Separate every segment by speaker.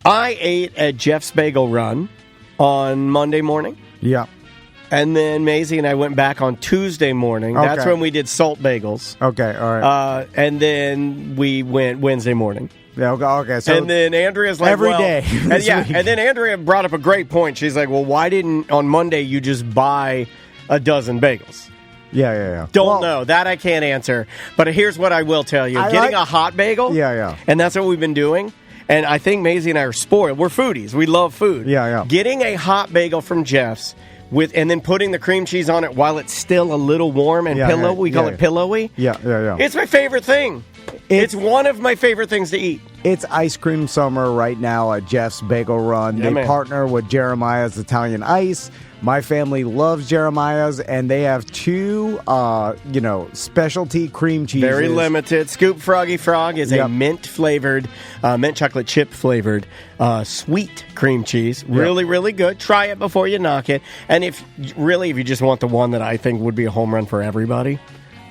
Speaker 1: I ate at Jeff's Bagel Run on Monday morning.
Speaker 2: Yeah.
Speaker 1: And then Maisie and I went back on Tuesday morning.
Speaker 2: Okay.
Speaker 1: That's when we did salt bagels.
Speaker 2: Okay, all right.
Speaker 1: And then we went Wednesday morning.
Speaker 2: Yeah, okay. So
Speaker 1: and then Andrea's like,
Speaker 2: every day.
Speaker 1: And then Andrea brought up a great point. She's like, well, why didn't on Monday you just buy a dozen bagels?
Speaker 2: Yeah.
Speaker 1: Don't know. That I can't answer. But here's what I will tell you. Getting a hot bagel.
Speaker 2: Yeah.
Speaker 1: And that's what we've been doing. And I think Maisie and I are spoiled. We're foodies. We love food.
Speaker 2: Yeah.
Speaker 1: Getting a hot bagel from Jeff's and then putting the cream cheese on it while it's still a little warm and pillowy. We call it pillowy.
Speaker 2: Yeah.
Speaker 1: It's my favorite thing. It's one of my favorite things to eat.
Speaker 2: It's ice cream summer right now at Jeff's Bagel Run.
Speaker 1: Yeah,
Speaker 2: they partner with Jeremiah's Italian Ice. My family loves Jeremiah's, and they have two, specialty cream cheeses.
Speaker 1: Very limited. Scoop Froggy Frog is a mint-flavored, mint chocolate chip-flavored, sweet cream cheese. Really, really good. Try it before you knock it. And if you just want the one that I think would be a home run for everybody,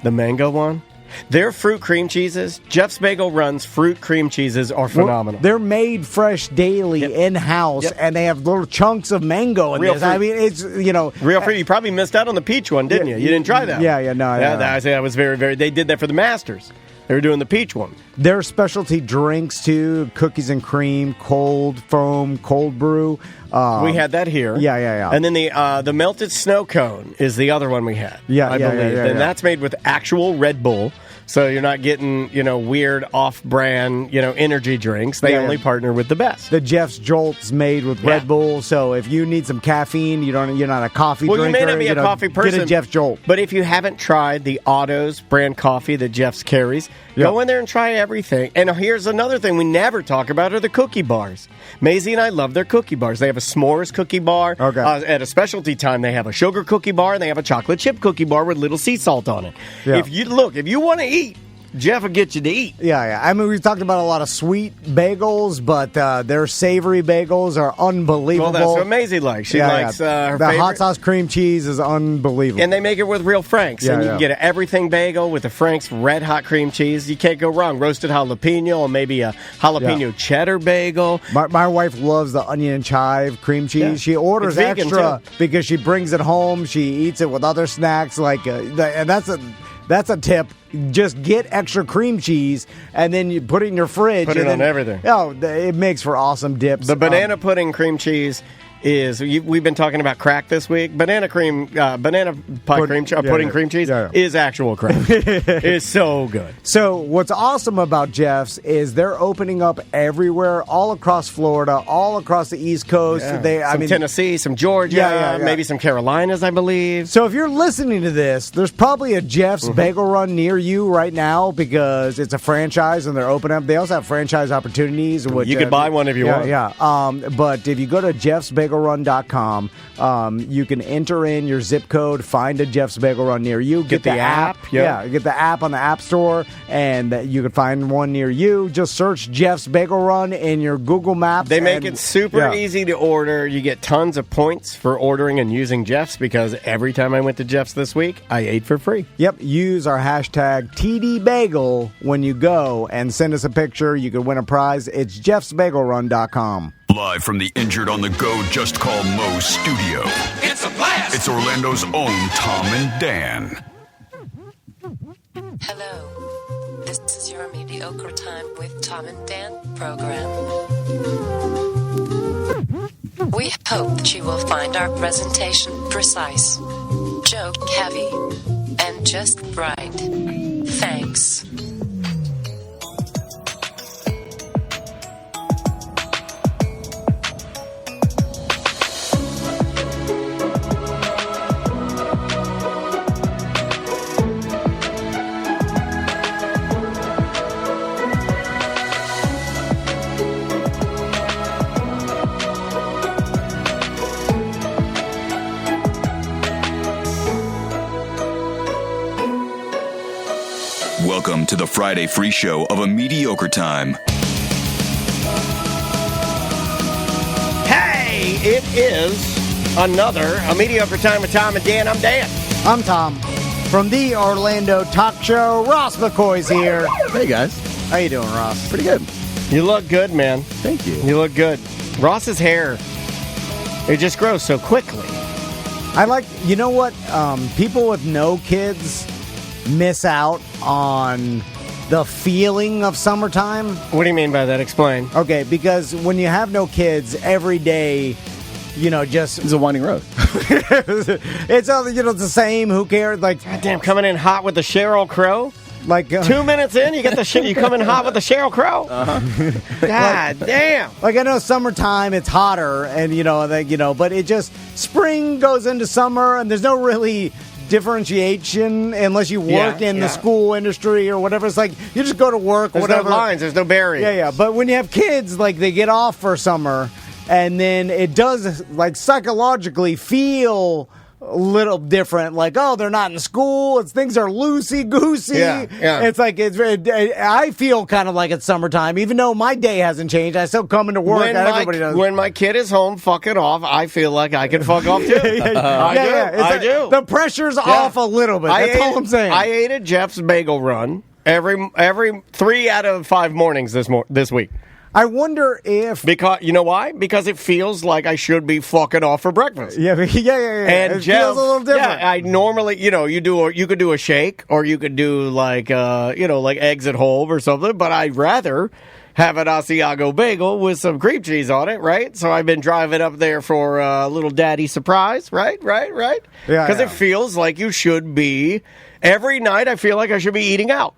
Speaker 1: the mango one. Their fruit cream cheeses, Jeff's Bagel Run's fruit cream cheeses are phenomenal.
Speaker 2: They're made fresh daily in-house, and they have little chunks of mango in
Speaker 1: Real
Speaker 2: this.
Speaker 1: fruit.
Speaker 2: I mean, it's,
Speaker 1: Real fruit. You probably missed out on the peach one, didn't you? You didn't try that one. That was very, very... They did that for the Masters. They were doing the peach one.
Speaker 2: Their specialty drinks, too, cookies and cream, cold foam, cold brew.
Speaker 1: We had that here.
Speaker 2: Yeah.
Speaker 1: And then the melted snow cone is the other one we had. I believe. And that's made with actual Red Bull. So you're not getting, weird off-brand, energy drinks. They only partner with the best.
Speaker 2: The Jeff's Jolt's made with Red Bull. So if you need some caffeine, you're not a coffee drinker.
Speaker 1: Well, you may not be a coffee person.
Speaker 2: Get a Jeff's Jolt.
Speaker 1: But if you haven't tried the Otto's brand coffee that Jeff's carries, go in there and try everything. And here's another thing we never talk about are the cookie bars. Maisie and I love their cookie bars. They have a s'mores cookie bar.
Speaker 2: Okay.
Speaker 1: At a specialty time, they have a sugar cookie bar, and they have a chocolate chip cookie bar with little sea salt on it.
Speaker 2: Yeah.
Speaker 1: If you want to eat, Jeff will get you to eat.
Speaker 2: Yeah. I mean, we've talked about a lot of sweet bagels, but their savory bagels are unbelievable.
Speaker 1: Well, that's what Maisie likes. She likes her
Speaker 2: the
Speaker 1: favorite.
Speaker 2: hot sauce cream cheese is unbelievable.
Speaker 1: And they make it with real Franks. And you can get an everything bagel with the Frank's red hot cream cheese. You can't go wrong. Roasted jalapeno and maybe a jalapeno cheddar bagel.
Speaker 2: My wife loves the onion and chive cream cheese. Yeah. She orders extra because she brings it home. She eats it with other snacks. And that's a tip. Just get extra cream cheese, and then you put it in your fridge.
Speaker 1: Put it on everything.
Speaker 2: It makes for awesome dips.
Speaker 1: The banana pudding cream cheese is, we've been talking about crack this week. Banana pudding cream cheese is actual crack. It's so good.
Speaker 2: So what's awesome about Jeff's is they're opening up everywhere, all across Florida, all across the East Coast.
Speaker 1: Yeah. Tennessee, some Georgia, maybe some Carolinas, I believe.
Speaker 2: So if you're listening to this, there's probably a Jeff's Bagel Run near you right now because it's a franchise and they're opening up. They also have franchise opportunities.
Speaker 1: You could buy one if you want.
Speaker 2: Yeah. But if you go to jeffsbagelrun.com, you can enter in your zip code, find a Jeff's Bagel Run near you.
Speaker 1: Get the app.
Speaker 2: Yeah, get the app on the App Store, and you can find one near you. Just search Jeff's Bagel Run in your Google Maps.
Speaker 1: They make it super easy to order. You get tons of points for ordering and using Jeff's because every time I went to Jeff's this week, I ate for free.
Speaker 2: Yep. Use our hashtag TDBagel when you go and send us a picture. You could win a prize. It's jeffsbagelrun.com.
Speaker 3: Live from the Injured on the Go Just Call Mo studio.
Speaker 4: It's a blast!
Speaker 3: It's Orlando's own Tom and Dan.
Speaker 5: Hello. This is your Mediocre Time with Tom and Dan program. We hope that you will find our presentation precise, joke heavy, and just right. Thanks.
Speaker 3: Welcome to the Friday free show of A Mediocre Time.
Speaker 1: Hey, it is another A Mediocre Time with Tom and Dan. I'm Dan.
Speaker 2: I'm Tom. From the Orlando Talk Show, Ross McCoy's here.
Speaker 6: Hey, guys.
Speaker 2: How you doing, Ross?
Speaker 6: Pretty good.
Speaker 1: You look good, man.
Speaker 4: Thank you.
Speaker 1: You look good. Ross's hair, it just grows so quickly.
Speaker 2: I like, you know what? People with no kids miss out on the feeling of summertime.
Speaker 1: What do you mean by that? Explain.
Speaker 2: Okay, because when you have no kids, every day, just...
Speaker 4: It's a winding road.
Speaker 2: it's all, it's the same. Who cares? Like,
Speaker 1: God damn, coming in hot with the Sheryl Crow?
Speaker 2: Like
Speaker 1: 2 minutes in, you get the shit. You come in hot with the Sheryl Crow. God damn!
Speaker 2: Like I know summertime, it's hotter, and but it just spring goes into summer, and there's no really differentiation unless you work in the school industry or whatever. It's like you just go to work.
Speaker 1: There's
Speaker 2: whatever.
Speaker 1: no lines. There's no barriers.
Speaker 2: Yeah. But when you have kids, like they get off for summer, and then it does like psychologically feel a little different, like, oh, they're not in school. Things are loosey-goosey.
Speaker 1: Yeah.
Speaker 2: It's like, I feel kind of like it's summertime, even though my day hasn't changed. I still come into work, and everybody does.
Speaker 1: When my kid is home fucking off, I feel like I can fuck off, too. I do.
Speaker 2: The pressure's off a little bit. That's all I'm saying.
Speaker 1: I ate at Jeff's Bagel Run every 3 out of 5 mornings this week.
Speaker 2: I wonder if...
Speaker 1: Because, you know why? Because it feels like I should be fucking off for breakfast.
Speaker 2: Yeah.
Speaker 1: And
Speaker 2: it
Speaker 1: Jeff,
Speaker 2: feels a little different.
Speaker 1: Yeah, I normally, you could do a shake, or you could do like eggs at home or something, but I'd rather have an Asiago bagel with some cream cheese on it, right? So I've been driving up there for a little daddy surprise, right? Yeah. Because it feels like you should be, every night I feel like I should be eating out.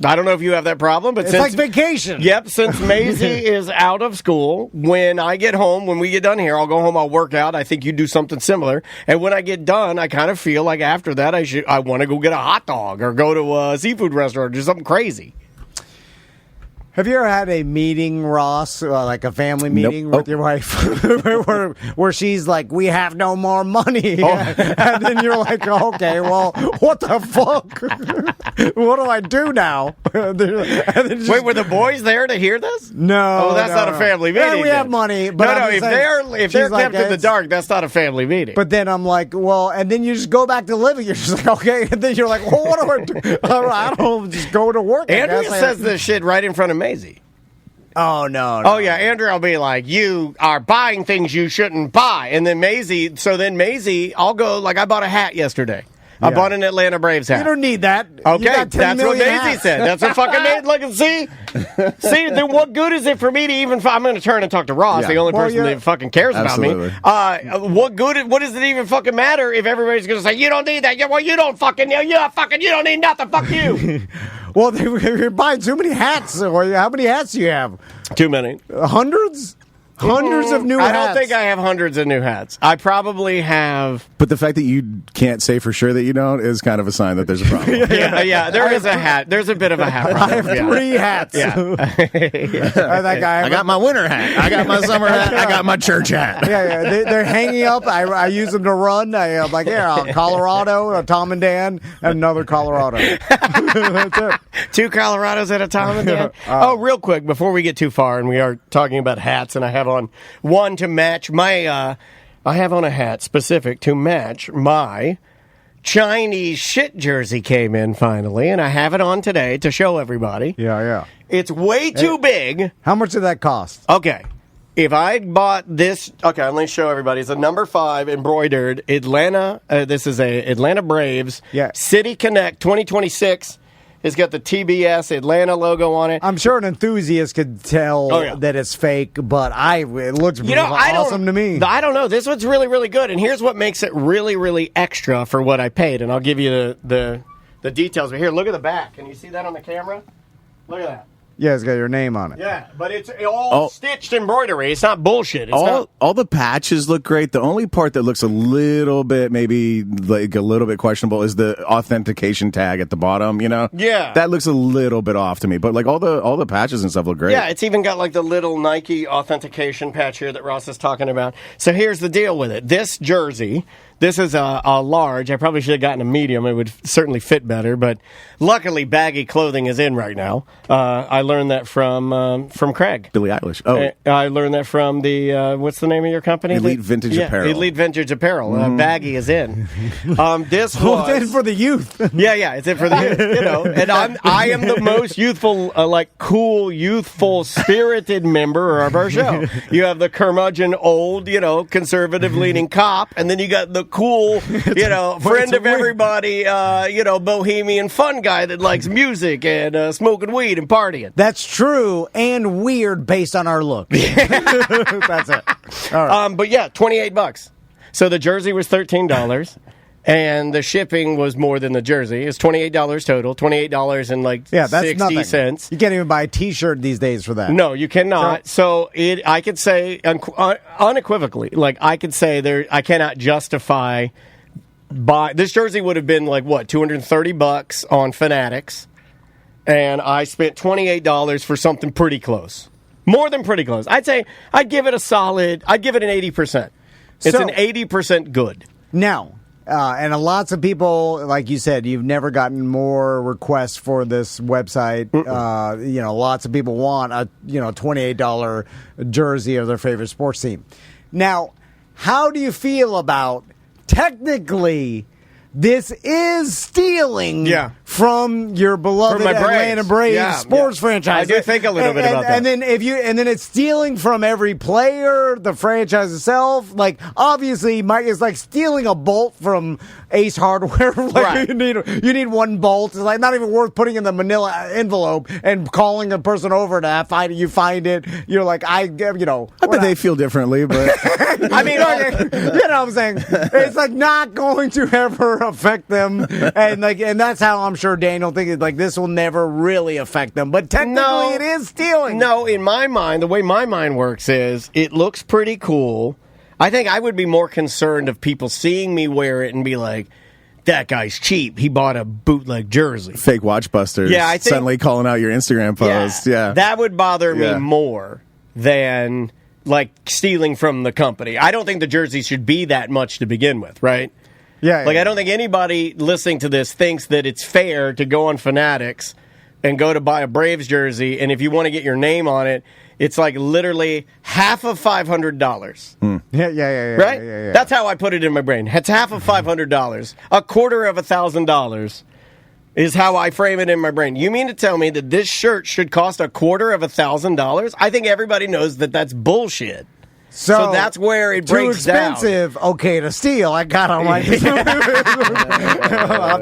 Speaker 1: I don't know if you have that problem, but
Speaker 2: it's like vacation.
Speaker 1: Yep, since Maisie is out of school, when I get home, when we get done here, I'll go home, I'll work out. I think you do something similar. And when I get done, I kind of feel like after that I want to go get a hot dog or go to a seafood restaurant or do something crazy.
Speaker 2: Have you ever had a meeting, Ross, like a family meeting with your wife, where she's like, "We have no more money," and then you're like, "Okay, well, what the fuck? What do I do now?"
Speaker 1: Wait, were the boys there to hear this?
Speaker 2: No.
Speaker 1: Oh, that's not a family meeting.
Speaker 2: Yeah, we have money, but
Speaker 1: if they're kept in the dark, that's not a family meeting.
Speaker 2: But then I'm like, well, and then you just go back to living. You're just like, okay, and then you're like, well, what do I do? I don't just go to work.
Speaker 1: Andrea says this shit right in front of Maisie.
Speaker 2: Oh, no.
Speaker 1: Oh, yeah, Andrea will be like, you are buying things you shouldn't buy. And then Maisie, I'll go, like, I bought a hat yesterday. I bought an Atlanta Braves hat.
Speaker 2: You don't need that.
Speaker 1: Okay, that's what Maisie said. That's what fucking Maisie, look and see, then what good is it for me to even, I'm going to turn and talk to Ross, the only person that fucking cares about me. What does it even fucking matter if everybody's going to say, you don't need that? Well, you don't fucking, you don't need nothing, fuck you.
Speaker 2: Well, you're buying too many hats. How many hats do you have?
Speaker 1: Too many.
Speaker 2: Hundreds? Hundreds of new hats.
Speaker 1: I don't think I have hundreds of new hats. I probably have.
Speaker 4: But the fact that you can't say for sure that you don't is kind of a sign that there's a problem.
Speaker 1: yeah, there is a hat. There's a bit of a hat problem.
Speaker 2: I have 3 hats.
Speaker 4: I got my winter hat. I got my summer hat. I got my church hat.
Speaker 2: Yeah. They're hanging up. I use them to run. I'm like, Colorado, Tom and Dan, and another Colorado. That's it.
Speaker 1: 2 Colorados at a Tom and Dan. Real quick, before we get too far, and we are talking about hats, and I have on one to match my, I have on a hat specific to match my Chinese shit jersey came in finally, and I have it on today to show everybody.
Speaker 2: Yeah.
Speaker 1: It's way too big.
Speaker 2: How much did that cost?
Speaker 1: Okay. If I bought this, let me show everybody. It's a number 5 embroidered Atlanta. This is a Atlanta Braves City Connect 2026. It's got the TBS Atlanta logo on it.
Speaker 2: I'm sure an enthusiast could tell that it's fake, but it looks awesome to me.
Speaker 1: I don't know. This one's really, really good. And here's what makes it really, really extra for what I paid. And I'll give you the details. But here, look at the back. Can you see that on the camera? Look at that.
Speaker 2: Yeah, it's got your name on it.
Speaker 1: Yeah, but it's all stitched embroidery. It's not bullshit.
Speaker 4: All the patches look great. The only part that looks a little bit, maybe like a little bit questionable, is the authentication tag at the bottom.
Speaker 1: Yeah,
Speaker 4: that looks a little bit off to me. But like all the patches and stuff look great.
Speaker 1: Yeah, it's even got like the little Nike authentication patch here that Ross is talking about. So here's the deal with it. This jersey, This is a large. I probably should have gotten a medium. It would certainly fit better, but luckily baggy clothing is in right now. I learned that from Craig.
Speaker 4: Billie Eilish. Oh.
Speaker 1: I learned that from the, what's the name of your company?
Speaker 4: Elite Vintage Apparel.
Speaker 1: Elite Vintage Apparel. Baggy is in. This
Speaker 2: Well,
Speaker 1: was...
Speaker 2: it's in for the youth.
Speaker 1: Yeah, it's in for the youth, and I am the most youthful, cool, youthful, spirited member of our show. You have the curmudgeon, old, conservative-leaning cop, and then you got the cool, friend of everybody, bohemian fun guy that likes music and smoking weed and partying.
Speaker 2: That's true and weird based on our look. That's it. All right.
Speaker 1: But yeah, $28. So the jersey was $13. And the shipping was more than the jersey. It's $28 total. $28 and
Speaker 2: that's
Speaker 1: 60
Speaker 2: nothing.
Speaker 1: cents.
Speaker 2: You can't even buy a T-shirt these days for that.
Speaker 1: No, you cannot. So I could say unequivocally, I could say I cannot justify this jersey would have been $230 on Fanatics, and I spent $28 for something pretty close, more than pretty close. I'd say I'd give it an 80%. It's an 80% good.
Speaker 2: Now. And lots of people, like you said, you've never gotten more requests for this website. Lots of people want a $28 jersey of their favorite sports team. Now, how do you feel about technically? This is stealing from your beloved Atlanta Braves sports franchise.
Speaker 1: I do think a little bit about that.
Speaker 2: And then it's stealing from every player, the franchise itself. Obviously, Mike is like stealing a bolt from Ace Hardware.
Speaker 1: Right.
Speaker 2: You need one bolt. It's not even worth putting in the manila envelope and calling a person over to find it. You find it. You're like, I bet
Speaker 4: they feel differently, but
Speaker 2: I mean, what I'm saying? It's not going to ever affect them, and that's how I'm sure Daniel thinks this will never really affect them. But technically, it is stealing.
Speaker 1: No, in my mind, the way my mind works is it looks pretty cool. I think I would be more concerned of people seeing me wear it and be like, that guy's cheap. He bought a bootleg jersey.
Speaker 4: Fake watch busters.
Speaker 1: Yeah, I think,
Speaker 4: suddenly calling out your Instagram post. Yeah.
Speaker 1: That would bother me more than stealing from the company. I don't think the jersey should be that much to begin with, right?
Speaker 2: Yeah.
Speaker 1: I don't think anybody listening to this thinks that it's fair to go on Fanatics and go to buy a Braves jersey, and if you want to get your name on it, it's literally half of $500.
Speaker 2: Yeah.
Speaker 1: Right?
Speaker 2: Yeah.
Speaker 1: That's how I put it in my brain. It's half of $500. A quarter of $1,000 is how I frame it in my brain. You mean to tell me that this shirt should cost a quarter of $1,000? I think everybody knows that that's bullshit. So that's where it breaks down.
Speaker 2: Too expensive, okay to steal. I got on my... I'm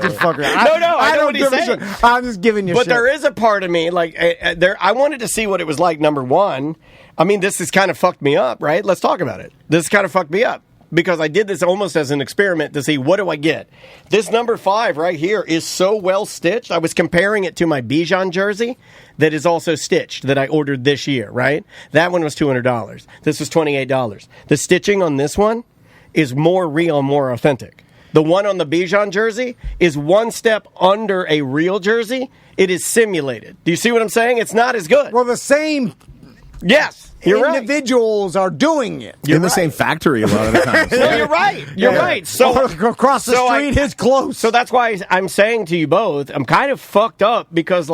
Speaker 2: just fucking...
Speaker 1: No, I know what he's saying.
Speaker 2: I'm just giving you shit.
Speaker 1: But there is a part of me, I wanted to see what it was like, number one. I mean, this has kind of fucked me up, right? Let's talk about it. This kind of fucked me up. Because I did this almost as an experiment to see, what do I get? This number 5 right here is so well stitched. I was comparing it to my Bijan jersey that is also stitched that I ordered this year, right? That one was $200. This was $28. The stitching on this one is more real, more authentic. The one on the Bijan jersey is one step under a real jersey. It is simulated. Do you see what I'm saying? It's not as good.
Speaker 2: Well, the same...
Speaker 1: Yes.
Speaker 2: Individuals are doing it.
Speaker 4: You're in the same factory a lot of the time.
Speaker 1: No, you're right. You're right. So
Speaker 2: across the street is close.
Speaker 1: So that's why I'm saying to you both, I'm kind of fucked up because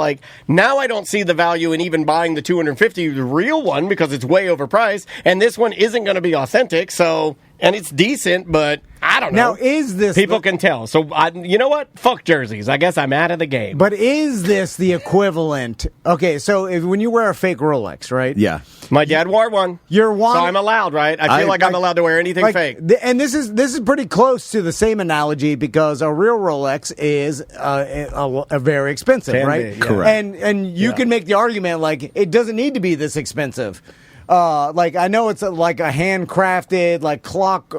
Speaker 1: now I don't see the value in even buying the $250, the real one, because it's way overpriced, and this one isn't going to be authentic. So, and it's decent, but I don't know.
Speaker 2: Now, is this...
Speaker 1: People can tell. So, you know what? Fuck jerseys. I guess I'm out of the game.
Speaker 2: But is this the equivalent... Okay, so when you wear a fake Rolex, right?
Speaker 4: Yeah.
Speaker 1: My dad wore one.
Speaker 2: You're one.
Speaker 1: So I'm allowed, right? I feel like I'm allowed to wear anything fake.
Speaker 2: And this is pretty close to the same analogy because a real Rolex is a very expensive, right?
Speaker 1: Be, yeah.
Speaker 4: Correct.
Speaker 2: And you can make the argument it doesn't need to be this expensive. I know it's a handcrafted clock,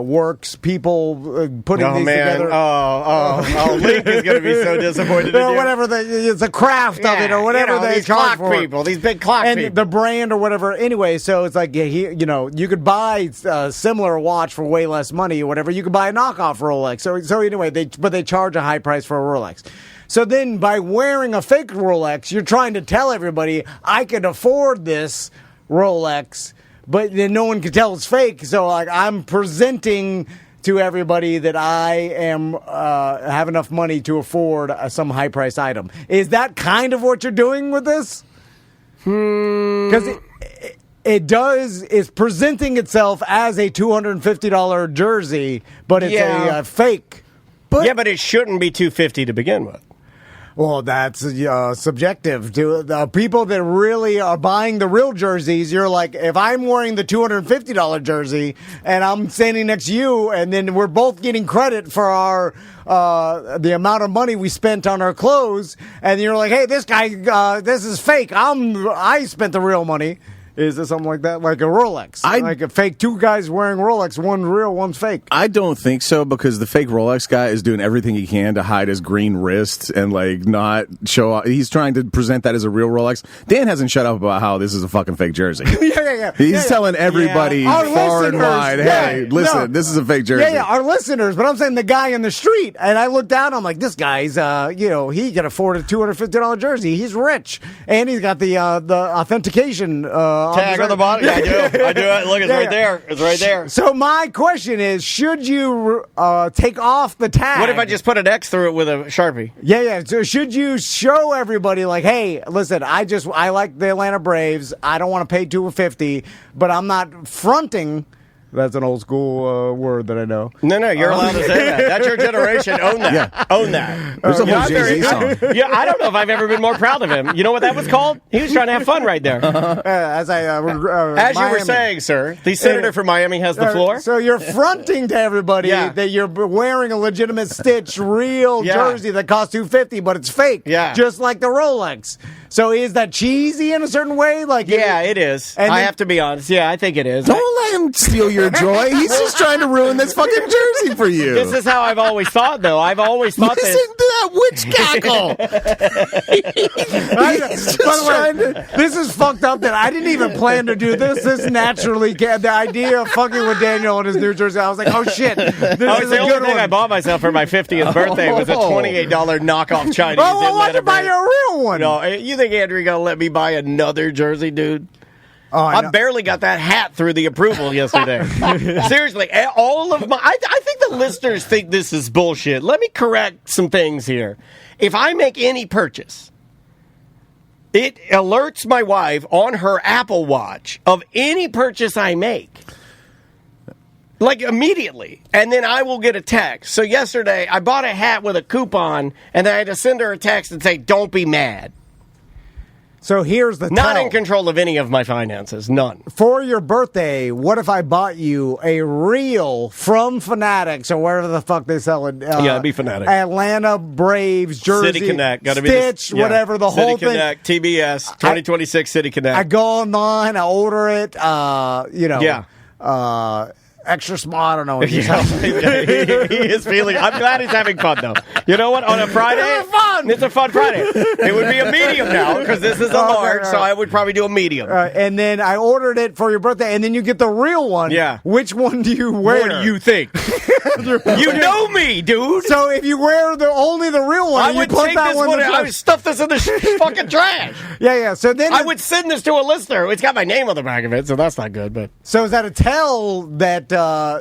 Speaker 2: works people putting these together.
Speaker 1: Link is going to be so disappointed.
Speaker 2: Whatever it's a craft of it or whatever they
Speaker 1: these
Speaker 2: charge
Speaker 1: clock
Speaker 2: for
Speaker 1: people, these big clock
Speaker 2: and
Speaker 1: people,
Speaker 2: the brand or whatever. Anyway, so it's you could buy a similar watch for way less money or whatever. You could buy a knockoff Rolex. So anyway, they charge a high price for a Rolex. So then by wearing a fake Rolex, you're trying to tell everybody, I can afford this Rolex but then no one can tell it's fake. So like I'm presenting to everybody that I am have enough money to afford some high priced item. Is that kind of what you're doing with this? Because it's presenting itself as a $250 jersey, but it's a fake.
Speaker 1: But it shouldn't be $250 to begin with.
Speaker 2: Well, that's subjective. To the people that really are buying the real jerseys, you're like, if I'm wearing the $250 jersey and I'm standing next to you, and then we're both getting credit for our the amount of money we spent on our clothes, and you're like, hey, this guy, this is fake. I spent the real money. Is it something like that? Like a Rolex? Like a fake, two guys wearing Rolex, one real, one's fake.
Speaker 4: I don't think so, because the fake Rolex guy is doing everything he can to hide his green wrists and like not show off. He's trying to present that as a real Rolex. Dan hasn't shut up about how this is a fucking fake jersey. He's telling everybody far and wide, hey, listen, this is a fake jersey.
Speaker 2: Our listeners, but I'm saying the guy in the street. And I look down, I'm like, this guy's, he can afford a $250 jersey. He's rich. And he's got the authentication
Speaker 1: tag on the bottom. I do. Look, it's right there. It's right there.
Speaker 2: So my question is, should you take off the tag?
Speaker 1: What if I just put an X through it with a Sharpie?
Speaker 2: Yeah. So should you show everybody like, hey, listen, I like the Atlanta Braves. I don't want to pay $250, but I'm not fronting. That's an old school word that I know.
Speaker 1: No, you're allowed to say that. That's your generation. Own that. Yeah. Own that.
Speaker 4: There's a whole Jay-Z song.
Speaker 1: I don't know if I've ever been more proud of him. You know what that was called? He was trying to have fun right there.
Speaker 2: As
Speaker 1: you were saying, sir, the senator from Miami has the floor.
Speaker 2: So you're fronting to everybody that you're wearing a legitimate Stitch real jersey that costs $250, but it's fake. Yeah. Just like the Rolex. So is that cheesy in a certain way? Like
Speaker 1: it is. I have to be honest. Yeah, I think it is.
Speaker 4: Don't let him steal your joy. He's just trying to ruin this fucking jersey for you.
Speaker 1: This is how I've always thought, though. I've always thought
Speaker 4: Listen to that witch cackle.
Speaker 2: This is fucked up that I didn't even plan to do this. This naturally came. The idea of fucking with Daniel and his New Jersey, I was like, oh shit. This is
Speaker 1: the
Speaker 2: a
Speaker 1: only
Speaker 2: good
Speaker 1: thing
Speaker 2: one.
Speaker 1: I bought myself for my 50th birthday was a $28 knockoff Chinese.
Speaker 2: Why don't you buy a real one?
Speaker 1: No, you think Andrew gonna let me buy another jersey, dude? I barely got that hat through the approval yesterday. Seriously, all of my... I think the listeners think this is bullshit. Let me correct some things here. If I make any purchase, it alerts my wife on her Apple Watch of any purchase I make. Like, immediately. And then I will get a text. So yesterday, I bought a hat with a coupon, and then I had to send her a text and say, don't be mad.
Speaker 2: So here's the
Speaker 1: Not in control of any of my finances. None.
Speaker 2: For your birthday, what if I bought you a real from Fanatics or wherever the fuck they sell it?
Speaker 1: It'd be Fanatics.
Speaker 2: Atlanta Braves jersey.
Speaker 1: City Connect. Gotta be
Speaker 2: Stitch, whatever, the whole
Speaker 1: thing. City Connect, TBS, 2026 City Connect.
Speaker 2: I go online, I order it, extra small, I don't know what he
Speaker 1: is feeling. I'm glad he's having fun, though. You know what? On a Friday, it's a fun Friday. It would be a medium now because this is a large, so I would probably do a medium.
Speaker 2: And then I ordered it for your birthday, and then you get the real one. Yeah. Which one do you wear?
Speaker 1: What do you think? You know me, dude.
Speaker 2: So if you wear only the real one,
Speaker 1: I would take this one. I would stuff this in the fucking trash.
Speaker 2: Yeah. So then
Speaker 1: I would send this to a listener. It's got my name on the back of it, so that's not good. But
Speaker 2: so is that a tell that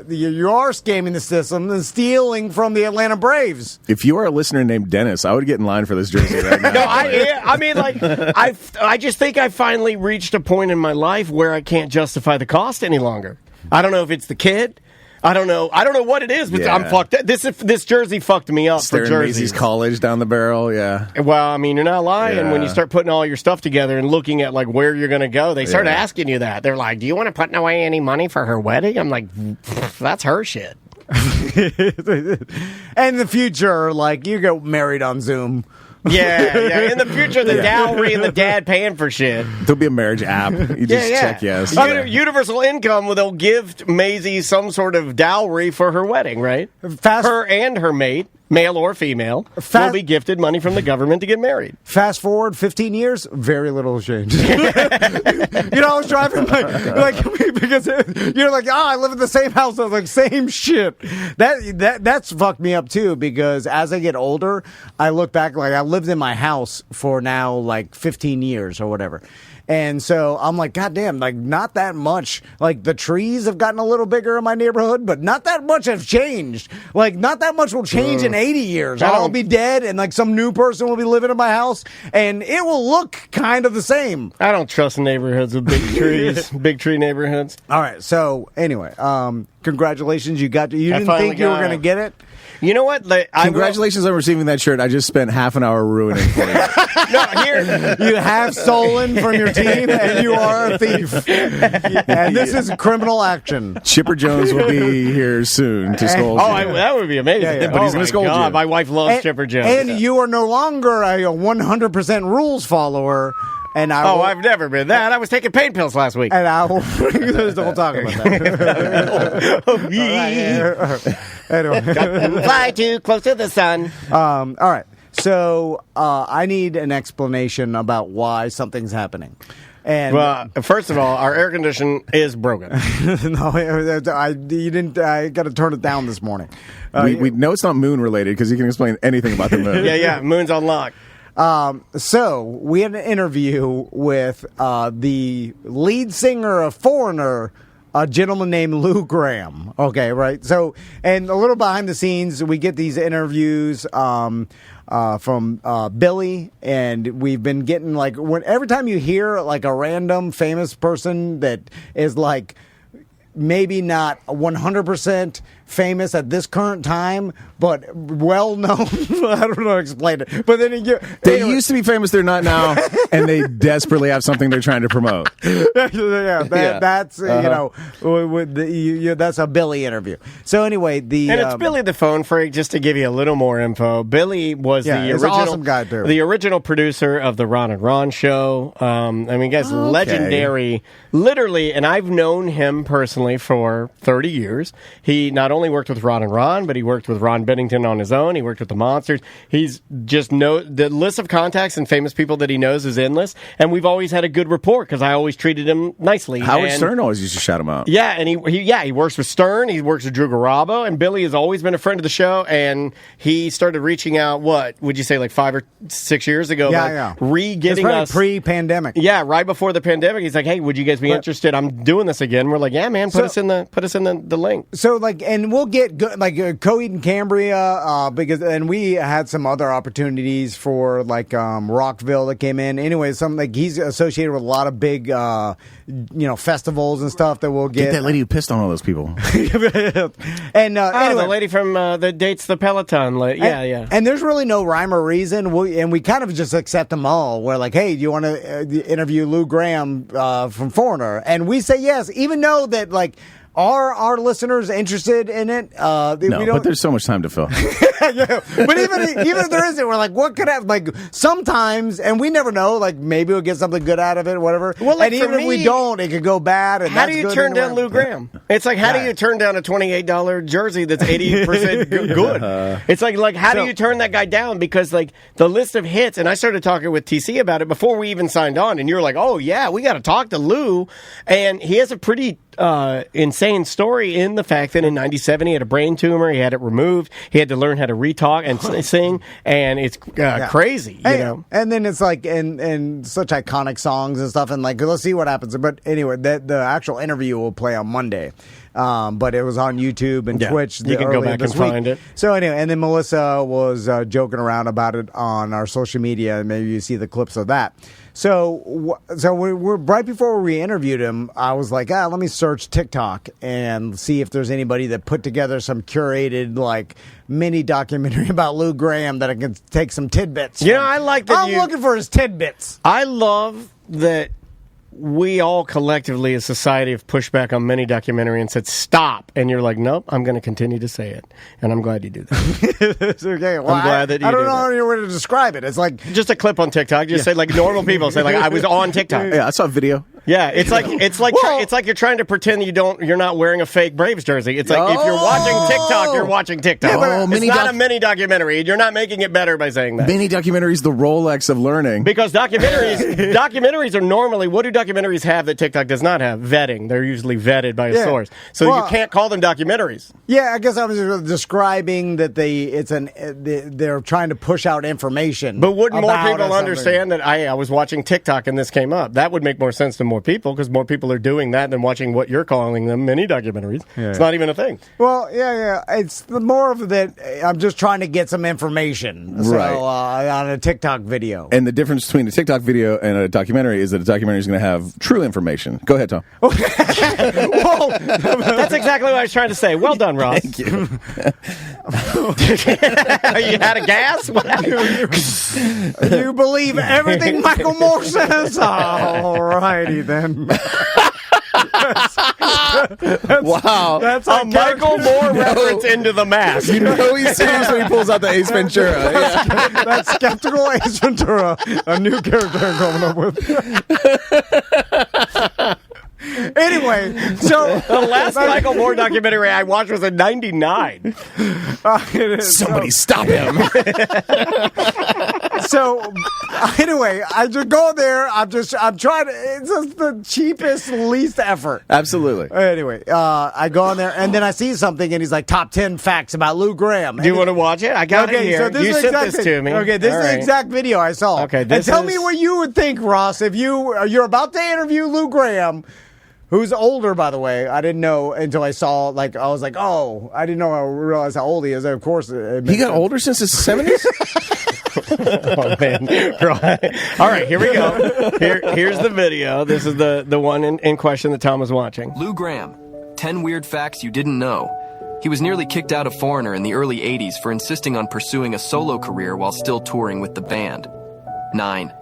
Speaker 2: you are scamming the system and stealing from the Atlanta Braves?
Speaker 4: If you are a listener named Dennis, I would get in line for this jersey right now.
Speaker 1: No, I just think I finally reached a point in my life where I can't justify the cost any longer. I don't know if it's the kid. I don't know what it is, but I'm fucked. This jersey fucked me up for jerseys.
Speaker 4: Macy's College down the barrel, yeah.
Speaker 1: Well, I mean, you're not lying. When you start putting all your stuff together and looking at like where you're going to go, they start asking you that. They're like, "Do you want to put away any money for her wedding?" I'm like, "That's her shit."
Speaker 2: And in the future, like you get married on Zoom.
Speaker 1: Yeah. In the future, the dowry and the dad paying for shit.
Speaker 4: There'll be a marriage app. You just check yes.
Speaker 1: Universal income, they'll give Maisie some sort of dowry for her wedding, right? Her and her mate, male or female, will be gifted money from the government to get married.
Speaker 2: Fast forward 15 years, very little has changed. I was driving because you're like, I live in the same house. I was like, same shit. That's fucked me up too, because as I get older, I look back, like I lived in my house for now like 15 years or whatever. And so I'm like, God damn, like not that much. Like the trees have gotten a little bigger in my neighborhood, but not that much have changed. Like not that much will change in 80 years. I'll be dead and like some new person will be living in my house and it will look kind of the same.
Speaker 1: I don't trust neighborhoods with big trees, big tree neighborhoods.
Speaker 2: All right. So anyway, congratulations. You didn't think you were going to get it?
Speaker 1: You know what?
Speaker 4: Congratulations on receiving that shirt. I just spent half an hour ruining it for you.
Speaker 1: No, here.
Speaker 2: You have stolen from your team, and you are a thief. And this is criminal action.
Speaker 4: Chipper Jones will be here soon to scold you.
Speaker 1: That would be amazing.
Speaker 2: Yeah.
Speaker 4: But he's going to scold you.
Speaker 1: My wife loves Chipper Jones.
Speaker 2: And you are no longer a 100% rules follower. And
Speaker 1: I've never been that. I was taking pain pills last week.
Speaker 2: And I will we'll talk about that.
Speaker 1: Anyway. Fly too close to the sun.
Speaker 2: All right. So I need an explanation about why something's happening. And
Speaker 1: well, first of all, our air condition is broken.
Speaker 2: No, you didn't. I got to turn it down this morning.
Speaker 4: We know it's not moon related because you can explain anything about the moon.
Speaker 1: Yeah. Moon's on lock.
Speaker 2: So we had an interview with the lead singer of Foreigner, a gentleman named Lou Gramm. Okay, right. So, and a little behind the scenes, we get these interviews from Billy, and we've been getting like every time you hear like a random famous person that is like maybe not 100% famous at this current time, but well known. I don't know how to explain it. But then
Speaker 4: they used to be famous, they're not now, and they desperately have something they're trying to promote.
Speaker 2: That's that's a Billy interview. So anyway,
Speaker 1: it's Billy the phone freak. Just to give you a little more info, Billy was the original
Speaker 2: awesome guy too.
Speaker 1: The original producer of the Ron and Ron show. Guys, legendary, literally. And I've known him personally for 30 years. He not only worked with Ron and Ron, but he worked with Ron Bennington on his own. He worked with the Monsters. He's just the list of contacts and famous people that he knows is endless. And we've always had a good rapport because I always treated him nicely.
Speaker 4: Howard Stern always used to shout him out.
Speaker 1: Yeah, and he works with Stern. He works with Drew Garabo, and Billy has always been a friend of the show. And he started reaching out. What would you say, like 5 or 6 years ago? Re-getting us
Speaker 2: pre-pandemic.
Speaker 1: Yeah, right before the pandemic. He's like, "Hey, would you guys be interested? I'm doing this again." We're like, "Yeah, man, put us in the link."
Speaker 2: So and we'll get good, Coed and Cambria and we had some other opportunities for Rockville that came in. Anyway, he's associated with a lot of big festivals and stuff that we'll get.
Speaker 4: Get that lady who pissed on all those people.
Speaker 2: And
Speaker 1: anyway, the lady from that dates the Peloton. Yeah.
Speaker 2: And there's really no rhyme or reason. We kind of just accept them all. We're like, hey, do you want to interview Lou Gramm from Foreigner? And we say yes, even though that are our listeners interested in it?
Speaker 4: No, but there's so much time to fill.
Speaker 2: Yeah. But even if there isn't, we're like, what could happen? Sometimes, and we never know, maybe we'll get something good out of it, whatever. Well, and even if we don't, it could go bad. And
Speaker 1: how do you turn down Lou Gramm? It's like, how do you turn down a $28 jersey that's 80% good? It's like how do you turn that guy down? Because the list of hits, and I started talking with TC about it before we even signed on, and you're like, oh yeah, we got to talk to Lou, and he has a pretty insane story in the fact that in 97 he had a brain tumor, he had it removed, he had to learn how to re-talk and sing, and it's crazy, you know.
Speaker 2: And then it's and such iconic songs and stuff, and let's see what happens. But anyway, the actual interview will play on Monday. But it was on YouTube and Twitch.
Speaker 1: You can go back and find it.
Speaker 2: So anyway, and then Melissa was joking around about it on our social media, and maybe you see the clips of that. So we're right before we interviewed him, I was like, let me search TikTok and see if there's anybody that put together some curated mini documentary about Lou Gramm that I can take some tidbits.
Speaker 1: I like that.
Speaker 2: I'm looking for his tidbits.
Speaker 1: I love that. We all collectively as society have pushed back on many documentary and said, stop. And you're like, nope, I'm going to continue to say it. And I'm glad you do that.
Speaker 2: Okay. Well,
Speaker 1: I'm glad that you do that.
Speaker 2: I don't know any way to describe it. It's
Speaker 1: just a clip on TikTok. Just say normal people say I was on TikTok.
Speaker 4: Yeah, I saw a video.
Speaker 1: Yeah, it's like you're trying to pretend you're not wearing a fake Braves jersey. It's like if you're watching TikTok, you're watching TikTok.
Speaker 4: Yeah, but
Speaker 1: it's not a mini documentary. You're not making it better by saying that.
Speaker 4: Mini documentaries, the Rolex of learning.
Speaker 1: Because documentaries are normally, what do documentaries have that TikTok does not have? Vetting. They're usually vetted by a source, so you can't call them documentaries.
Speaker 2: Yeah, I guess I was describing that they're trying to push out information.
Speaker 1: But wouldn't more people understand that I was watching TikTok and this came up? That would make more sense to more people because more people are doing that than watching what you're calling them mini documentaries. Yeah. It's not even a thing.
Speaker 2: Well, yeah. It's more of that I'm just trying to get some information on a TikTok video.
Speaker 4: And the difference between a TikTok video and a documentary is that a documentary is going to have true information. Go ahead, Tom.
Speaker 1: Whoa, that's exactly what I was trying to say. Well done, Ross.
Speaker 4: Thank you.
Speaker 1: You had a gas?
Speaker 2: You believe everything Michael Moore says? All righty then.
Speaker 1: Wow. That's a Michael Moore reference into The Mask.
Speaker 4: You know he's serious when he pulls out the Ace Ventura. Yeah.
Speaker 2: That's skeptical Ace Ventura, a new character I'm coming up with. Anyway, so
Speaker 1: the last Michael Moore documentary I watched was in '99.
Speaker 4: Somebody stop him.
Speaker 2: So anyway, I just go there. I'm trying to. It's just the cheapest, least effort.
Speaker 4: Absolutely.
Speaker 2: Anyway, I go in there and then I see something, and he's like, "Top 10 facts about Lou Gramm."
Speaker 1: Do you want to watch it? I got it here. So you sent this to me.
Speaker 2: Okay, this is the exact video I saw.
Speaker 1: Okay,
Speaker 2: and tell me what you would think, Ross, if you're about to interview Lou Gramm. Who's older, by the way. I didn't know until I saw, I was like, oh, I didn't know. I realized how old he is. Of course.
Speaker 4: He got older since his 70s?
Speaker 1: Oh, man. Right. All right, here we go. Here's the video. This is the one in question that Tom was watching.
Speaker 6: Lou Gramm, 10 weird facts you didn't know. He was nearly kicked out of Foreigner in the early 80s for insisting on pursuing a solo career while still touring with the band. 9.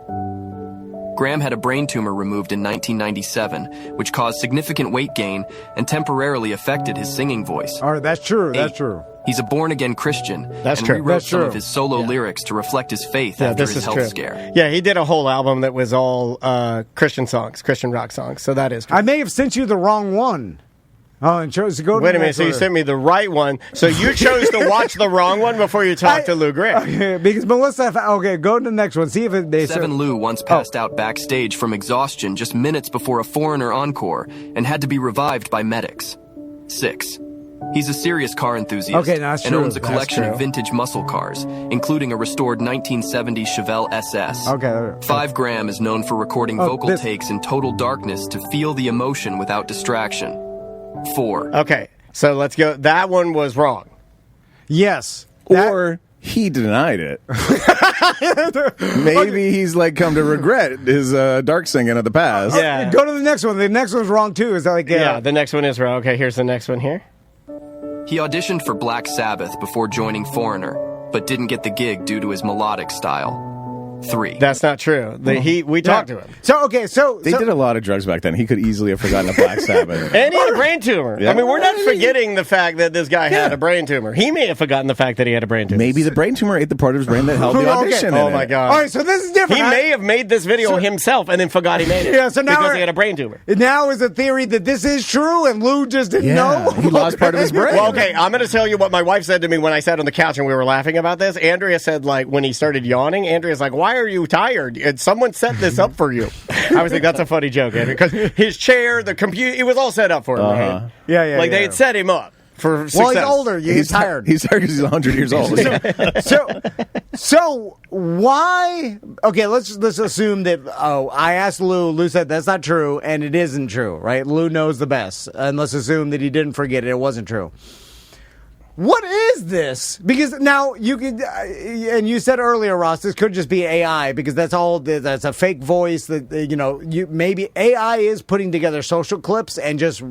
Speaker 6: Gramm had a brain tumor removed in 1997, which caused significant weight gain and temporarily affected his singing voice.
Speaker 2: All right, that's true.
Speaker 6: 8.
Speaker 2: That's true.
Speaker 6: He's a born-again Christian
Speaker 1: and
Speaker 6: rewrote some of his solo lyrics to reflect his faith after his health scare.
Speaker 1: Yeah, he did a whole album that was all Christian songs, Christian rock songs, so that is true.
Speaker 2: I may have sent you the wrong one. Oh, and chose to go to
Speaker 1: Wait a minute, so you sent me the right one. So you chose to watch the wrong one before you talked to Lou Gramm.
Speaker 2: Okay, because Melissa, go to the next one. See if they
Speaker 6: 7. Lou once passed out backstage from exhaustion just minutes before a Foreigner encore and had to be revived by medics. 6. He's a serious car enthusiast and owns a collection of vintage muscle cars, including a restored 1970 Chevelle SS. 5. Gramm is known for recording vocal takes in total darkness to feel the emotion without distraction. 4.
Speaker 1: Okay, so let's go. That one was wrong.
Speaker 2: Yes.
Speaker 4: Or he denied it. Maybe he's come to regret his dark singing of the past.
Speaker 1: Yeah.
Speaker 2: Go to the next one. The next one's wrong, too. Is that
Speaker 1: yeah, the next one is wrong. Okay, here's the next one here.
Speaker 6: He auditioned for Black Sabbath before joining Foreigner, but didn't get the gig due to his melodic style. 3.
Speaker 1: That's not true. We talked to him.
Speaker 2: So
Speaker 4: they did a lot of drugs back then. He could easily have forgotten a Black Sabbath.
Speaker 1: And he had a brain tumor. Yeah. I mean, we're not forgetting the fact that this guy had a brain tumor. He may have forgotten the fact that he had a brain tumor.
Speaker 4: Maybe the brain tumor ate the part of his brain that held the audition.
Speaker 1: Oh my God.
Speaker 2: All right, so this is different.
Speaker 1: He may have made this video himself and then forgot he made it.
Speaker 2: Yeah, so now
Speaker 1: because he had a brain tumor.
Speaker 2: Now is a theory that this is true and Lou just didn't know.
Speaker 4: He lost part of his brain.
Speaker 1: Well, okay, I'm going to tell you what my wife said to me when I sat on the couch and we were laughing about this. Andrea said, when he started yawning, Andrea's like, "Why are you tired? And someone set this up for you." I was like, that's a funny joke, Andrea, because his chair, the computer, it was all set up for him, right?
Speaker 2: Yeah.
Speaker 1: They had set him up for success.
Speaker 2: Well, he's older. He's tired.
Speaker 4: He's tired because he's 100 years old.
Speaker 2: So why? Okay, let's assume that. Oh, I asked Lou. Lou said that's not true, and it isn't true, right? Lou knows the best, and let's assume that he didn't forget it. It wasn't true. What is this? Because now you could, and you said earlier, Ross, this could just be AI because that's a fake voice that, maybe AI is putting together social clips and just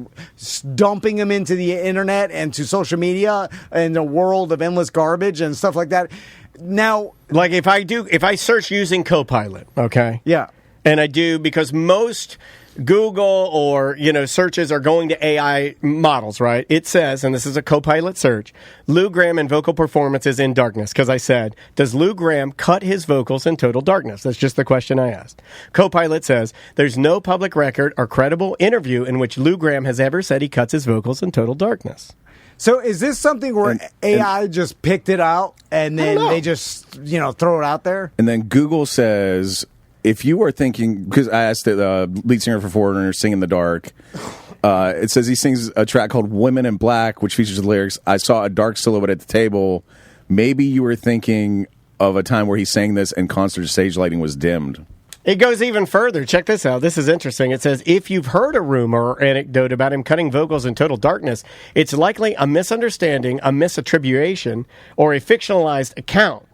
Speaker 2: dumping them into the internet and to social media and the world of endless garbage and stuff like that. Now,
Speaker 1: if I search using Copilot, okay?
Speaker 2: Yeah.
Speaker 1: And I do, because most Google or, searches are going to AI models, right? It says, and this is a Copilot search, Lou Gramm and vocal performances in darkness. Because I said, does Lou Gramm cut his vocals in total darkness? That's just the question I asked. Copilot says, there's no public record or credible interview in which Lou Gramm has ever said he cuts his vocals in total darkness.
Speaker 2: So is this something where AI just picked it out and then they just, throw it out there?
Speaker 4: And then Google says, if you are thinking, because I asked the lead singer for Foreigner, Sing in the Dark, it says he sings a track called Women in Black, which features the lyrics, I saw a dark silhouette at the table. Maybe you were thinking of a time where he sang this and concert stage lighting was dimmed.
Speaker 1: It goes even further. Check this out. This is interesting. It says, if you've heard a rumor or anecdote about him cutting vocals in total darkness, it's likely a misunderstanding, a misattribution, or a fictionalized account.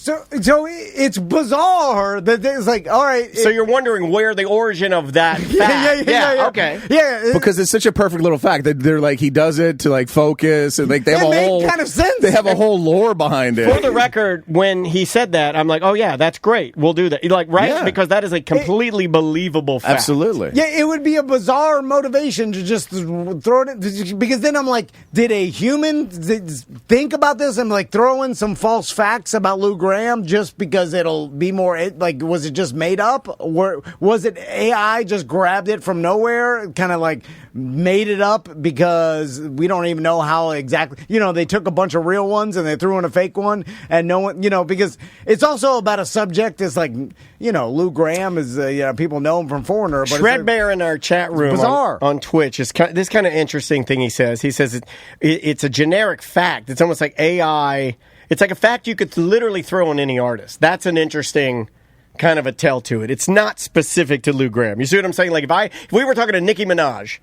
Speaker 2: So it's bizarre that it's like, all right.
Speaker 1: So you're wondering where the origin of that fact.
Speaker 2: Yeah.
Speaker 1: Okay.
Speaker 2: Yeah.
Speaker 4: Because it's such a perfect little fact that they're like, he does it to like focus and like they have a whole
Speaker 2: kind of sense.
Speaker 4: They have a whole lore behind it.
Speaker 1: For the record, when he said that, I'm like, oh yeah, that's great. We'll do that. Like, right? Yeah. Because that is a completely believable fact.
Speaker 4: Absolutely.
Speaker 2: Yeah, it would be a bizarre motivation to just throw it in, because then I'm like, did a human think about this and like throw in some false facts about Lou Gramm just because it'll be more, like, was it just made up? Or was it AI just grabbed it from nowhere, kind of like made it up because we don't even know how exactly, they took a bunch of real ones and they threw in a fake one and no one, because it's also about a subject that's like, Lou Gramm is, people know him from Foreigner. But
Speaker 1: Shred Bear in our chat room on Twitch is this kind of interesting thing he says. He says it's a generic fact. It's almost like AI. It's like a fact you could literally throw on any artist. That's an interesting kind of a tell to it. It's not specific to Lou Gramm. You see what I'm saying? Like if we were talking to Nicki Minaj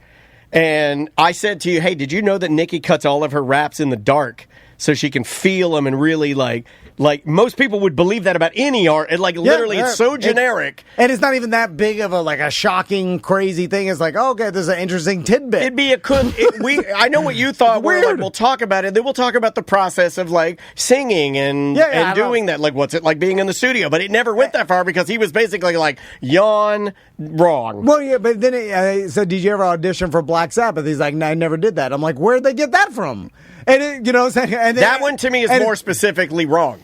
Speaker 1: and I said to you, hey, did you know that Nicki cuts all of her raps in the dark so she can feel them and really like most people would believe that about any art. And literally it's so generic.
Speaker 2: And it's not even that big of a shocking, crazy thing. It's like, okay, this is an interesting tidbit.
Speaker 1: It'd be I know what you thought. We're we'll talk about it. Then we'll talk about the process of singing and doing that. Like, what's it like being in the studio? But it never went that far because he was basically like, yawn, wrong.
Speaker 2: Well, yeah, but then I said, did you ever audition for Black Sabbath? He's like, no, I never did that. I'm like, where'd they get that from? And
Speaker 1: that one to me is more specifically wrong.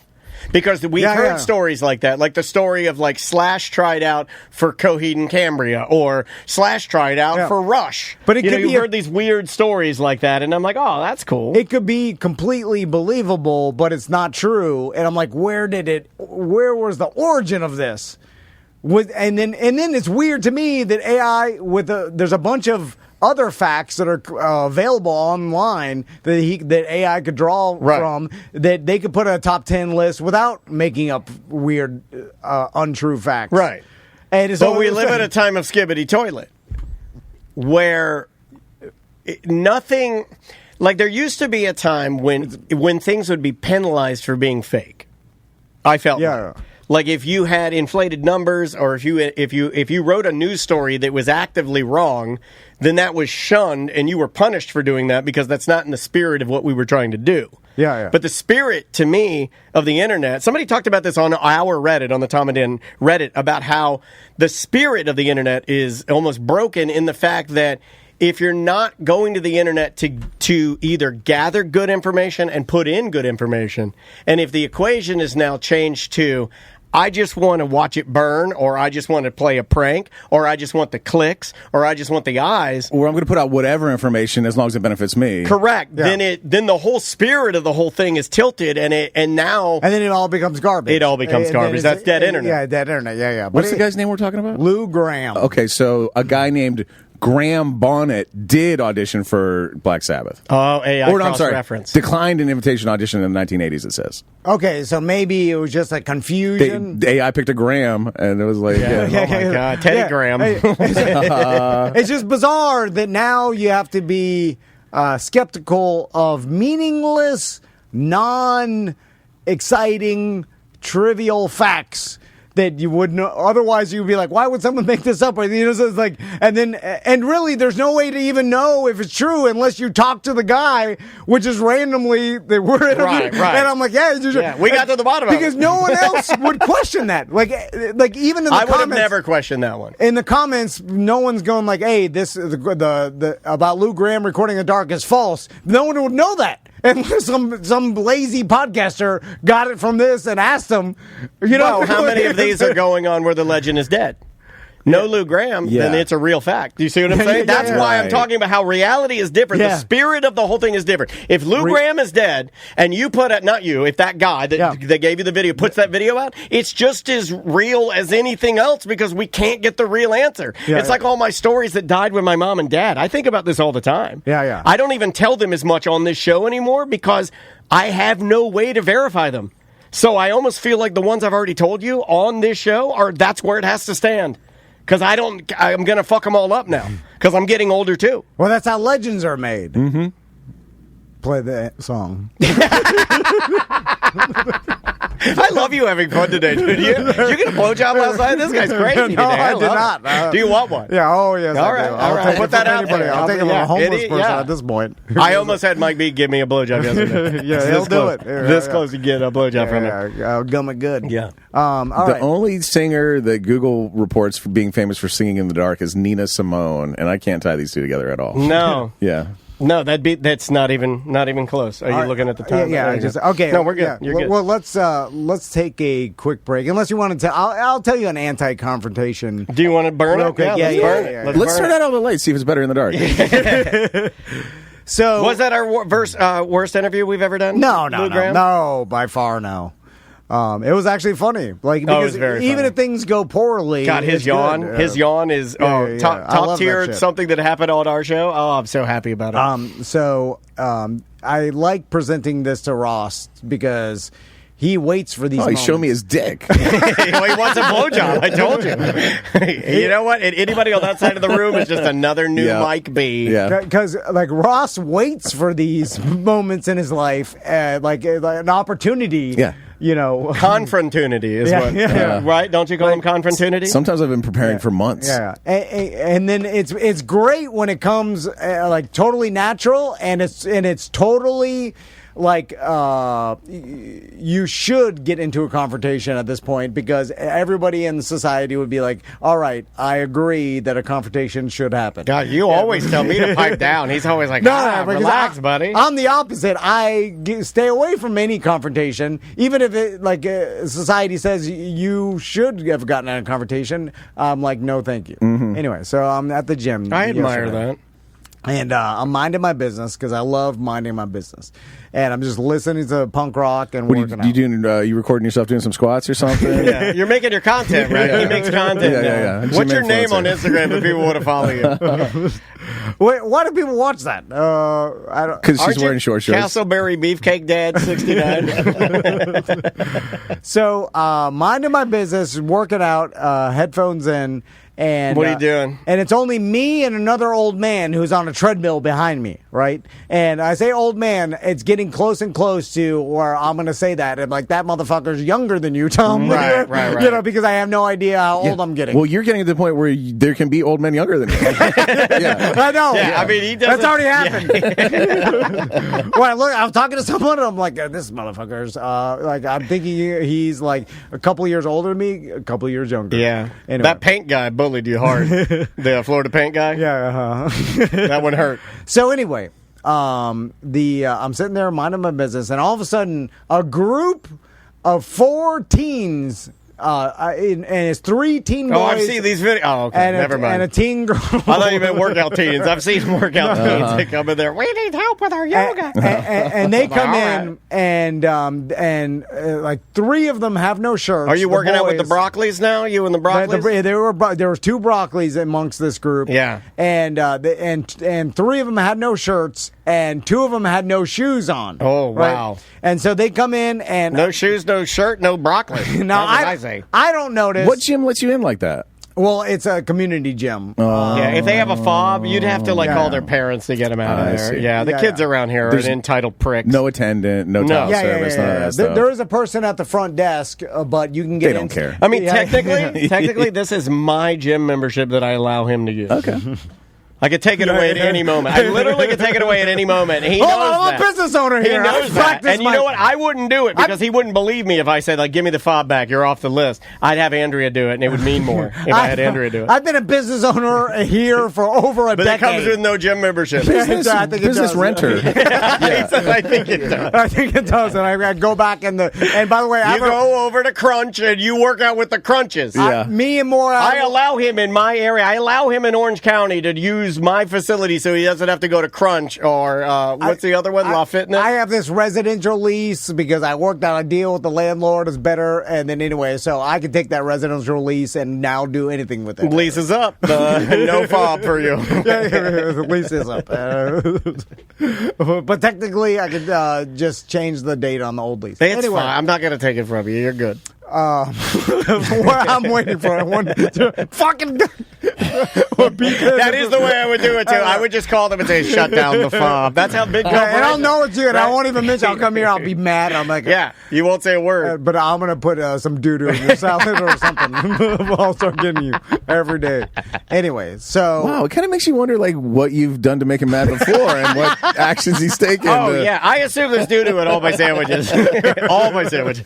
Speaker 1: Because we've heard stories like that, like the story of Slash tried out for Coheed and Cambria, or Slash tried out for Rush.
Speaker 2: But
Speaker 1: you've heard these weird stories like that, and I'm like, oh, that's cool.
Speaker 2: It could be completely believable, but it's not true. And I'm like, where was the origin of this? And then it's weird to me that AI there's a bunch of other facts that are available online that AI could draw from, that they could put in a top 10 list without making up weird, untrue facts.
Speaker 1: Right.
Speaker 2: And
Speaker 1: but we live at a time of skibbity toilet where nothing, there used to be a time when things would be penalized for being fake. I felt like if you had inflated numbers, or if you wrote a news story that was actively wrong, then that was shunned and you were punished for doing that because that's not in the spirit of what we were trying to do.
Speaker 2: Yeah.
Speaker 1: But the spirit, to me, of the internet, somebody talked about this on our Reddit, on the Tom and Dan Reddit, about how the spirit of the internet is almost broken in the fact that if you're not going to the internet to either gather good information and put in good information, and if the equation is now changed to, I just want to watch it burn, or I just want to play a prank, or I just want the clicks, or I just want the eyes,
Speaker 4: or I'm going to put out whatever information as long as it benefits me.
Speaker 1: Correct. Yeah. Then the whole spirit of the whole thing is tilted, and then
Speaker 2: it all becomes garbage.
Speaker 1: It all becomes garbage. That's dead internet.
Speaker 2: Yeah, dead internet. Yeah.
Speaker 4: What's the guy's name we're talking about?
Speaker 2: Lou Gramm.
Speaker 4: Okay, so a guy named Graham Bonnet did audition for Black Sabbath.
Speaker 1: Oh, AI cross-reference.
Speaker 4: Declined an invitation audition in the 1980s, it says.
Speaker 2: Okay, so maybe it was just a confusion.
Speaker 4: AI picked a Graham, and it was like,
Speaker 1: oh my God, Teddy Graham.
Speaker 2: It's just bizarre that now you have to be skeptical of meaningless, non-exciting, trivial facts that you wouldn't. Otherwise, you'd be like, why would someone make this up? Or, you know, so it's like, and really, there's no way to even know if it's true unless you talk to the guy, which is randomly that we're interviewing.
Speaker 1: Right.
Speaker 2: And I'm like,
Speaker 1: we got to the bottom of it
Speaker 2: because no one else would question that. Like even in the comments,
Speaker 1: I would have never questioned that one.
Speaker 2: In the comments, no one's going like, "Hey, this the about Lou Gramm recording in the dark is false." No one would know that. And some lazy podcaster got it from this and asked them, you know.
Speaker 1: Well, how many of these are going on where the legend is dead? No Lou Gramm, then it's a real fact. Do you see what I'm saying? That's why I'm talking about how reality is different. The spirit of the whole thing is different. If Lou Gramm is dead, and you put it, not you, if that guy that gave you the video puts that video out, it's just as real as anything else because we can't get the real answer. It's like all my stories that died with my mom and dad. I think about this all the time. I don't even tell them as much on this show anymore because I have no way to verify them. So I almost feel like the ones I've already told you on this show that's where it has to stand. Because I'm going to fuck them all up now. Because I'm getting older, too.
Speaker 2: Well, that's how legends are made. Mm-hmm. Play the song.
Speaker 1: I love you having fun today, dude. You get a blowjob last night? This guy's crazy.
Speaker 2: No, I did not.
Speaker 1: Do you want one?
Speaker 2: Yeah, yes,
Speaker 1: all right.
Speaker 2: I'll
Speaker 1: put that out there.
Speaker 2: I'll take it from a homeless person at this point.
Speaker 1: I almost had Mike B give me a blowjob yesterday.
Speaker 2: He'll do it.
Speaker 1: This close to get a blowjob from him.
Speaker 2: I'll gum it good.
Speaker 1: Yeah.
Speaker 4: The only singer that Google reports for being famous for singing in the dark is Nina Simone, and I can't tie these two together at all.
Speaker 1: No.
Speaker 4: Yeah.
Speaker 1: No, that's not even close. Are you looking at the time?
Speaker 2: Yeah. Okay.
Speaker 1: No, we're good.
Speaker 2: Yeah.
Speaker 1: You're good.
Speaker 2: Well, let's take a quick break. Unless you want to, I'll tell you an anti-confrontation.
Speaker 1: Do you want to burn it?
Speaker 2: Okay.
Speaker 1: Yeah.
Speaker 4: Let's start out on the light. See if it's better in the dark.
Speaker 2: So
Speaker 1: was that our worst interview we've ever done?
Speaker 2: No, by far no. It was actually funny. Like because even if things go poorly,
Speaker 1: God, his yawn is top tier. Something that happened on our show. Oh, I'm so happy about it.
Speaker 2: I like presenting this to Ross because he waits for these.
Speaker 4: Oh, he showed me his dick.
Speaker 1: He wants a blowjob. I told you. You know what? Anybody on that side of the room is just another new Mike B.
Speaker 2: Yeah, because like Ross waits for these moments in his life, like an opportunity.
Speaker 4: Yeah.
Speaker 2: You know,
Speaker 1: confrontunity is what, right? Don't you call them confrontunity?
Speaker 4: Sometimes I've been preparing for months.
Speaker 2: Yeah, and then it's great when it comes like totally natural, and it's totally like you should get into a confrontation at this point because everybody in society would be like, all right, I agree that a confrontation should happen.
Speaker 1: God, you always tell me to pipe down. He's always like, relax, buddy.
Speaker 2: I'm the opposite. I stay away from any confrontation, even if it like society says you should have gotten in a confrontation. I'm like, no, thank you. Mm-hmm. Anyway, so I'm at the gym.
Speaker 1: I admire that.
Speaker 2: And I'm minding my business because I love minding my business. And I'm just listening to punk rock and working out.
Speaker 4: You recording yourself doing some squats or something?
Speaker 1: Yeah, you're making your content, right? He makes content.
Speaker 4: Yeah.
Speaker 1: What's your name on Instagram if people want to follow you?
Speaker 2: Wait, why do people watch that? I don't.
Speaker 4: Because she's wearing short shorts.
Speaker 1: Castleberry Beefcake Dad 69.
Speaker 2: So minding my business, working out, headphones in. And
Speaker 1: what are you doing?
Speaker 2: And it's only me and another old man who's on a treadmill behind me, right? And I say old man, it's getting close and close to where I'm going to say that. I'm like, that motherfucker's younger than you, Tom.
Speaker 1: Right.
Speaker 2: You know, because I have no idea how old I'm getting.
Speaker 4: Well, you're getting to the point where there can be old men younger than you.
Speaker 2: I know.
Speaker 1: Yeah, I mean, he doesn't.
Speaker 2: That's already happened. Well, look, I was talking to someone, and I'm like, this motherfucker's, like, I'm thinking he's like a couple years older than me, a couple years younger.
Speaker 1: Yeah.
Speaker 2: Anyway.
Speaker 1: That paint guy bullied you hard. The Florida paint guy?
Speaker 2: Yeah,
Speaker 1: That one hurt.
Speaker 2: So anyway, I'm sitting there minding my business, and all of a sudden, a group of 4 teens, and it's 3 teen boys.
Speaker 1: Oh, I've seen these videos. Oh, okay. Never mind.
Speaker 2: And a teen girl.
Speaker 1: I thought you meant workout teens. I've seen workout teens that come in there. We need help with our yoga.
Speaker 2: And they come in, and like 3 of them have no shirts.
Speaker 1: Are you working out with the Broccolis now? You and the Broccolis?
Speaker 2: There was 2 Broccolis amongst this group.
Speaker 1: Yeah.
Speaker 2: And 3 of them had no shirts, and 2 of them had no shoes on.
Speaker 1: Oh, wow.
Speaker 2: Right? And so they come in and
Speaker 1: no shoes, no shirt, no broccoli.
Speaker 2: Now I don't notice.
Speaker 4: What gym lets you in like that?
Speaker 2: Well, it's a community gym.
Speaker 1: Yeah, if they have a fob, you'd have to call their parents to get them out of there. Yeah, the kids around here are entitled pricks.
Speaker 4: No attendant, no tile service, none of that stuff.
Speaker 2: There is a person at the front desk, but you can get.
Speaker 4: They don't care.
Speaker 1: I mean, technically, this is my gym membership that I allow him to use.
Speaker 4: Okay.
Speaker 1: I could take it away at any moment. I literally could take it away at any moment. He knows
Speaker 2: I'm a business owner here.
Speaker 1: He knows that. And you know what? I wouldn't do it because he wouldn't believe me if I said, give me the fob back. You're off the list. I'd have Andrea do it, and it would mean more if I had Andrea do it.
Speaker 2: I've been a business owner here for over a decade.
Speaker 1: But it comes with no gym membership.
Speaker 4: Business renter.
Speaker 1: I think it does.
Speaker 2: I think it does. And I go back and by the way,
Speaker 1: you go over to Crunch and you work out with the Crunches.
Speaker 2: Me and more.
Speaker 1: I allow him in my area. I allow him in Orange County to use my facility so he doesn't have to go to Crunch or what's the other one? La Fitness?
Speaker 2: I have this residential lease because I worked out a deal with the landlord is better. And then anyway, so I can take that residential lease and now do anything with it.
Speaker 1: Lease is up. No fob for you.
Speaker 2: The lease is up. But technically, I could just change the date on the old lease.
Speaker 1: It's fine. I'm not going to take it from you. You're good.
Speaker 2: I'm waiting for it. Fucking.
Speaker 1: That is the way I would do it too. I would just call them and say, "Shut down the fob." That's how big.
Speaker 2: And I'll know it's you, and I won't even mention. I'll come here. I'll be mad. I'm like,
Speaker 1: yeah, you won't say a word.
Speaker 2: But I'm gonna put some doo doo in your salad or something. I'll start getting you every day. Anyway, so
Speaker 4: wow, it kind of makes you wonder, what you've done to make him mad before and what actions he's taken.
Speaker 1: Yeah, I assume there's doo doo in all my sandwiches. All my sandwiches.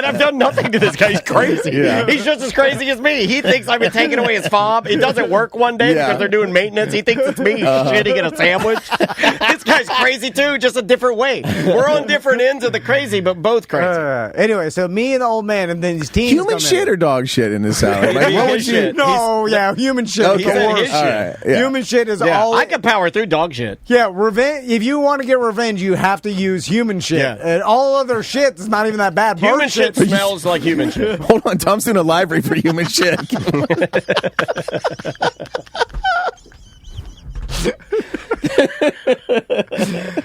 Speaker 1: And I've done nothing to this guy. He's crazy. Yeah. He's just as crazy as me. He thinks I've been taking away his fob. It doesn't work one day because they're doing maintenance. He thinks it's me shitting in a sandwich. This guy's crazy too, just a different way. We're on different ends of the crazy, but both crazy.
Speaker 2: Anyway, so me and the old man, and then these teens.
Speaker 4: Human shit or dog shit in this salad?
Speaker 1: What would you?
Speaker 2: No, human shit.
Speaker 1: Okay. His shit.
Speaker 2: Right. Human shit is all.
Speaker 1: I can power through dog shit.
Speaker 2: Yeah, revenge. If you want to get revenge, you have to use human shit. Yeah. And all other shit is not even that bad.
Speaker 1: Human shit smells like human shit.
Speaker 4: Hold on, Tom's doing a live read for human shit.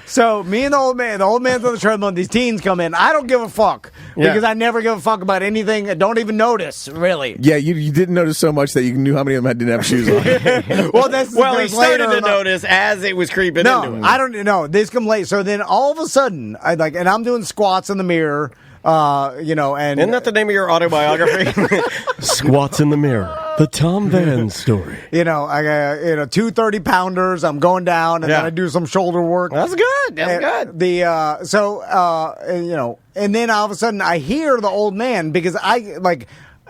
Speaker 2: So me and the old man's on the treadmill, and these teens come in. I don't give a fuck because I never give a fuck about anything. I don't even notice, really.
Speaker 4: Yeah, you didn't notice so much that you knew how many of them didn't have shoes on.
Speaker 1: He started to notice as it was creeping into him.
Speaker 2: I don't know. This come late. So then all of a sudden, and I'm doing squats in the mirror. And
Speaker 1: isn't that the name of your autobiography? Squats in the Mirror. The Tom Van story.
Speaker 2: I got 2 30-pounders. I'm going down, and then I do some shoulder work.
Speaker 1: That's good. That's good.
Speaker 2: And then all of a sudden I hear the old man because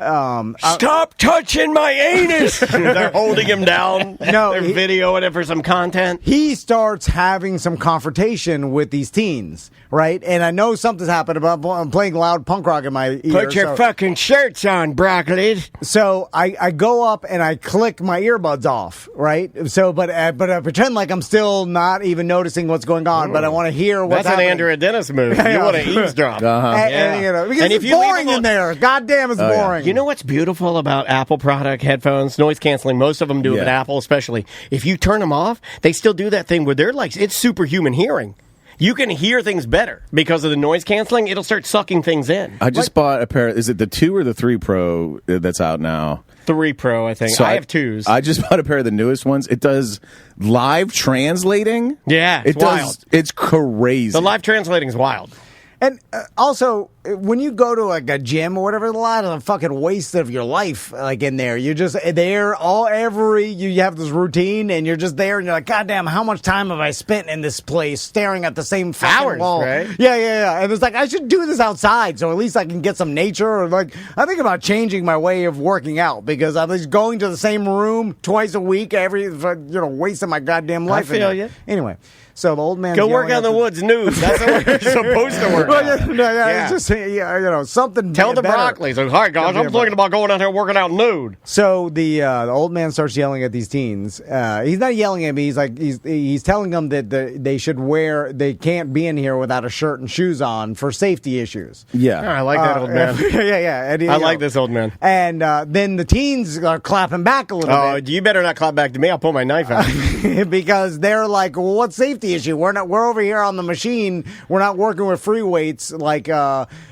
Speaker 1: stop touching my anus! They're holding him down.
Speaker 2: No,
Speaker 1: they're videoing it for some content.
Speaker 2: He starts having some confrontation with these teens, right? And I know something's happened. I'm playing loud punk rock in my ear.
Speaker 1: Put your fucking shirts on, broccoli.
Speaker 2: So I go up and I click my earbuds off, right? So, but I pretend like I'm still not even noticing what's going on, but I want to hear what's happening.
Speaker 1: That's an Andrea Dennis move. You want to eavesdrop.
Speaker 2: Because it's boring in there. God damn, it's boring.
Speaker 1: You know what's beautiful about Apple product headphones, noise canceling? Most of them do it, but Apple especially. If you turn them off, they still do that thing where they're it's superhuman hearing. You can hear things better because of the noise canceling. It'll start sucking things in.
Speaker 4: I just bought a pair. Is it the 2 or the 3 Pro that's out now?
Speaker 1: 3 Pro, I think. So I have 2s.
Speaker 4: I just bought a pair of the newest ones. It does live translating.
Speaker 1: Yeah, it's wild.
Speaker 4: It's crazy.
Speaker 1: The live translating is wild.
Speaker 2: And also, when you go to a gym or whatever, a lot of the fucking waste of your life in there. You're just there you have this routine and you're just there and you're like, God damn, how much time have I spent in this place staring at the same fucking wall?
Speaker 1: Right?
Speaker 2: Yeah. And it's I should do this outside so at least I can get some nature. Or I think about changing my way of working out because I was going to the same room twice a week wasting my goddamn life.
Speaker 1: I feel you.
Speaker 2: Anyway. So the old man
Speaker 1: go work out in the woods nude. That's what you're supposed to work out.
Speaker 2: It's just something.
Speaker 1: Tell the broccoli. So, hi guys, I'm thinking about going out here working out nude.
Speaker 2: So the old man starts yelling at these teens. He's not yelling at me. He's telling them that they can't be in here without a shirt and shoes on for safety issues.
Speaker 4: Yeah,
Speaker 1: I like that old man.
Speaker 2: Yeah. And,
Speaker 1: I like this old man.
Speaker 2: And then the teens are clapping back a little bit.
Speaker 1: Oh, you better not clap back to me. I'll pull my knife out
Speaker 2: because they're like, well, what safety issue? We're over here on the machine. We're not working with free weights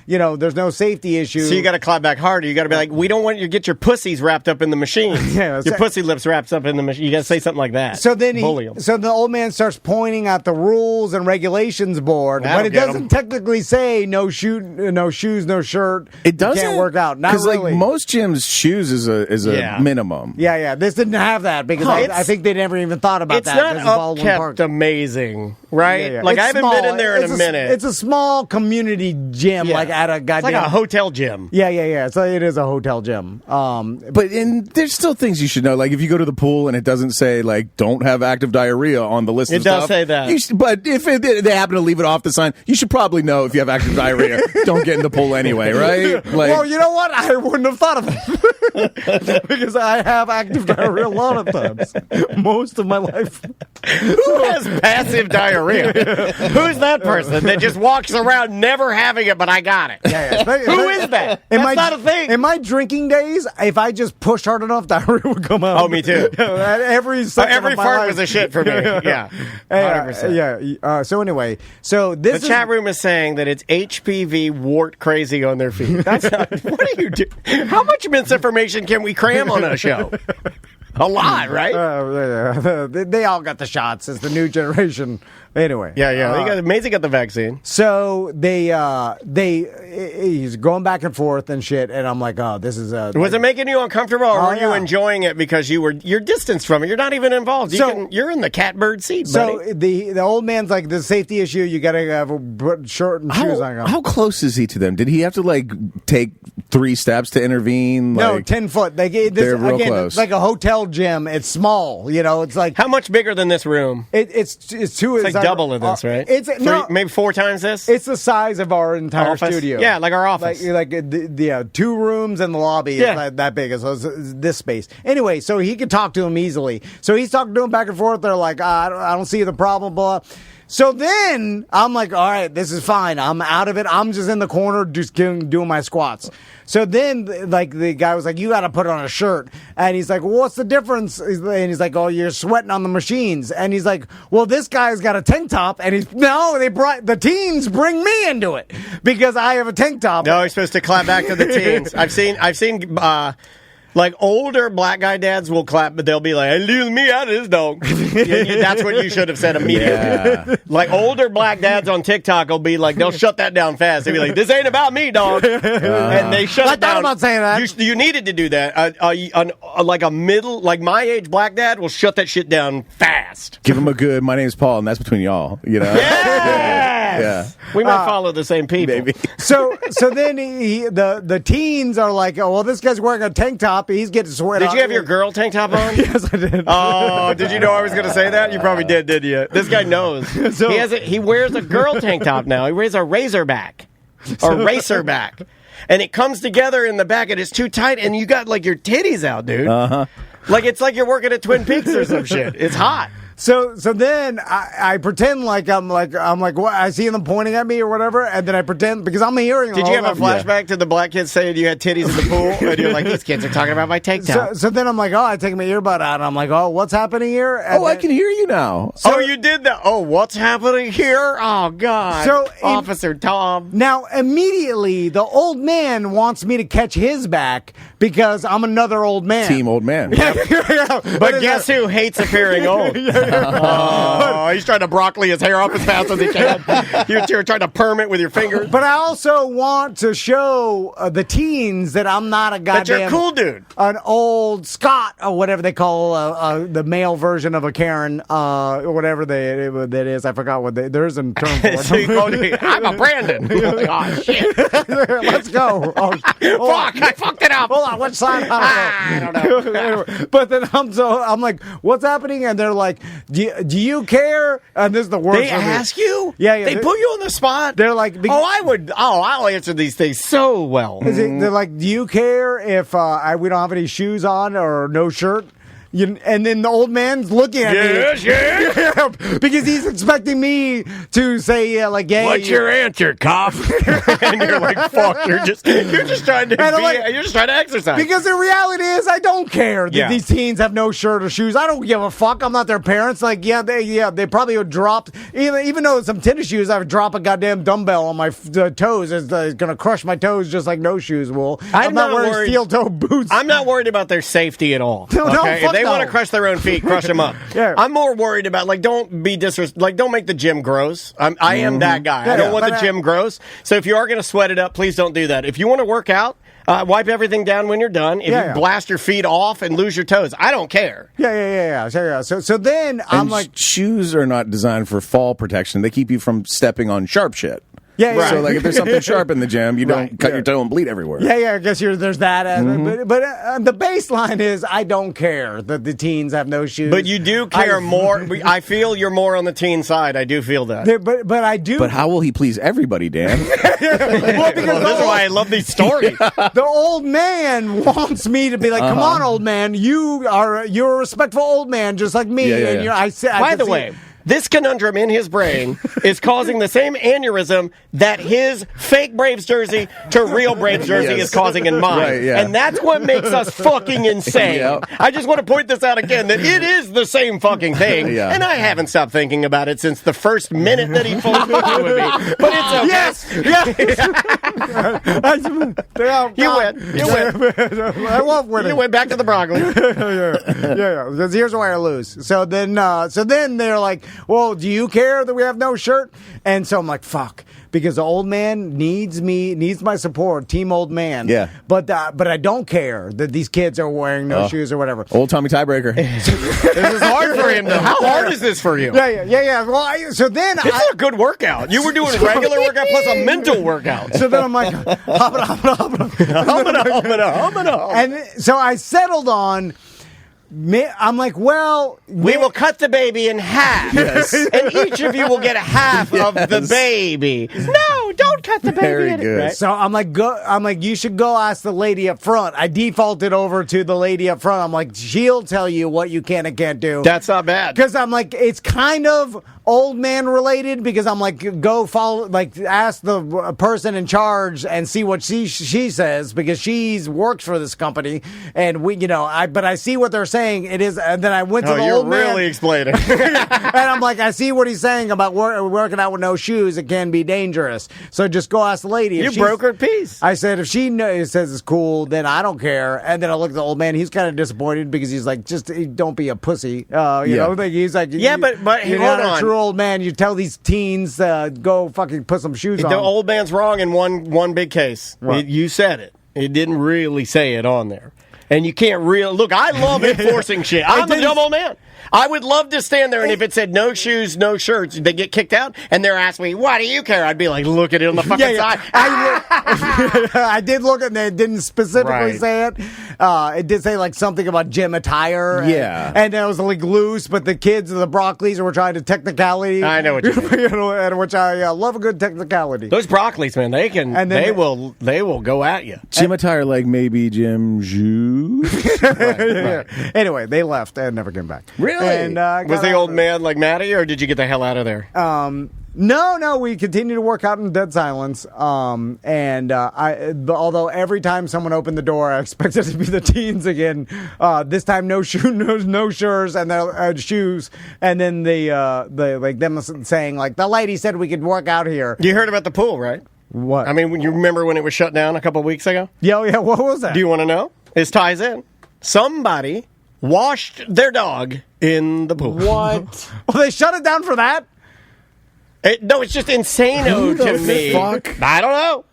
Speaker 2: there's no safety issue.
Speaker 1: So you got to clap back harder. You got to be like, we don't want you to get your pussies wrapped up in the machine. Your pussy lips wrapped up in the machine. You got to say something like that.
Speaker 2: So then so the old man starts pointing at the rules and regulations board, but it doesn't technically say no shoes, no shirt.
Speaker 4: It doesn't
Speaker 2: can't work out. Not really.
Speaker 4: Like most gyms, shoes is a minimum.
Speaker 2: Yeah. This didn't have that because I think they never even thought about that.
Speaker 1: It's not upkept amazing, right?
Speaker 2: Yeah.
Speaker 1: Like I haven't been in there in a minute.
Speaker 2: It's a small community gym, like at a goddamn.
Speaker 1: It's like a hotel gym.
Speaker 2: Yeah. So it is a hotel gym.
Speaker 4: But there's still things you should know. Like if you go to the pool and it doesn't say like don't have active diarrhea on the list of stuff.
Speaker 1: It does say that.
Speaker 4: But if they happen to leave it off the sign, you should probably know if you have active diarrhea. Don't get in the pool anyway, right? Like,
Speaker 2: well, you know what? I wouldn't have thought of it. Because I have active diarrhea a lot of times. Most of my life.
Speaker 1: Who has passive diarrhea? Who's that person that just walks around never having it, but I got it? Who is that? That's not a thing.
Speaker 2: In my drinking days, if I just pushed hard enough, diarrhea would come out.
Speaker 1: Oh, me too.
Speaker 2: Every
Speaker 1: fart was a shit for me. Yeah.
Speaker 2: 100%. So anyway,
Speaker 1: the chat room is saying that it's HPV wart crazy on their feet. That's not, what are you doing? How much misinformation can we cram on a show? A lot, right?
Speaker 2: They all got the shots. It's the new generation. Anyway.
Speaker 1: Yeah. Maisie got the vaccine.
Speaker 2: So he's going back and forth and shit, and I'm like, oh, this is
Speaker 1: Was it making you uncomfortable, or were you enjoying it because you're distanced from it? You're not even involved. You're in the catbird seat, buddy.
Speaker 2: So the old man's like, the safety issue, you got to have a shirt and shoes on.
Speaker 4: How close is he to them? Did he have to like take 3 steps to intervene?
Speaker 2: No, 10 foot.
Speaker 4: They're real close.
Speaker 2: It's like a hotel gym. It's small. It's like
Speaker 1: how much bigger than this room?
Speaker 2: It's two.
Speaker 1: It's like double of this, right?
Speaker 2: Maybe
Speaker 1: 4 times this.
Speaker 2: It's the size of our entire
Speaker 1: office?
Speaker 2: studio.
Speaker 1: Yeah, like our office.
Speaker 2: Like 2 rooms and the lobby is that big. So it's this space. Anyway, so he could talk to him easily. So he's talking to him back and forth. They're like, I don't see the problem, blah. So then I'm like, all right, this is fine. I'm out of it. I'm just in the corner just doing my squats. So then, like, the guy was like, you got to put on a shirt. And he's like, well, what's the difference? And he's like, oh, you're sweating on the machines. And he's like, well, this guy's got a tank top. And the teens bring me into it because I have a tank top.
Speaker 1: No, he's supposed to clap back to the teens. I've seen like older black guy dads will clap, but they'll be like, hey, leave me out of this, dog. That's what you should have said immediately. Yeah. Like older black dads on TikTok will be like, they'll shut that down fast. They'll be like, this ain't about me, dog. And they shut it down.
Speaker 2: I'm not saying that.
Speaker 1: You needed to do that. Like a middle, like my age black dad will shut that shit down fast.
Speaker 4: Give him a good, my name's Paul, and that's between y'all.
Speaker 1: Yes! Yeah. We might follow the same people.
Speaker 4: Maybe.
Speaker 2: So then the teens are like, oh, well, this guy's wearing a tank top. He's getting sweat.
Speaker 1: Did you have your girl tank top on?
Speaker 2: Yes, I did.
Speaker 1: Oh, did you know I was going to say that? You probably did you? This guy knows. He wears a girl tank top now. He wears a razorback or racerback. And it comes together in the back and it's too tight and you got like your titties out, dude. Uh-huh. Like it's like you're working at Twin Peaks or some shit. It's hot.
Speaker 2: So then I pretend like I'm like what, I see them pointing at me or whatever, and then I pretend because I'm hearing.
Speaker 1: Did you have a flashback to the black kids saying you had titties in the pool, and you're like, these kids are talking about my tank top?
Speaker 2: So then I'm like, oh, I take my earbud out, and I'm like, oh, what's happening here? And
Speaker 4: I can hear you now.
Speaker 1: So, you did that? Oh, what's happening here? Oh God!
Speaker 2: So
Speaker 1: Officer Tom.
Speaker 2: Now immediately the old man wants me to catch his back because I'm another old man.
Speaker 4: Team old man.
Speaker 1: But guess who hates appearing old? Oh, he's trying to broccoli his hair up as fast as he can. You're trying to perm it with your fingers.
Speaker 2: But I also want to show the teens that I'm not a goddamn...
Speaker 1: That you're a cool dude.
Speaker 2: An old Scott, or whatever they call the male version of a Karen, or whatever that is. I forgot what there is a term for it.
Speaker 1: I'm a Brandon. Oh, shit.
Speaker 2: Let's go. Oh,
Speaker 1: fuck, I fucked it up.
Speaker 2: Hold on, which side?
Speaker 1: I don't know.
Speaker 2: Anyway, but then I'm like, what's happening? And they're like, do you care? And this is the worst.
Speaker 1: They ask you?
Speaker 2: Yeah.
Speaker 1: They put you on the spot?
Speaker 2: They're like...
Speaker 1: I'll answer these things so well.
Speaker 2: They're like, do you care if we don't have any shoes on or no shirt? And then the old man's looking at me.
Speaker 1: Yeah.
Speaker 2: Because he's expecting me to say, like, yeah.
Speaker 1: What's your answer, cop? And you're like, fuck, you're just trying to you're just trying to exercise.
Speaker 2: Because the reality is, I don't care that these teens have no shirt or shoes. I don't give a fuck. I'm not their parents. Like, they probably would drop, even though some tennis shoes, I would drop a goddamn dumbbell on my toes. It's going to crush my toes just like no shoes will. I'm not wearing steel toe boots.
Speaker 1: I'm not worried about their safety at all. Okay? If they want to crush their own feet, crush them up. I'm more worried about, like, don't be don't make the gym gross. I am that guy. I don't want the gym gross. So if you are going to sweat it up, please don't do that. If you want to work out, wipe everything down when you're done. If you blast your feet off and lose your toes, I don't care.
Speaker 2: Yeah. So then I'm like,
Speaker 4: shoes are not designed for fall protection. They keep you from stepping on sharp shit.
Speaker 2: Yeah.
Speaker 4: So, like, if there's something sharp in the gym, you don't cut your toe and bleed everywhere.
Speaker 2: Yeah. I guess there's that. But the baseline is I don't care that the teens have no shoes.
Speaker 1: But you do care more. I feel you're more on the teen side. I do feel that.
Speaker 2: But I do.
Speaker 4: But how will he please everybody, Dan?
Speaker 1: Well, this is why I love these stories.
Speaker 2: The old man wants me to be like, come on, old man. You're a respectful old man just like me.
Speaker 4: Yeah.
Speaker 2: And
Speaker 1: by the way, this conundrum in his brain is causing the same aneurysm that his fake Braves jersey to real Braves jersey is causing in mine.
Speaker 4: Right, yeah.
Speaker 1: And that's what makes us fucking insane.
Speaker 4: Yep.
Speaker 1: I just want to point this out again, that it is the same fucking thing.
Speaker 4: Yeah.
Speaker 1: And I haven't stopped thinking about it since the first minute that he phoned with me. But it's okay.
Speaker 2: Yes!
Speaker 1: You win.
Speaker 2: I love winning.
Speaker 1: You went back to the broccoli.
Speaker 2: Yeah. Because here's why I lose. So then they're like, well, do you care that we have no shirt? And so I'm like, fuck. Because the old man needs my support, team old man.
Speaker 4: Yeah.
Speaker 2: But I don't care that these kids are wearing no shoes or whatever.
Speaker 4: Old Tommy tiebreaker.
Speaker 1: This is hard for him, though. How hard is this for you?
Speaker 2: Yeah. Well, so then
Speaker 1: it's a good workout. You were doing regular workout plus a mental workout.
Speaker 2: So then I'm like, and so I settled on. I'm like, well,
Speaker 1: we will cut the baby in half, and each of you will get a half of the baby. No, don't cut the baby.
Speaker 4: Very
Speaker 1: in
Speaker 4: good.
Speaker 1: Right?
Speaker 2: So I'm like, you should go ask the lady up front. I defaulted over to the lady up front. I'm like, she'll tell you what you can and can't do.
Speaker 1: That's not bad.
Speaker 2: Because I'm like, it's kind of old man related, because I'm like, go follow, like, ask the person in charge and see what she says, because she's works for this company, and but I see what they're saying. It is, and then I went to the old man.
Speaker 1: You're really explaining.
Speaker 2: And I'm like, I see what he's saying about working out with no shoes. It can be dangerous. So just go ask the lady.
Speaker 1: You brokered peace.
Speaker 2: I said, if she says it's cool, then I don't care. And then I look at the old man. He's kind of disappointed, because he's like, just don't be a pussy. You know, he's like,
Speaker 1: but
Speaker 2: you're
Speaker 1: hold
Speaker 2: not
Speaker 1: on.
Speaker 2: a true old man. You tell these teens, go fucking put some shoes on.
Speaker 1: The old man's wrong in one big case. You said it. It didn't really say it on there. And you can't look, I love enforcing shit. I'm a dumb old man. I would love to stand there, and if it said no shoes, no shirts, they get kicked out, and they're asking me, why do you care? I'd be like, look at it on the fucking side.
Speaker 2: I did look at it, it didn't specifically say it. It did say like something about gym attire. And it was like loose, but the kids of the Broccolis were trying to technicality.
Speaker 1: I know what you mean.
Speaker 2: Which I love a good technicality.
Speaker 1: Those Broccolis, man, they will go at you.
Speaker 4: Gym attire, like maybe gym shoes.
Speaker 2: Right. Anyway, they left and never came back.
Speaker 4: Really?
Speaker 2: And,
Speaker 1: was the old man like Maddie, or did you get the hell out of there?
Speaker 2: No, we continue to work out in dead silence. Although every time someone opened the door, I expected it to be the teens again. This time, no shirts and shoes, and then the like them saying like, the lady said we could work out here.
Speaker 1: You heard about the pool, right?
Speaker 2: What?
Speaker 1: I mean, you remember when it was shut down a couple of weeks ago?
Speaker 2: Yeah. What was that?
Speaker 1: Do you want to know? This ties in. Somebody washed their dog in the pool.
Speaker 2: What? Well, they shut it down for that?
Speaker 1: No, it's just insane-o to me.
Speaker 4: Fuck?
Speaker 1: I don't know.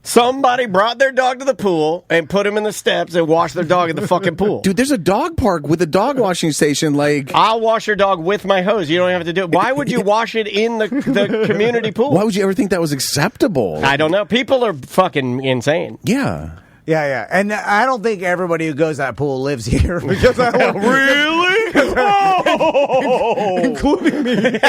Speaker 1: Somebody brought their dog to the pool and put him in the steps and washed their dog in the fucking pool.
Speaker 4: Dude, there's a dog park with a dog washing station. Like,
Speaker 1: I'll wash your dog with my hose. You don't have to do it. Why would you wash it in the community pool?
Speaker 4: Why would you ever think that was acceptable?
Speaker 1: I don't know. People are fucking insane.
Speaker 4: Yeah.
Speaker 2: Yeah. And I don't think everybody who goes to that pool lives here. Because
Speaker 1: Really? Oh!
Speaker 2: Including me.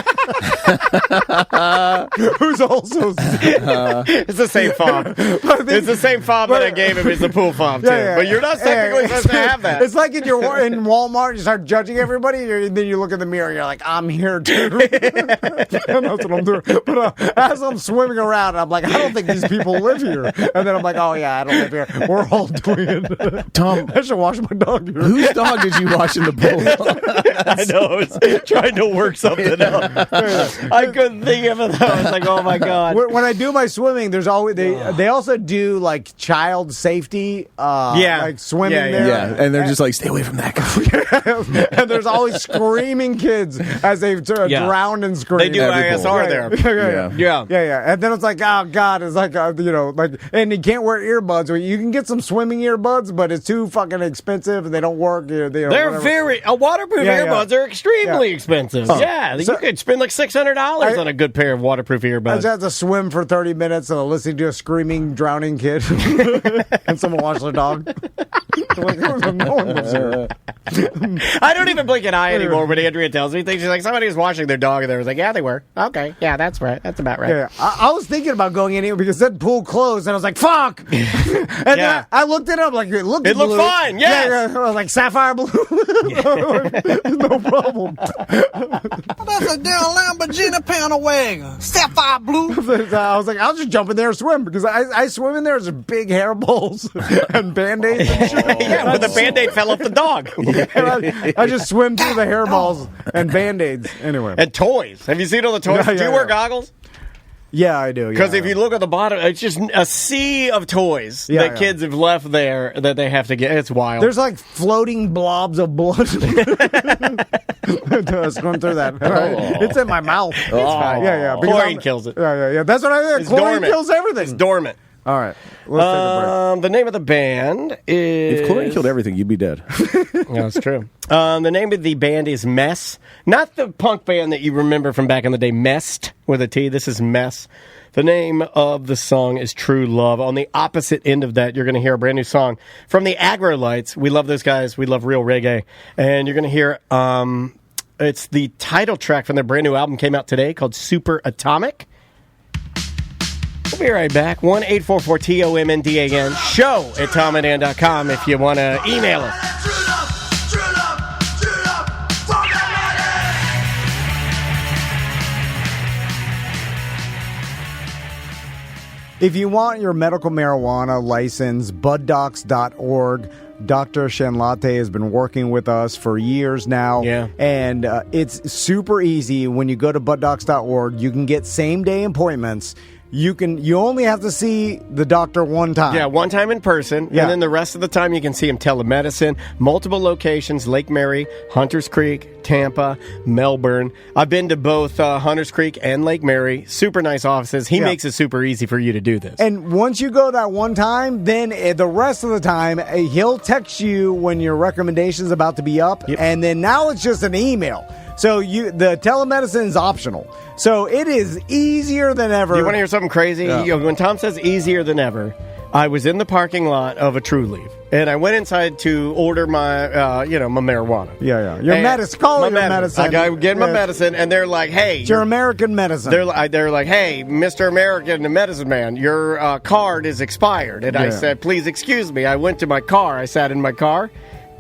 Speaker 2: who's also...
Speaker 1: It's the same fob. It's the same fob that I gave him as the pool fob, too. But you're not technically supposed to have that.
Speaker 2: It's like in Walmart, you start judging everybody, and then you look in the mirror, and you're like, I'm here, too. That's what I'm doing. But as I'm swimming around, I'm like, I don't think these people live here. And then I'm like, oh, yeah, I don't live here. We're all doing it.
Speaker 4: Tom,
Speaker 2: I should wash my dog here.
Speaker 4: Whose dog did you watch in the pool?
Speaker 1: I know. I was trying to work something out. I couldn't think of it, though. I was like, oh, my God.
Speaker 2: When I do my swimming, there's always... They also do, like, child safety. Like, swimming there.
Speaker 4: Yeah, and they're just like, stay away from that guy.
Speaker 2: And there's always screaming kids as they drown and scream.
Speaker 1: They do ISR there.
Speaker 2: Yeah. And then it's like, oh, God. It's like, and you can't wear earbuds. You can get some swimming earbuds, but it's too fucking expensive and they don't work.
Speaker 1: They're waterproof earbuds are extremely expensive. Oh. Yeah, you could spend like $600 on a good pair of waterproof earbuds.
Speaker 2: I just have to swim for 30 minutes and listening to a screaming, drowning kid and someone watch their dog. Like, no one lives here.
Speaker 1: I don't even blink an eye anymore when Andrea tells me things. She's like, somebody was watching their dog, and they was like, yeah, they were. Okay, yeah, that's right. That's about right.
Speaker 2: Yeah. I was thinking about going in here because that pool closed, and I was like, fuck! And then I looked it up, like, it looked
Speaker 1: fine, yes!
Speaker 2: I was like, sapphire blue? No problem.
Speaker 7: That's a damn Lamborghini panel wagon. Sapphire blue.
Speaker 2: I was like, I'll just jump in there and swim, because I swim in there as big hairballs and Band-Aids and shit.
Speaker 1: Yeah, but the Band-Aid fell off the dog.
Speaker 2: I just swim through the hairballs and Band-Aids. Anyway.
Speaker 1: And toys. Have you seen all the toys? Do you wear goggles?
Speaker 2: Yeah, I do.
Speaker 1: Because if you look at the bottom, it's just a sea of toys that kids have left there that they have to get. It's wild.
Speaker 2: There's like floating blobs of blood. Swim through that. It's in my mouth. It's fine. Yeah.
Speaker 1: Chlorine kills it.
Speaker 2: Yeah. That's what I think. Chlorine kills everything.
Speaker 1: It's dormant.
Speaker 2: All right. Let's take a break.
Speaker 1: The name of the band is...
Speaker 4: If chlorine killed everything, you'd be dead.
Speaker 1: Yeah, that's true. The name of the band is Mess. Not the punk band that you remember from back in the day, Messed, with a T. This is Mess. The name of the song is True Love. On the opposite end of that, you're going to hear a brand new song from the Agrolites. We love those guys. We love real reggae. And you're going to hear... it's the title track from their brand new album, came out today, called Super Atomic. We'll be right back. 1-844-TOMNDAN. Show at TomandDan.com if you want to email us.
Speaker 2: If you want your medical marijuana license, buddocs.org. Dr. Shenlate has been working with us for years now.
Speaker 1: Yeah.
Speaker 2: And it's super easy. When you go to buddocs.org, you can get same-day appointments. You only have to see the doctor one time.
Speaker 1: Yeah, one time in person, and then the rest of the time you can see him telemedicine, multiple locations, Lake Mary, Hunters Creek, Tampa, Melbourne. I've been to both Hunters Creek and Lake Mary. Super nice offices. He makes it super easy for you to do this.
Speaker 2: And once you go that one time, then the rest of the time, he'll text you when your recommendation's about to be up, and then now it's just an email. So the telemedicine is optional. So it is easier than ever.
Speaker 1: You want to hear something crazy?
Speaker 2: Yeah.
Speaker 1: When Tom says easier than ever, I was in the parking lot of a True Leaf, and I went inside to order my, my marijuana.
Speaker 2: Yeah. Your medicine. Call it your medicine.
Speaker 1: I got getting my medicine, and they're like, "Hey,
Speaker 2: it's your American medicine."
Speaker 1: They're like, "Hey, Mr. American Medicine Man, your card is expired." And I said, "Please excuse me." I went to my car. I sat in my car.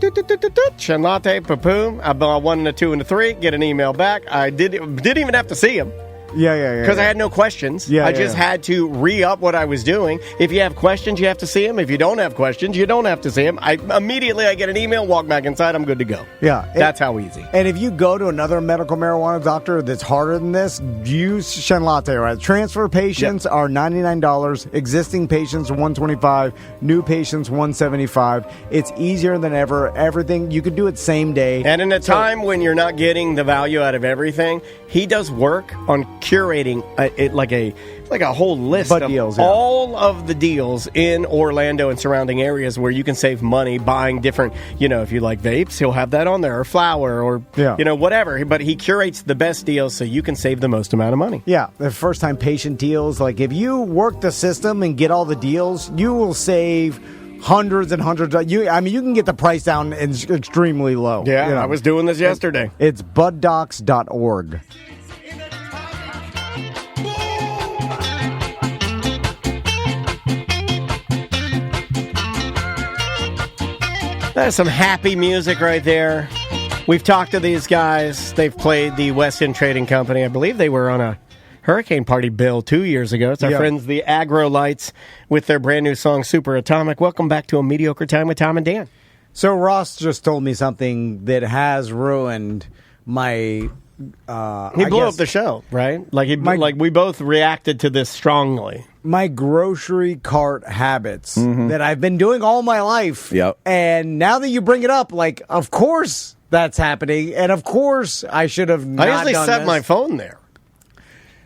Speaker 1: Shenlate, papoom. I bought 1 and a 2 and a 3. Get an email back. I didn't even have to see him.
Speaker 2: Yeah.
Speaker 1: Because I had no questions. I just had to re-up what I was doing. If you have questions, you have to see him. If you don't have questions, you don't have to see him. I get an email, walk back inside, I'm good to go.
Speaker 2: Yeah.
Speaker 1: That's how easy.
Speaker 2: And if you go to another medical marijuana doctor that's harder than this, use Shenlate, right? Transfer patients are $99, existing patients $125, new patients $175. It's easier than ever. Everything, you could do it same day.
Speaker 1: And in a time when you're not getting the value out of everything, he does work on curating a whole list of
Speaker 2: deals,
Speaker 1: all of the deals in Orlando and surrounding areas where you can save money buying different, if you like vapes, he'll have that on there, or flour, or, whatever. But he curates the best deals so you can save the most amount of money.
Speaker 2: Yeah, the first-time patient deals. Like, if you work the system and get all the deals, you will save hundreds and hundreds. You can get the price down extremely low.
Speaker 1: Yeah, I was doing this yesterday.
Speaker 2: It's buddocs.org.
Speaker 1: That's some happy music right there. We've talked to these guys. They've played the West End Trading Company. I believe they were on a hurricane party bill 2 years ago. It's our friends, the Agro Lights, with their brand new song, Super Atomic. Welcome back to A Mediocre Time with Tom and Dan.
Speaker 2: So Ross just told me something that has ruined my...
Speaker 1: he blew up the show, right? Like we both reacted to this strongly.
Speaker 2: My grocery cart habits that I've been doing all my life.
Speaker 4: Yep.
Speaker 2: And now that you bring it up, like, of course that's happening. And of course I should have not
Speaker 1: I usually
Speaker 2: done
Speaker 1: set
Speaker 2: this.
Speaker 1: my phone there.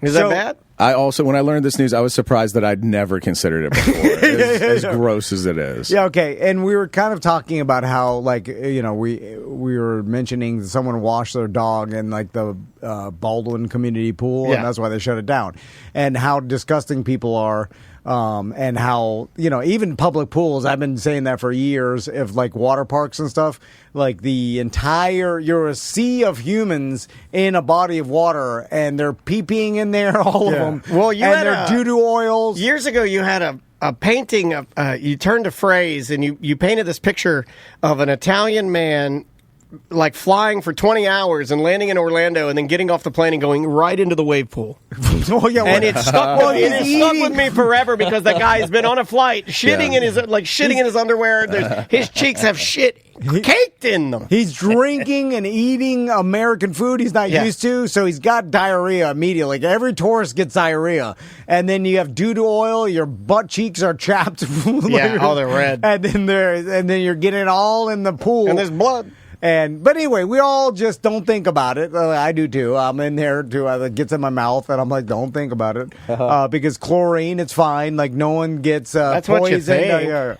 Speaker 1: Is that bad?
Speaker 4: I also, when I learned this news, I was surprised that I'd never considered it before, as gross as it is.
Speaker 2: Yeah, okay. And we were kind of talking about how, like, you know, we were mentioning someone washed their dog in, like, the Baldwin community pool, and that's why they shut it down. And how disgusting people are, and how, you know, even public pools, I've been saying that for years, if, like, water parks and stuff, like, you're a sea of humans in a body of water, and they're pee-peeing in there, all of them.
Speaker 1: Well,
Speaker 2: they're doo-doo oils.
Speaker 1: Years ago, you had a painting of, you turned a phrase, and you painted this picture of an Italian man, like, flying for 20 hours and landing in Orlando and then getting off the plane and going right into the wave pool. And it stuck with me forever because that guy has been on a flight shitting in his underwear. His cheeks have shit caked in them.
Speaker 2: He's drinking and eating American food he's not used to, so he's got diarrhea immediately. Like, every tourist gets diarrhea. And then you have doo-doo oil, your butt cheeks are chapped.
Speaker 1: They're red.
Speaker 2: And then you're getting it all in the pool.
Speaker 1: And there's blood.
Speaker 2: But anyway, we all just don't think about it. I do too. I'm in there too. It gets in my mouth, and I'm like, don't think about it, because chlorine, it's fine. Like, no one gets
Speaker 1: that's
Speaker 2: poisoned.
Speaker 1: What you think.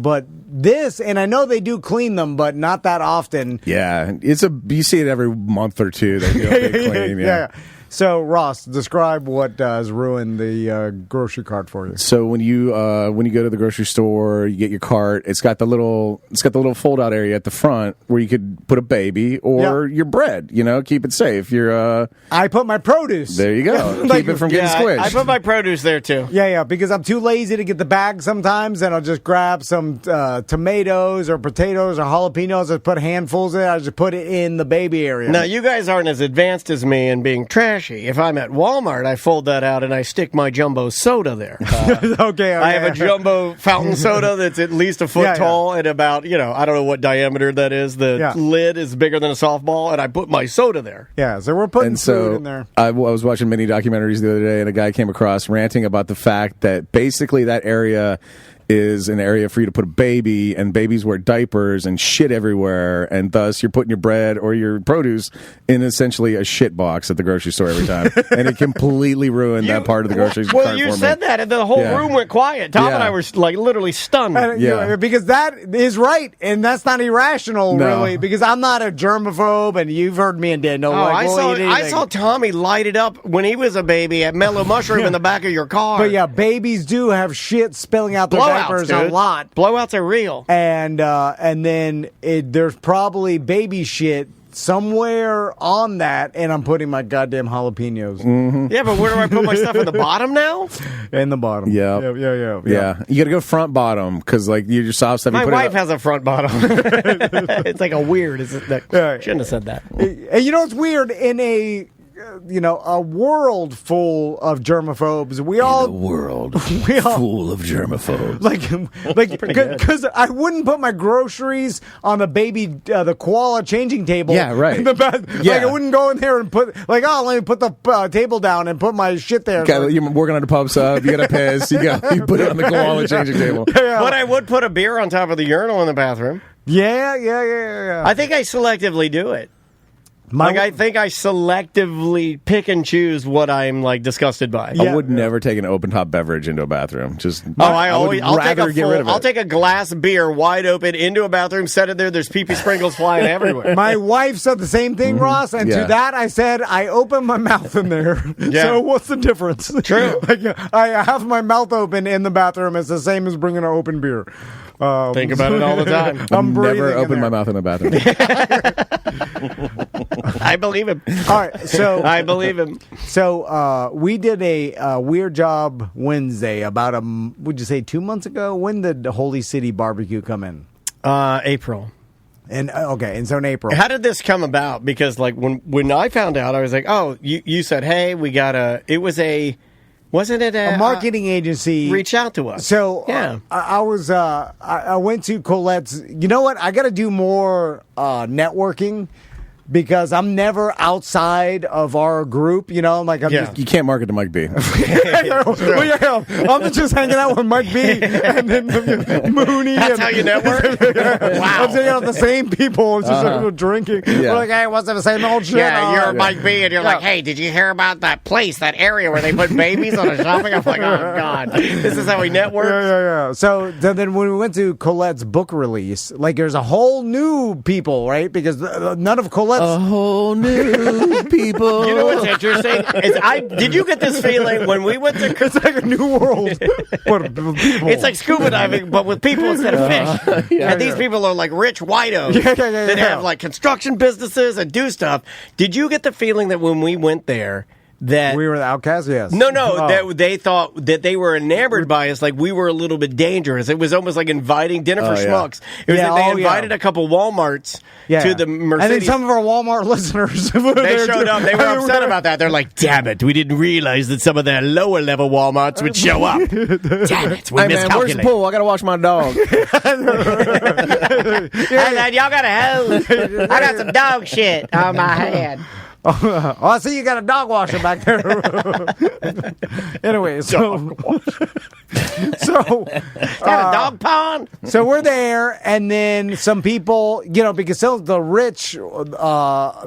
Speaker 2: But this, and I know they do clean them, but not that often.
Speaker 4: Yeah, you see it every month or two. They do a big clean. Yeah.
Speaker 2: So, Ross, describe what has ruined the grocery cart for you.
Speaker 4: So when you go to the grocery store, you get your cart. It's got the little fold out area at the front where you could put a baby or your bread. You know, keep it safe.
Speaker 2: I put my produce.
Speaker 4: There you go. Keep it from getting squished.
Speaker 1: I put my produce there too.
Speaker 2: Yeah, because I'm too lazy to get the bag sometimes, and I'll just grab some tomatoes or potatoes or jalapenos and put handfuls in it. I just put it in the baby area.
Speaker 1: Now, you guys aren't as advanced as me in being trashy. If I'm at Walmart, I fold that out and I stick my jumbo soda there.
Speaker 2: Okay.
Speaker 1: I have a jumbo fountain soda that's at least a foot tall and about, I don't know what diameter that is. The lid is bigger than a softball, and I put my soda there.
Speaker 2: Yeah, so we're putting food in there.
Speaker 4: I was watching mini documentaries the other day, and a guy came across ranting about the fact that basically that area is an area for you to put a baby, and babies wear diapers and shit everywhere, and thus you're putting your bread or your produce in essentially a shit box at the grocery store every time. And it completely ruined that part of the grocery store.
Speaker 1: Well, you said that, and the whole room went quiet. Tom and I were like literally stunned.
Speaker 2: Because that is right, and that's not irrational, really, because I'm not a germaphobe, and you've heard me and Dan know.
Speaker 1: I saw Tommy light it up when he was a baby at Mellow Mushroom in the back of your car.
Speaker 2: But babies do have shit spilling out their diapers a lot.
Speaker 1: Blowouts are real.
Speaker 2: And then there's probably baby shit somewhere on that, and I'm putting my goddamn jalapenos.
Speaker 4: Mm-hmm.
Speaker 1: Yeah, but where do I put my stuff? In the bottom now?
Speaker 2: In the bottom.
Speaker 4: Yeah. You got to go front bottom, because like your soft stuff.
Speaker 1: My wife has a front bottom. It's like a weird. Shouldn't have said that.
Speaker 2: And you know what's weird? In a world full of germaphobes.
Speaker 4: A world full of germaphobes.
Speaker 2: Because I wouldn't put my groceries on the koala changing table.
Speaker 4: Yeah, right.
Speaker 2: In the bed.
Speaker 4: Yeah.
Speaker 2: Like, I wouldn't go in there and let me put the table down and put my shit there.
Speaker 4: You're working on the pub sub. You got to piss. You put it on the koala changing table.
Speaker 1: But I would put a beer on top of the urinal in the bathroom.
Speaker 2: Yeah.
Speaker 1: I think I selectively do it. I think I selectively pick and choose what I'm disgusted by.
Speaker 4: I would never take an open top beverage into a bathroom.
Speaker 1: I'll take a glass beer wide open into a bathroom, set it there. There's pee-pee sprinkles flying everywhere.
Speaker 2: My wife said the same thing, Ross, and to that I said I open my mouth in there. Yeah. So what's the difference?
Speaker 1: True.
Speaker 2: I have my mouth open in the bathroom. It's the same as bringing an open beer.
Speaker 1: Think about it all the time.
Speaker 2: I'm
Speaker 4: never opened my mouth in the bathroom.
Speaker 1: I believe him.
Speaker 2: All right, so
Speaker 1: I believe him.
Speaker 2: So we did a Weird Job Wednesday about would you say 2 months ago? When did the Holy City Barbecue come in?
Speaker 1: April.
Speaker 2: And so in April.
Speaker 1: How did this come about? Because like when I found out, I was like, oh, you said, hey, we got wasn't it a
Speaker 2: marketing agency
Speaker 1: reach out to us?
Speaker 2: So
Speaker 1: yeah,
Speaker 2: I went to Colette's. You know what? I got to do more networking. Because I'm never outside of our group, you know, like
Speaker 4: you can't market to Mike B.
Speaker 2: I'm just hanging out with Mike B. and then Mooney.
Speaker 1: That's how you network. Wow,
Speaker 2: I'm hanging out with the same people. I'm just drinking. Yeah. We're like, hey, what's the same old shit?
Speaker 1: Yeah, you're Mike B. and you're like, hey, did you hear about that place, that area where they put babies on a shopping? I'm like, oh god, this is how we network.
Speaker 2: Yeah. So then when we went to Colette's book release, like there's a whole new people, right? Because none of Colette's.
Speaker 4: A whole new people.
Speaker 1: You know what's interesting? Did you get this feeling when we went to...
Speaker 2: It's like a new world. But people.
Speaker 1: It's like scuba diving, but with people instead of fish. And these people are like rich whitos that have like construction businesses and do stuff. Did you get the feeling that when we went there... that
Speaker 2: we were the outcasts? Yes.
Speaker 1: No, that they thought that they were enamored by us, like we were a little bit dangerous. It was almost like inviting dinner for schmucks. It was that they invited a couple Walmarts to the Mercedes.
Speaker 2: And then some of our Walmart listeners,
Speaker 1: they showed up. They were upset about that. They're like, damn it, we didn't realize that some of their lower level Walmarts would show up. Damn it, we miscalculated.
Speaker 4: Where's the pool? I gotta wash my dog.
Speaker 1: Hey, man, y'all got a hose. I got some dog shit on my hand.
Speaker 2: Oh, I see you got a dog washer back there. Anyway, so
Speaker 1: a dog pond.
Speaker 2: So we're there, and then some people, you know, because some of the rich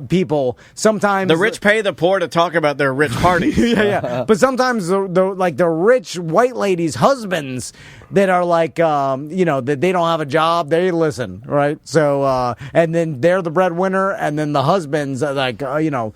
Speaker 2: people sometimes
Speaker 1: the rich pay the poor to talk about their rich parties.
Speaker 2: yeah. But sometimes the rich white ladies' husbands that are like, you know, that they don't have a job, they listen, right? So, and then they're the breadwinner, and then the husbands are like, you know,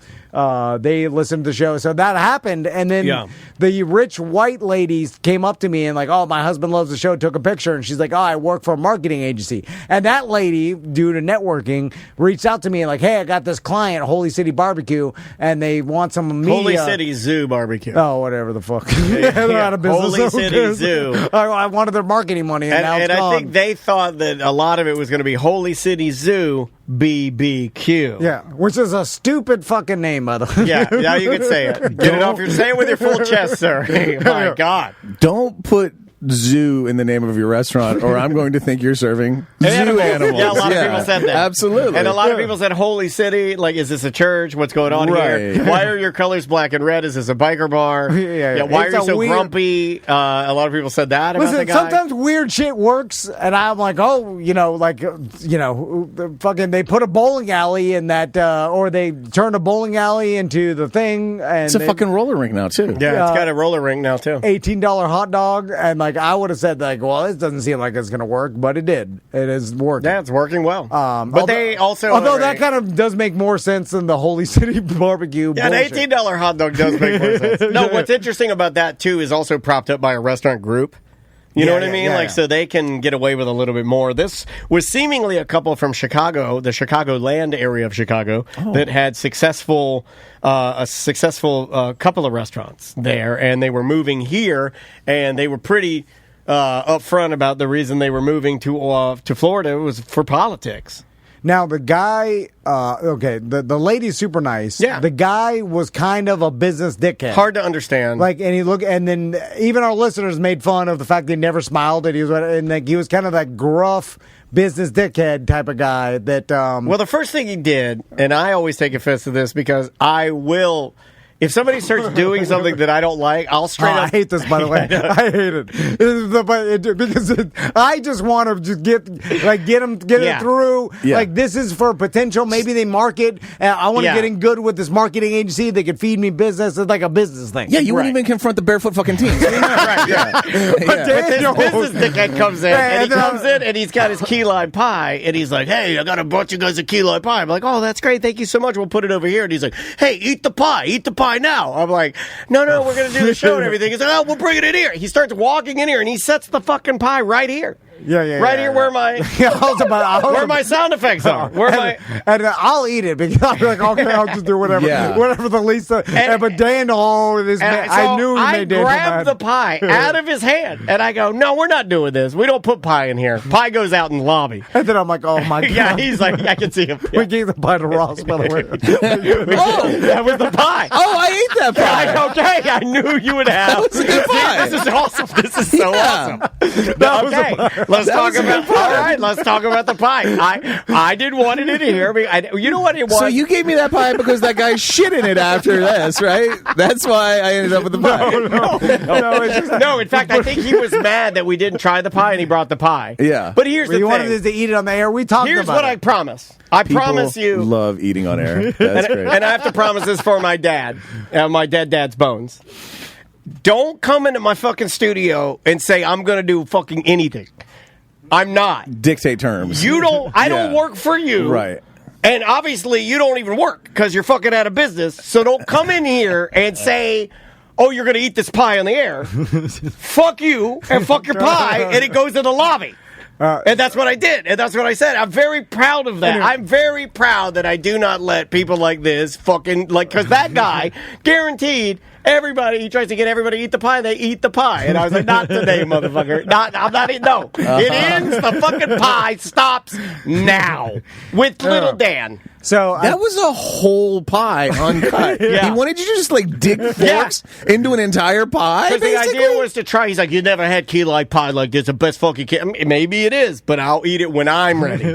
Speaker 2: they listen to the show. So that happened, and then the rich white ladies came up to me and like, oh, my husband loves the show, took a picture, and she's like, oh, I work for a marketing agency. And that lady, due to networking, reached out to me and like, hey, I got this client, Holy City Barbecue, and they want some media.
Speaker 1: Holy City Zoo Barbecue.
Speaker 2: Oh, whatever the fuck. They're out of business.
Speaker 1: Holy City Zoo.
Speaker 2: I wanted their marketing money, and now it's gone.
Speaker 1: I think they thought that a lot of it was going to be Holy City Zoo BBQ.
Speaker 2: Yeah, which is a stupid fucking name, by the way.
Speaker 1: Yeah, now you can say it. Get it off. You're saying it with your full chest, sir. Hey, my God.
Speaker 4: Don't put zoo in the name of your restaurant, or I'm going to think you're serving zoo animals.
Speaker 1: Yeah, a lot of people said that.
Speaker 4: Absolutely.
Speaker 1: And a lot of people said Holy City, like, is this a church? What's going on here? Why are your colors black and red? Is this a biker bar? Yeah, why are you so grumpy? A lot of people said that about the guy.
Speaker 2: Sometimes weird shit works, and I'm like, oh, you know, like, you know, fucking, they put a bowling alley in that, or they turned a bowling alley into the thing. And
Speaker 4: it's a fucking roller rink now, too.
Speaker 1: Yeah, it's got a roller rink now, too.
Speaker 2: $18 hot dog, and like, I would have said, like, well, this doesn't seem like it's going to work, but it did. It is working.
Speaker 1: Yeah, it's working well. But they also...
Speaker 2: Although that kind of does make more sense than the Holy City Barbecue bullshit.
Speaker 1: An $18 hot dog does make more sense. No, what's interesting about that, too, is also propped up by a restaurant group. You know what I mean? So they can get away with a little bit more. This was seemingly a couple from Chicago, the Chicagoland area of Chicago, that had a successful couple of restaurants there, and they were moving here, and they were pretty upfront about the reason they were moving to Florida was for politics.
Speaker 2: Now, the guy, the lady's super nice.
Speaker 1: Yeah.
Speaker 2: The guy was kind of a business dickhead.
Speaker 1: Hard to understand.
Speaker 2: Like, and then even our listeners made fun of the fact that he never smiled, and he was kind of that gruff business dickhead type of guy that,
Speaker 1: Well, the first thing he did, and I always take offense to this because I will... If somebody starts doing something that I don't like, I'll straight up...
Speaker 2: I hate this, by the way. I hate it. Because I just want to just get it through. Yeah. Like, this is for potential. Maybe they market. I want to get in good with this marketing agency. They could feed me business. It's like a business thing.
Speaker 4: Yeah, you wouldn't even confront the barefoot fucking teens.
Speaker 1: Right, yeah. But this business dickhead comes in, and he's got his key lime pie, and he's like, hey, I got a bunch of guys of key lime pie. I'm like, oh, that's great. Thank you so much. We'll put it over here. And he's like, hey, eat the pie now. I'm like, no, we're going to do the show and everything. He's like, oh, we'll bring it in here. He starts walking in here and he sets the fucking pie right here. Right here where my where my sound effects are.
Speaker 2: And I'll eat it because I'll be like, okay, I'll just do whatever. Whatever the least. But Dan, I knew he made Dan mad.
Speaker 1: I grabbed the pie out of his hand, and I go, no, we're not doing this. We don't put pie in here. Pie goes out in the lobby.
Speaker 2: And then I'm like, oh, my God.
Speaker 1: Yeah, he's like, I can see him. Yeah.
Speaker 2: We gave the pie to Ross, by the way.
Speaker 1: That was the pie.
Speaker 4: Oh, I ate that pie.
Speaker 1: Okay, I knew you would have.
Speaker 4: That was a good pie.
Speaker 1: This is awesome. This is so awesome. Let's talk about the pie. I didn't want it in here. You know what it was?
Speaker 4: So you gave me that pie because that guy shit in it after this, right? That's why I ended up with the pie.
Speaker 1: No, in fact, I think he was mad that we didn't try the pie and he brought the pie.
Speaker 4: Yeah.
Speaker 1: But here's the thing.
Speaker 2: You wanted us to eat it on the air. We talked about it.
Speaker 1: Here's what I promise. I promise you.
Speaker 4: Love eating on air. That's great.
Speaker 1: And I have to promise this for my dad, my dead dad's bones. Don't come into my fucking studio and say I'm going to do fucking anything. I'm not.
Speaker 4: Dictate terms.
Speaker 1: You don't. I don't work for you.
Speaker 4: Right.
Speaker 1: And obviously you don't even work because you're fucking out of business. So don't come in here and say, oh, you're going to eat this pie on the air. Fuck you and fuck your pie, and it goes in the lobby. And that's what I did, and that's what I said. I'm very proud of that. Anyway. I'm very proud that I do not let people like this fucking, like, because that guy, guaranteed, he tries to get everybody to eat the pie, they eat the pie. And I was like, not today, motherfucker. I'm not eating, no. It ends, the fucking pie stops now with little Dan.
Speaker 2: So
Speaker 4: that was a whole pie uncut. He wanted you to just like dig forks into an entire pie.
Speaker 1: Because the idea was to try. He's like, you never had key lime pie like this. The best fucking key. Maybe it is, but I'll eat it when I'm ready.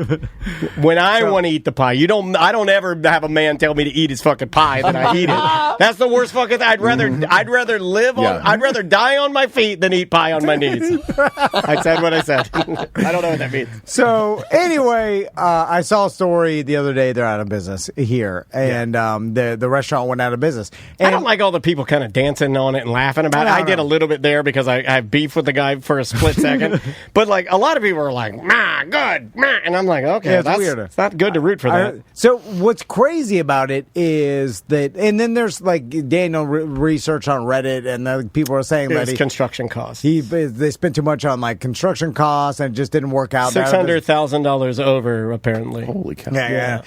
Speaker 1: When I want to eat the pie. I don't ever have a man tell me to eat his fucking pie than I eat it. That's the worst fucking thing. I'd rather live on. I'd rather die on my feet than eat pie on my knees. I said what I said. I don't know what that means.
Speaker 2: So anyway, I saw a story the other day. They're out of business here, and the restaurant went out of business. And
Speaker 1: I don't like all the people kind of dancing on it and laughing about it. I did a little bit there because I have beef with the guy for a split second. But like a lot of people are like, good, and I'm like, okay, that's weird. It's not good to root for that.
Speaker 2: So what's crazy about it is that, and then there's like Daniel research on Reddit, and the people are saying that
Speaker 1: construction costs.
Speaker 2: They spent too much on like construction costs, and it just didn't work out.
Speaker 1: $600,000 over, apparently.
Speaker 4: Holy cow!
Speaker 2: Yeah.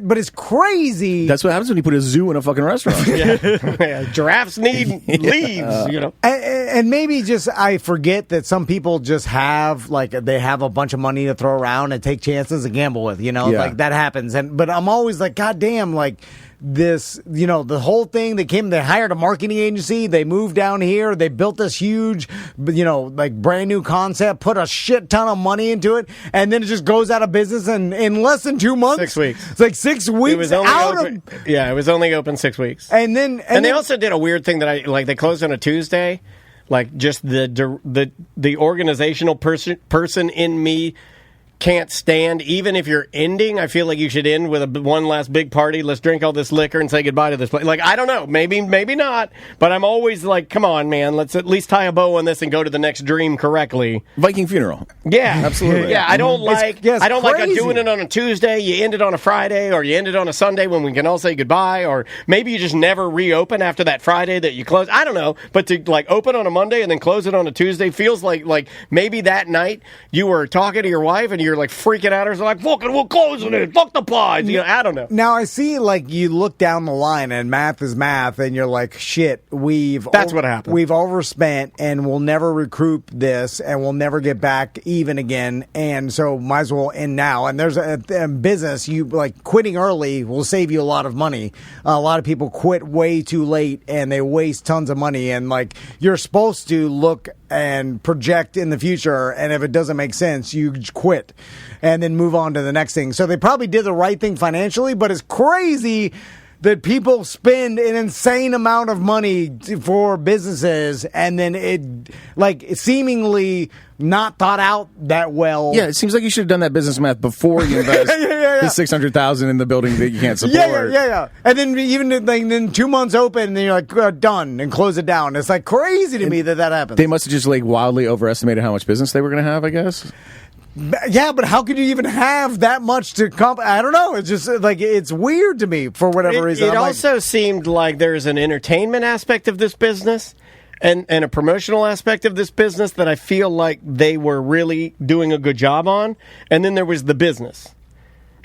Speaker 2: But it's crazy.
Speaker 4: That's what happens when you put a zoo in a fucking restaurant.
Speaker 1: Giraffes need leaves, you know.
Speaker 2: And maybe just I forget that some people just have they have a bunch of money to throw around and take chances and gamble with, like that happens. But I'm always like, God damn, like this, the whole thing. They hired a marketing agency. They moved down here. They built this huge, like brand new concept, put a shit ton of money into it. And then it just goes out of business in less than 2 months.
Speaker 1: 6 weeks.
Speaker 2: It's like 6 weeks. It was
Speaker 1: only open 6 weeks.
Speaker 2: And they
Speaker 1: also did a weird thing that they closed on a Tuesday. Like just the organizational person in me can't stand, even if you're ending, I feel like you should end with one last big party. Let's drink all this liquor and say goodbye to this place. Like, I don't know. Maybe not. But I'm always like, come on, man. Let's at least tie a bow on this and go to the next dream correctly.
Speaker 4: Viking funeral.
Speaker 1: Yeah.
Speaker 4: Absolutely.
Speaker 1: Yeah, I don't like doing it on a Tuesday. You end it on a Friday, or you end it on a Sunday when we can all say goodbye, or maybe you just never reopen after that Friday that you close. I don't know. But to like open on a Monday and then close it on a Tuesday feels like maybe that night you were talking to your wife and you're like freaking out, or like, fucking, we're closing it. Fuck the pies. I don't know.
Speaker 2: Now I see, like, you look down the line and math is math, and you're like, shit,
Speaker 1: that's what happened.
Speaker 2: We've overspent, and we'll never recoup this, and we'll never get back even again, and so might as well end now. And there's a business, you like quitting early will save you a lot of money. A lot of people quit way too late, and they waste tons of money, and like, you're supposed to look and project in the future, and if it doesn't make sense, you quit and then move on to the next thing. So they probably did the right thing financially, but it's crazy that people spend an insane amount of money for businesses, and then it's seemingly not thought out that well.
Speaker 4: Yeah, it seems like you should have done that business math before you invest the $600,000 in the building that you can't support.
Speaker 2: Yeah. And then then 2 months open, and then you're like, done, and close it down. It's like crazy to me that happens.
Speaker 4: They must have just like wildly overestimated how much business they were going to have, I guess.
Speaker 2: Yeah, but how could you even have that much to I don't know. It's just like, it's weird to me for whatever reason.
Speaker 1: It also seemed like there's an entertainment aspect of this business. and a promotional aspect of this business that I feel like they were really doing a good job on. And then there was the business,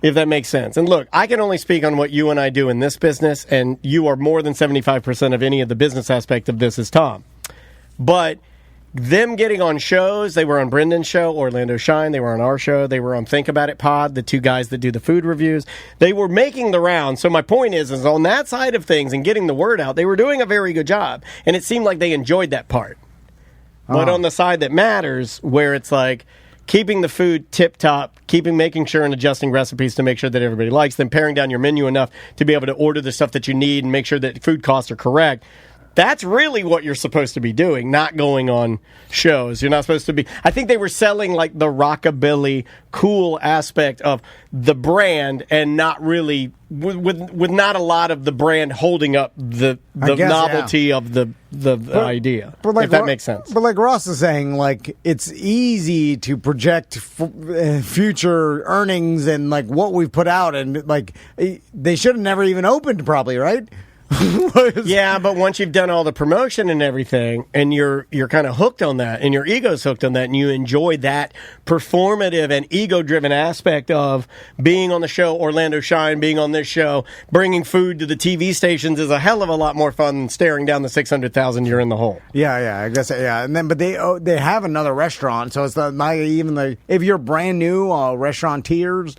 Speaker 1: if that makes sense. And look, I can only speak on what you and I do in this business, and you are more than 75% of any of the business aspect of this is Tom. But them getting on shows, they were on Brendan's show, Orlando Shine, they were on our show, they were on Think About It Pod, the two guys that do the food reviews. They were making the rounds. So my point is on that side of things and getting the word out, they were doing a very good job. And it seemed like they enjoyed that part. But on the side that matters, where it's like keeping the food tip-top, making sure and adjusting recipes to make sure that everybody likes them, paring down your menu enough to be able to order the stuff that you need and make sure that food costs are correct. That's really what you're supposed to be doing, not going on shows. You're not supposed to be... I think they were selling like the rockabilly cool aspect of the brand and not really... with not a lot of the brand holding up the novelty of the idea, like, if that makes sense.
Speaker 2: But like Ross is saying, like, it's easy to project future earnings and like what we've put out, and like they should have never even opened probably, right?
Speaker 1: Yeah, but once you've done all the promotion and everything, and you're kind of hooked on that, and your ego's hooked on that, and you enjoy that performative and ego-driven aspect of being on the show, Orlando Shine, being on this show, bringing food to the TV stations is a hell of a lot more fun than staring down the 600,000 you're in the hole.
Speaker 2: Yeah, I guess, yeah. And then, but they have another restaurant, so it's not even like if you're brand new restaurateurs.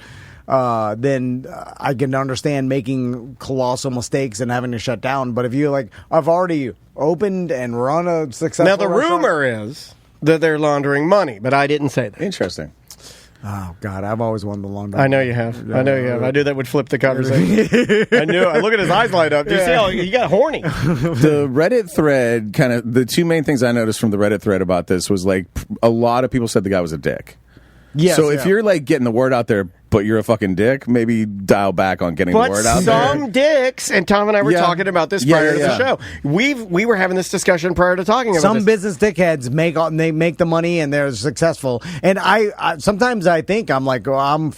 Speaker 2: Then I can understand making colossal mistakes and having to shut down. But if you I've already opened and run a successful
Speaker 1: Now, the
Speaker 2: restaurant.
Speaker 1: rumor is that they're laundering money, but I didn't say that.
Speaker 4: Interesting.
Speaker 2: Oh, God, I've always wanted to launder.
Speaker 1: I know you have. I know you have. I knew that would flip the conversation. I knew. I look at his eyes light up. Do you see how he got horny?
Speaker 4: The Reddit thread, kind of, the two main things I noticed from the Reddit thread about this was, like, a lot of people said the guy was a dick.
Speaker 2: Yes,
Speaker 4: so if you're like getting the word out there, but you're a fucking dick, maybe dial back on getting the word out there.
Speaker 1: But some dicks, and Tom and I were talking about this prior to the show. We were having this discussion prior to talking about
Speaker 2: some business dickheads make the money and they're successful. And I sometimes I think I'm like, I'm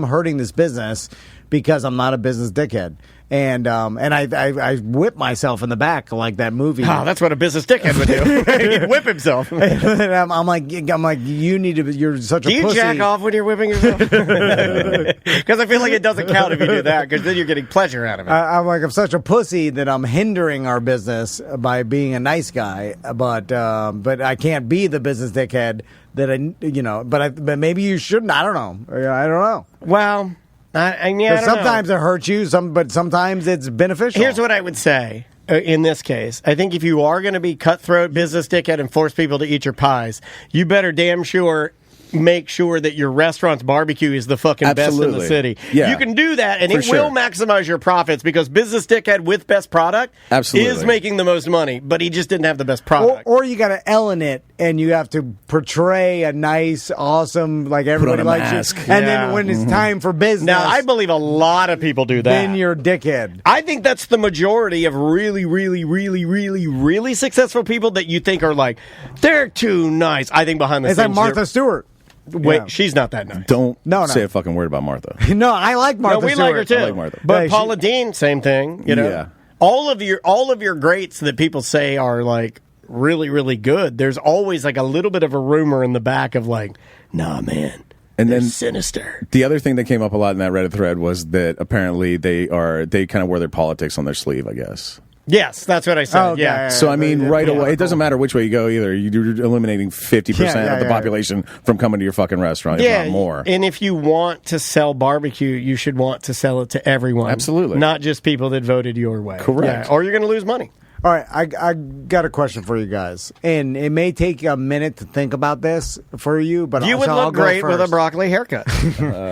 Speaker 2: hurting this business because I'm not a business dickhead. And I whip myself in the back like that movie.
Speaker 1: Oh, that's what a business dickhead would do. He'd whip himself.
Speaker 2: And I'm like, you need to. You're such a pussy.
Speaker 1: Do you jack off when you're whipping yourself? Because I feel like it doesn't count if you do that, because then you're getting pleasure out of it.
Speaker 2: I'm such a pussy that I'm hindering our business by being a nice guy, but I can't be the business dickhead that But maybe you shouldn't. I don't know.
Speaker 1: Well. I don't
Speaker 2: sometimes
Speaker 1: know.
Speaker 2: It hurts you, but sometimes it's beneficial.
Speaker 1: Here's what I would say in this case. I think if you are going to be cutthroat, business dickhead, and force people to eat your pies, you better damn sure make sure that your restaurant's barbecue is the fucking best in the city.
Speaker 4: Yeah.
Speaker 1: You can do that, and it will maximize your profits, because business dickhead with best product is making the most money, but he just didn't have the best product.
Speaker 2: Or you got to Ellen it, and you have to portray a nice, awesome, like everybody likes you. And then when it's time for business.
Speaker 1: Now, I believe a lot of people do that.
Speaker 2: Then you're a dickhead.
Speaker 1: I think that's the majority of really, really, really, really, really successful people that you think are like, they're too nice. I think behind the scenes.
Speaker 2: It's like Martha Stewart.
Speaker 1: Wait, she's not that nice.
Speaker 4: Don't say a fucking word about Martha.
Speaker 2: No, I like Martha Stewart.
Speaker 1: We like her too.
Speaker 4: I like Martha.
Speaker 1: But Paula Deen, same thing. You know, all of your greats that people say are like really, really good. There's always like a little bit of a rumor in the back of like, nah, man. And then sinister.
Speaker 4: The other thing that came up a lot in that Reddit thread was that apparently they kind of wear their politics on their sleeve, I guess.
Speaker 1: Yes, that's what I said. Yeah.
Speaker 4: So, I mean, right away, it doesn't matter which way you go either. You're eliminating 50% of the population from coming to your fucking restaurant, if not more.
Speaker 1: And if you want to sell barbecue, you should want to sell it to everyone.
Speaker 4: Absolutely.
Speaker 1: Not just people that voted your way.
Speaker 4: Correct.
Speaker 1: Yeah, or you're going to lose money.
Speaker 2: All right, I got a question for you guys, and it may take a minute to think about this for you, but
Speaker 1: you would look great with a broccoli haircut.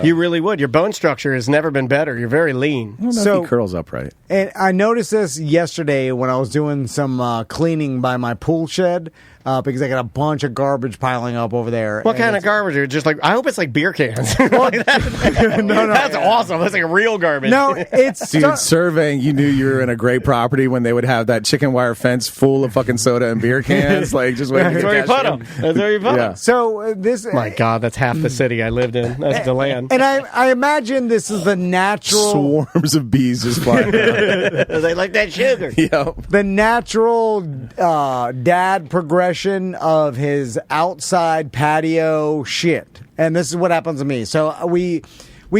Speaker 1: You really would. Your bone structure has never been better. You're very lean.
Speaker 4: Well, so he curls up right.
Speaker 2: And I noticed this yesterday when I was doing some cleaning by my pool shed. Because I got a bunch of garbage piling up over there.
Speaker 1: What kind of garbage? Just like, I hope it's like beer cans. Like that. No, that's awesome. That's like a real garbage.
Speaker 2: No, it's
Speaker 4: dude. Surveying, you knew you were in a great property when they would have that chicken wire fence full of fucking soda and beer cans, like just waiting to
Speaker 1: That's where you
Speaker 4: cash
Speaker 1: put
Speaker 4: in.
Speaker 1: them. That's where you put them.
Speaker 2: So this,
Speaker 1: My God, that's half the city I lived in. That's the land.
Speaker 2: and I imagine this is the natural
Speaker 4: Swarms of bees just flying around.
Speaker 1: They like that sugar.
Speaker 2: the natural dad progression of his outside patio shit. And this is what happens to me. So we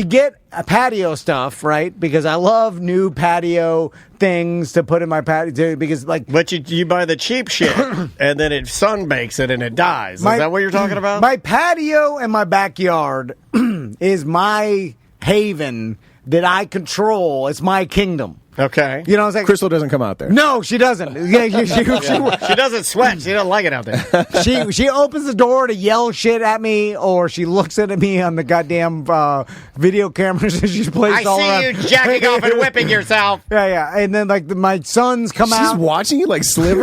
Speaker 2: get patio stuff, right? Because I love new patio things to put in my patio. Because
Speaker 1: but you buy the cheap shit and then it sunbakes it and it dies. Is that what you're talking about?
Speaker 2: My patio and my backyard is my haven that I control. It's my kingdom.
Speaker 1: Okay.
Speaker 2: You know what I'm saying?
Speaker 4: Crystal doesn't come out there.
Speaker 2: No, she doesn't.
Speaker 1: She doesn't sweat. She doesn't like it out there.
Speaker 2: She opens the door to yell shit at me, or she looks at me on the goddamn video cameras that she's placed all around.
Speaker 1: I see you jacking off and whipping yourself.
Speaker 2: Yeah. And then my sons come out.
Speaker 4: She's watching you like Sliver?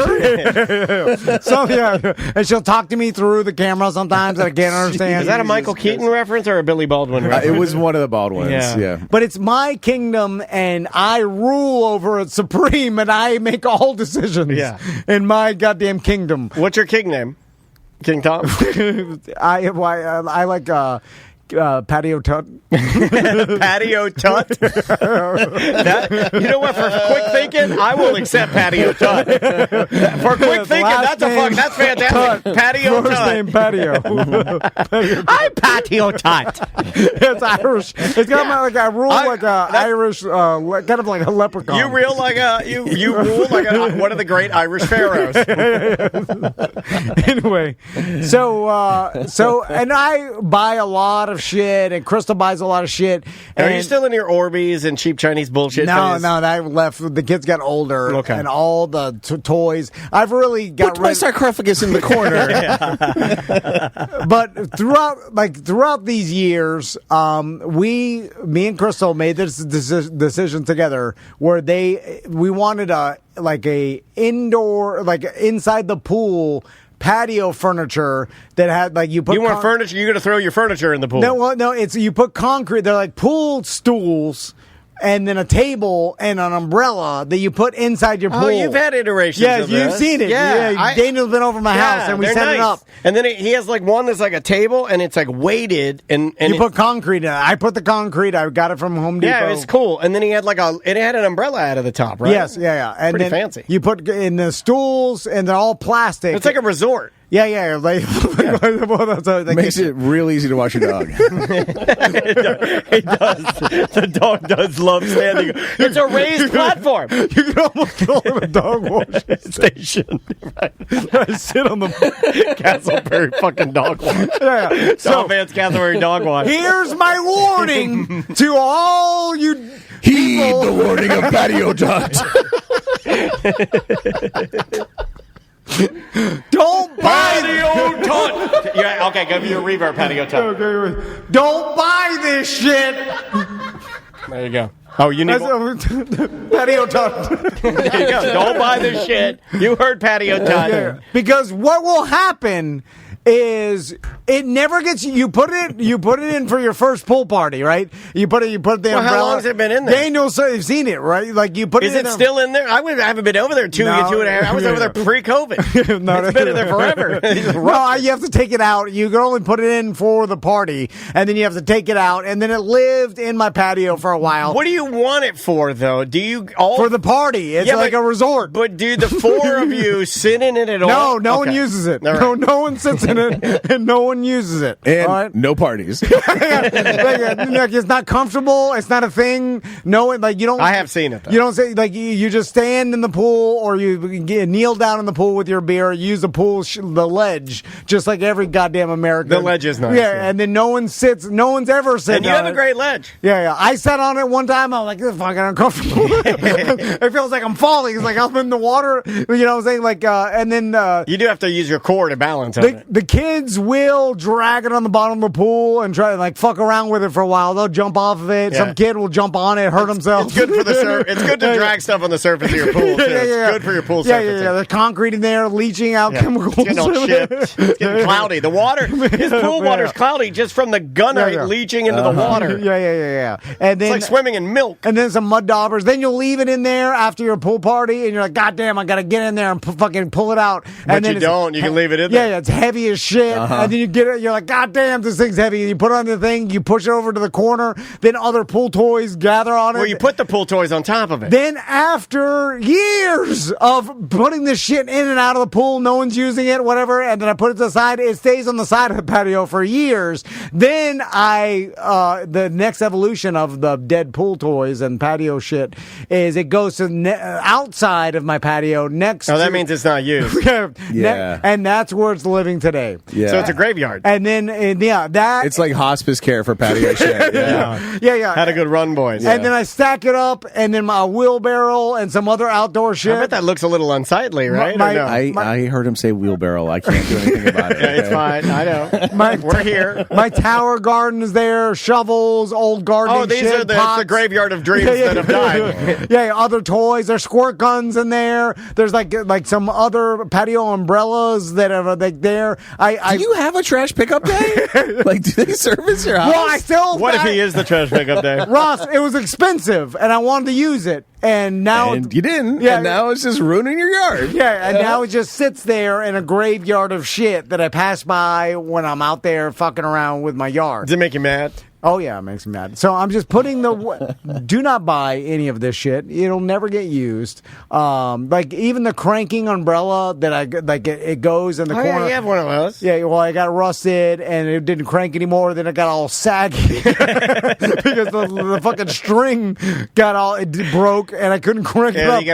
Speaker 2: So yeah, and she'll talk to me through the camera sometimes that I can't understand.
Speaker 1: Is that a Michael Keaton reference or a Billy Baldwin reference?
Speaker 4: It was one of the Baldwins. Yeah.
Speaker 2: But it's my kingdom, and I rule over it supreme, and I make all decisions in my goddamn kingdom.
Speaker 1: What's your king name? King Tom?
Speaker 2: I like Patio Tut.
Speaker 1: Patio Tut? You know what? For quick thinking, I will accept Patio Tut. For quick thinking, that's fantastic. Patio
Speaker 2: First
Speaker 1: Tut.
Speaker 2: name Patio.
Speaker 1: I'm Patio Tut.
Speaker 2: It's Irish. It's kind of like I rule like a Irish, kind of like a leprechaun.
Speaker 1: You rule like you rule like one of the great Irish pharaohs.
Speaker 2: Anyway, so and I buy a lot of shit, and Crystal buys a lot of shit.
Speaker 1: Are you still in your Orbeez and cheap Chinese bullshit?
Speaker 2: No, I left. The kids got older, and all the toys. I've really got
Speaker 4: Put my sarcophagus in the corner.
Speaker 2: But throughout these years, me and Crystal made this decision together where we wanted a indoor, inside the pool patio furniture that had you
Speaker 1: want furniture. You're going to throw your furniture in the pool.
Speaker 2: No, it's you put concrete. They're like pool stools. And then a table and an umbrella that you put inside your pool.
Speaker 1: Oh, you've had iterations of this.
Speaker 2: You've seen it. Yeah, Daniel's been over my house, and we set it up.
Speaker 1: And then he has one that's like a table, and it's weighted. And
Speaker 2: you put concrete in it. I put the concrete. I got it from Home Depot.
Speaker 1: Yeah, it's cool. And then he had it had an umbrella out of the top, right?
Speaker 2: Yes, yeah. And
Speaker 1: pretty fancy.
Speaker 2: You put in the stools, and they're all plastic.
Speaker 1: It's like a resort.
Speaker 2: Yeah.
Speaker 4: Makes it real easy to wash your dog.
Speaker 1: He does. The dog does love standing. It's a raised platform.
Speaker 2: You can almost call it a dog washing
Speaker 1: station.
Speaker 2: I sit on the
Speaker 1: Castleberry fucking dog wash.
Speaker 2: Yeah.
Speaker 1: So Vance Castleberry dog wash.
Speaker 2: Here's my warning to all you
Speaker 4: Heed the warning of Patio Tut.
Speaker 2: Don't buy
Speaker 1: Patio Tut. Yeah, okay, give me your reverb, Patio Tut.
Speaker 2: Okay, don't buy this shit.
Speaker 1: There you go. Oh, you need
Speaker 2: Patio Tut.
Speaker 1: There you go. Don't buy this shit. You heard Patio Tut.
Speaker 2: Yeah. Because what will happen is it never gets you put it in for your first pool party, right? You put the umbrella.
Speaker 1: How long has it been in there?
Speaker 2: Daniel's seen it, right? You put
Speaker 1: Is
Speaker 2: it in
Speaker 1: it still in there? I haven't been over there 2.5. I was over there pre-COVID.
Speaker 2: No,
Speaker 1: it's been in there forever.
Speaker 2: No, you have to take it out. You can only put it in for the party, and then you have to take it out. And then it lived in my patio for a while.
Speaker 1: What do you want it for, though? Do you all
Speaker 2: for the party? It's like a resort.
Speaker 1: But do the four of you sit in it at all?
Speaker 2: No one uses it.
Speaker 1: Right.
Speaker 2: No one sits in it, and no one uses it.
Speaker 4: And no parties.
Speaker 2: It's not comfortable. It's not a thing. No one you don't.
Speaker 1: I have seen it, though.
Speaker 2: You don't say you just stand in the pool, or you kneel down in the pool with your beer. Use the pool the ledge, just like every goddamn American.
Speaker 1: The ledge is nice.
Speaker 2: Yeah, and then no one sits. No one's ever sitting.
Speaker 1: And you have a great ledge.
Speaker 2: Yeah. I sat on it one time. I was like, this is fucking uncomfortable. It feels like I'm falling. It's like I'm in the water. You know what I'm saying? And then
Speaker 1: you do have to use your core to balance on it.
Speaker 2: The kids will drag it on the bottom of the pool and try to like fuck around with it for a while. They'll jump off of it. Some kid will jump on it, hurt himself.
Speaker 1: It's good for the It's good to drag stuff on the surface of your pool. Too. It's good for your pool surface.
Speaker 2: Yeah. There's concrete in there, leaching out chemicals.
Speaker 1: It's getting all chipped. It's getting cloudy. The water, his pool water's cloudy just from the gunite leaching into the water.
Speaker 2: Yeah. And then,
Speaker 1: it's like swimming in milk.
Speaker 2: And then some mud daubers. Then you'll leave it in there after your pool party, and you're like, God damn, I got to get in there and fucking pull it out.
Speaker 1: But then you don't. You can leave it in there.
Speaker 2: Yeah, it's heavy as shit. And then you get it, you're like, God damn, this thing's heavy. And you put it on the thing, you push it over to the corner, then other pool toys gather on it.
Speaker 1: Well, you put the pool toys on top of it.
Speaker 2: Then after years of putting this shit in and out of the pool, no one's using it, whatever, and then I put it to the side, it stays on the side of the patio for years. Then the next evolution of the dead pool toys and patio shit is it goes to outside of my patio next
Speaker 1: that means it's not used.
Speaker 2: And that's where it's living today.
Speaker 1: Yeah. So it's a graveyard.
Speaker 2: And then, that...
Speaker 4: It's like hospice care for patio shit.
Speaker 2: Yeah.
Speaker 1: Had a good run, boys.
Speaker 2: And then I stack it up, and then my wheelbarrow and some other outdoor shit.
Speaker 1: I bet that looks a little unsightly, right?
Speaker 4: I heard him say wheelbarrow. I can't do anything about it.
Speaker 1: It's fine. I know. We're here.
Speaker 2: My tower garden is there, shovels, old gardening shit.
Speaker 1: It's the graveyard of dreams that have died.
Speaker 2: Other toys. There's squirt guns in there. There's like some other patio umbrellas that are like there.
Speaker 4: Do you have a trash pickup day? Like, do they service your house?
Speaker 2: Well,
Speaker 1: what if he is the trash pickup day?
Speaker 2: Ross, it was expensive, and I wanted to use it. And now
Speaker 4: you didn't. Yeah, and now it's just ruining your yard.
Speaker 2: Yeah, and now it just sits there in a graveyard of shit that I pass by when I'm out there fucking around with my yard.
Speaker 1: Does it make you mad?
Speaker 2: Oh, yeah, it makes me mad. So I'm just putting do not buy any of this shit. It'll never get used. Like, even the cranking umbrella that it goes in the corner.
Speaker 1: Yeah, you have one of those.
Speaker 2: Yeah, well, I got rusted, and it didn't crank anymore. Then it got all saggy because the fucking string it broke, and I couldn't crank it up.
Speaker 1: You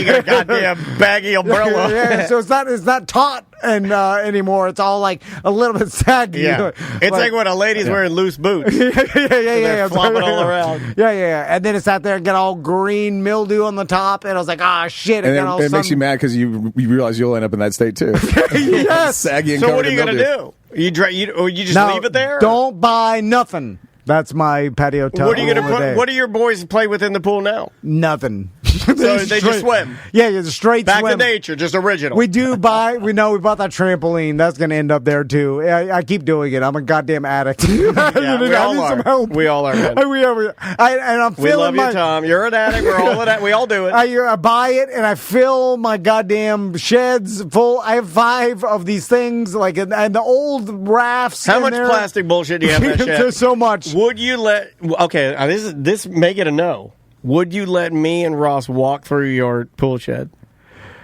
Speaker 1: got a goddamn baggy umbrella.
Speaker 2: So it's not taut anymore. It's all like a little bit saggy.
Speaker 1: Yeah, it's like when a lady's wearing loose boots.
Speaker 2: Yeah.
Speaker 1: Flopping all around.
Speaker 2: Yeah. And then it sat there and got all green mildew on the top, and I was like, shit.
Speaker 4: It makes you mad because you realize you'll end up in that state too.
Speaker 2: Yes.
Speaker 4: Saggy and
Speaker 1: so what are you going to do? You just leave it there?
Speaker 2: Don't buy nothing. That's my patio tub.
Speaker 1: What are you going to put? What do your boys play with in the pool now?
Speaker 2: Nothing.
Speaker 1: So they just swim.
Speaker 2: Yeah, it's a straight
Speaker 1: back
Speaker 2: swim.
Speaker 1: to nature, just original.
Speaker 2: We bought that trampoline. That's going to end up there too. I keep doing it. I'm a goddamn addict.
Speaker 1: We all are. Some help. We all are. Man.
Speaker 2: I'm feeling
Speaker 1: we love you, Tom. You're an addict. We're all an addict. We all do it.
Speaker 2: I buy it and I fill my goddamn sheds full. I have 5 of these things, and the old rafts.
Speaker 1: How much plastic bullshit do you have in that shed?
Speaker 2: There's so much.
Speaker 1: Would you let? Okay, this may get a no. Would you let me and Ross walk through your pool shed?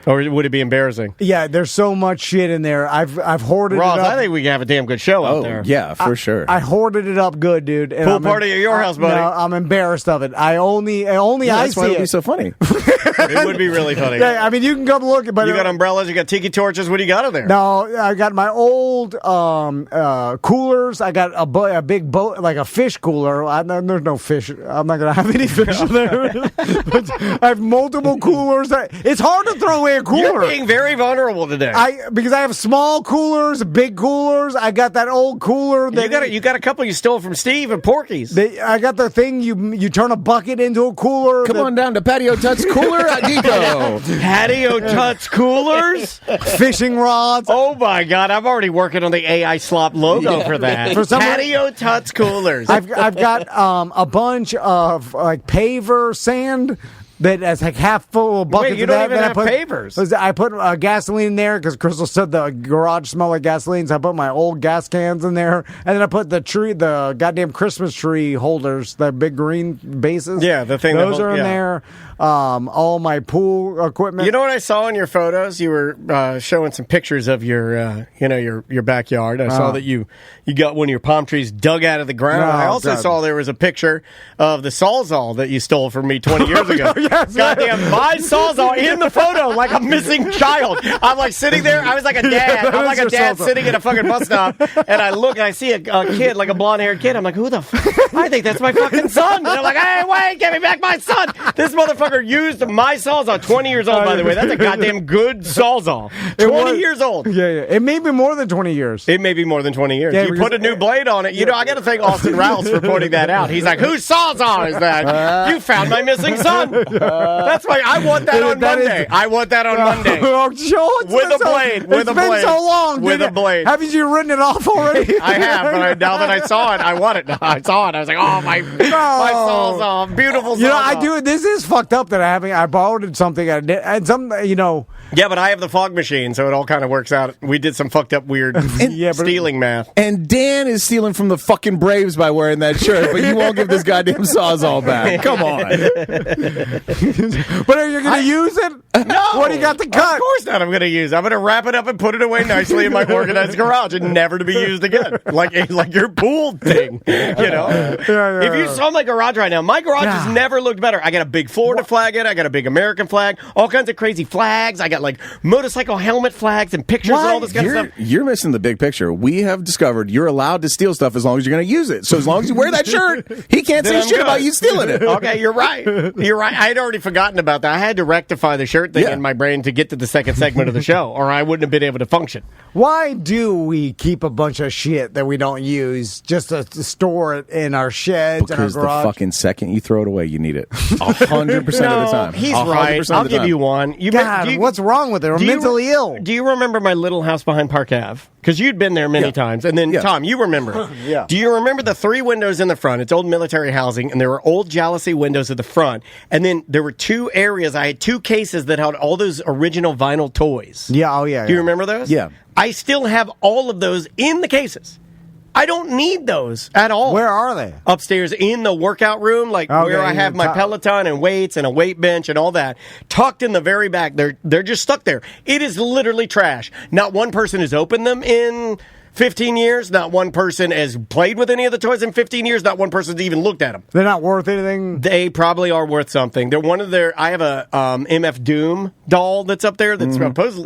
Speaker 1: Or would it be embarrassing?
Speaker 2: Yeah, there's so much shit in there. I've hoarded
Speaker 1: Ross,
Speaker 2: it up.
Speaker 1: I think we can have a damn good show out there.
Speaker 4: Yeah, for sure.
Speaker 2: I hoarded it up good, dude. And
Speaker 1: pool party at your house, buddy.
Speaker 2: No, I'm embarrassed of it. I see
Speaker 4: that's why it would
Speaker 2: it.
Speaker 4: be so funny.
Speaker 1: It would be really funny.
Speaker 2: Yeah, I mean, you can come look. But
Speaker 1: you got umbrellas, you got tiki torches. What do you got in there?
Speaker 2: No, I got my old coolers. I got a big boat, like a fish cooler. There's no fish. I'm not going to have any fish in there. But I have multiple coolers. It's hard to throw away a cooler.
Speaker 1: You're being very vulnerable today.
Speaker 2: Because I have small coolers, big coolers. I got that old cooler.
Speaker 1: You got a couple you stole from Steve and Porky's.
Speaker 2: I got the thing you turn a bucket into a cooler.
Speaker 4: Come on down to Patio Tut's Cooler Depot.
Speaker 1: Patio Tut's Coolers?
Speaker 2: Fishing rods.
Speaker 1: Oh my God, I'm already working on the AI Slop logo for that. Patio Tut's Coolers.
Speaker 2: I've got a bunch of paver sand. That has half full of buckets.
Speaker 1: Wait, you don't even have pavers.
Speaker 2: I put gasoline in there because Crystal said the garage smelled like gasoline, so I put my old gas cans in there, and then I put the goddamn Christmas tree holders, the big green bases.
Speaker 1: Yeah, the thing.
Speaker 2: Those are in there. All my pool equipment.
Speaker 1: You know what I saw in your photos? You were showing some pictures of your backyard. I saw that you got one of your palm trees dug out of the ground. I also saw there was a picture of the Sawzall that you stole from me 20 years ago. Goddamn, my Sawzall in the photo like a missing child. I'm like sitting there. I was like a dad. I'm like a dad sitting at a fucking bus stop, and I look and I see a kid, like a blonde-haired kid. I'm like, who the fuck? I think that's my fucking son. And they're like, hey, wait, give me back my son. This motherfucker used my Sawzall. 20 years old, by the way. That's a goddamn good Sawzall. 20 years old.
Speaker 2: Yeah. It may be more than 20 years.
Speaker 1: It may be more than 20 years. Yeah, you put a new blade on it. You know, I got to thank Austin Rouse for pointing that out. He's like, whose Sawzall is that? You found my missing son. That's why I want that on Monday. I want that on Monday.
Speaker 2: Oh, Joel,
Speaker 1: with a blade. With a blade.
Speaker 2: It's been so long.
Speaker 1: With a blade.
Speaker 2: Haven't you written it off already?
Speaker 1: I have, but now that I saw it, I want it. I saw it. I was like, oh, my Sawzall. Beautiful Sawzall.
Speaker 2: You know, I do. This is fucked up that I borrowed something and some, you know.
Speaker 1: Yeah, but I have the fog machine, so it all kind of works out. We did some fucked up weird stealing math.
Speaker 4: And Dan is stealing from the fucking Braves by wearing that shirt, but you won't give this goddamn Sawzall back. Come on.
Speaker 2: But are you going to use it?
Speaker 1: No.
Speaker 2: What do you got to cut?
Speaker 1: Of course not. I'm going to use it. I'm going to wrap it up and put it away nicely in my organized garage and never to be used again. Like your pool thing. You know? If you saw my garage right now, my garage has never looked better. I got a big Florida flag in it. I got a big American flag. All kinds of crazy flags. I got like motorcycle helmet flags and pictures and all this kind of stuff.
Speaker 4: You're missing the big picture. We have discovered you're allowed to steal stuff as long as you're going to use it. So as long as you wear that shirt, he can't say shit about you stealing it.
Speaker 1: Okay, you're right. You're right. I had already forgotten about that. I had to rectify the shirt thing in my brain to get to the second segment of the show, or I wouldn't have been able to function.
Speaker 2: Why do we keep a bunch of shit that we don't use just to store it in our sheds and our garage?
Speaker 4: Because the fucking second you throw it away, you need it. 100% of the time.
Speaker 1: He's right. I'll give you one.
Speaker 2: What's wrong with it? We're mentally ill.
Speaker 1: Do you remember my little house behind Park Ave? Because you'd been there many times. And then, Tom, you remember.
Speaker 2: Yeah.
Speaker 1: Do you remember the 3 windows in the front? It's old military housing, and there were old jealousy windows at the front. And then there were 2 areas. I had 2 cases that held all those original vinyl toys.
Speaker 2: Yeah, oh yeah.
Speaker 1: Do you remember those?
Speaker 4: Yeah.
Speaker 1: I still have all of those in the cases. I don't need those at all.
Speaker 2: Where are they?
Speaker 1: Upstairs in the workout room, where I have my Peloton and weights and a weight bench and all that. Tucked in the very back. They're just stuck there. It is literally trash. Not one person has opened them in 15 years. Not one person has played with any of the toys in 15 years. Not one person's even looked at them.
Speaker 2: They're not worth anything?
Speaker 1: They probably are worth something. They're one of their... I have a MF Doom doll that's up there that's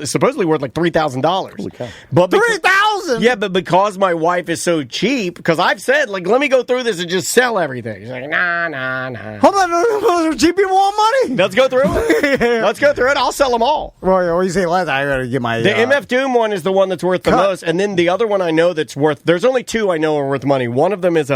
Speaker 1: supposedly worth like $3,000.
Speaker 2: Holy cow.
Speaker 1: But
Speaker 2: $3,000?
Speaker 1: Yeah, but because my wife is so cheap, because I've said, let me go through this and just sell everything. She's like, nah.
Speaker 2: Hold on, cheap people want money.
Speaker 1: Let's go through it. Let's go through it. I'll sell them all.
Speaker 2: Well, you say, I got to get my...
Speaker 1: The MF Doom one is the one that's worth the most, and then the other one I know that's worth... There's only 2 I know are worth money. One of them is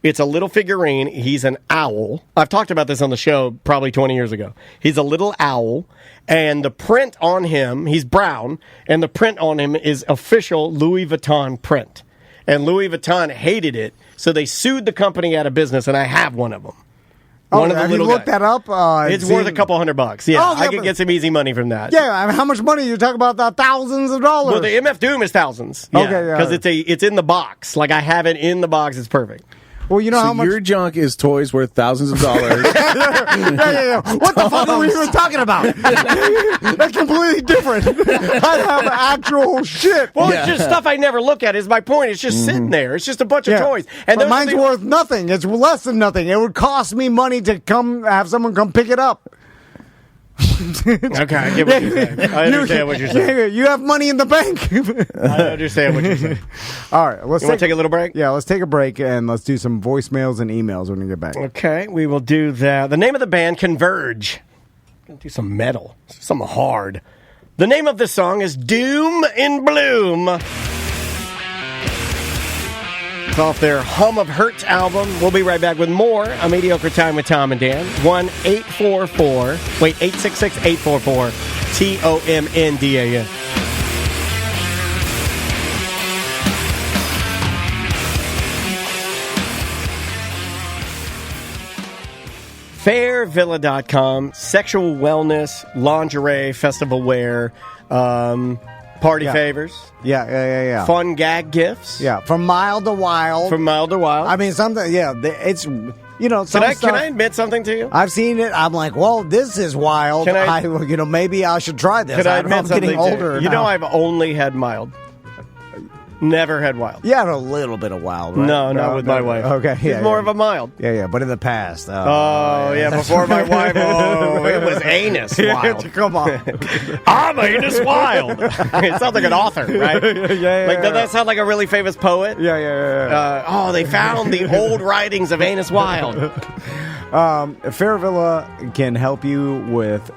Speaker 1: it's a little figurine. He's an owl. I've talked about this on the show probably 20 years ago. He's a little owl, and the print on him, he's brown, and the print on him is official Louis Vuitton print. And Louis Vuitton hated it, so they sued the company out of business, and I have one of them.
Speaker 2: Have you looked that up?
Speaker 1: It's worth a couple $100. Yeah, I could get some easy money from that.
Speaker 2: Yeah, how much money? You're talking about thousands of dollars.
Speaker 1: Well, the MF Doom is thousands. Yeah, okay, because it's in the box. Like I have it in the box. It's perfect.
Speaker 2: Well, you know how much
Speaker 4: your junk is toys worth thousands of dollars.
Speaker 2: Yeah. What the fuck are we even talking about? That's completely different. I have actual shit.
Speaker 1: Well, it's just stuff I never look at. Is my point? It's just sitting there. It's just a bunch of toys. And
Speaker 2: but mine's worth nothing. It's less than nothing. It would cost me money to have someone come pick it up.
Speaker 1: Okay, I get what you're saying. I understand what you're saying.
Speaker 2: You have money in the bank.
Speaker 1: I understand what you're saying.
Speaker 2: All right,
Speaker 1: want to take a little break?
Speaker 2: Yeah, let's take a break and let's do some voicemails and emails when we get back.
Speaker 1: Okay, we will do that. The name of the band, Converge. Gonna do some metal, some hard. The name of this song is Doom in Bloom. It's off their Hum of Hurt album. We'll be right back with more A Mediocre Time with Tom and Dan. 866-844-TOMNDAN. Fairvilla.com, sexual wellness, lingerie, festival wear, party favors.
Speaker 2: Yeah.
Speaker 1: Fun gag gifts.
Speaker 2: Yeah, from mild to wild. I mean, something, it's, some stuff.
Speaker 1: Can I admit something to you?
Speaker 2: I've seen it. I'm like, well, this is wild. Maybe I should try this.
Speaker 1: Can I admit
Speaker 2: I'm getting older.
Speaker 1: You know, I've only had mild. Never had wild.
Speaker 2: You had a little bit of wild, right?
Speaker 1: No, not with my wife.
Speaker 2: Okay,
Speaker 1: She's more of a mild.
Speaker 2: Yeah, but in the past.
Speaker 1: Before my wife. Oh, it was anus wild.
Speaker 2: Come on.
Speaker 1: I'm anus wild. It sounds like an author, right? Does that sound like a really famous poet?
Speaker 2: Yeah.
Speaker 1: They found the old writings of Anus Wild.
Speaker 2: Fair Villa can help you with,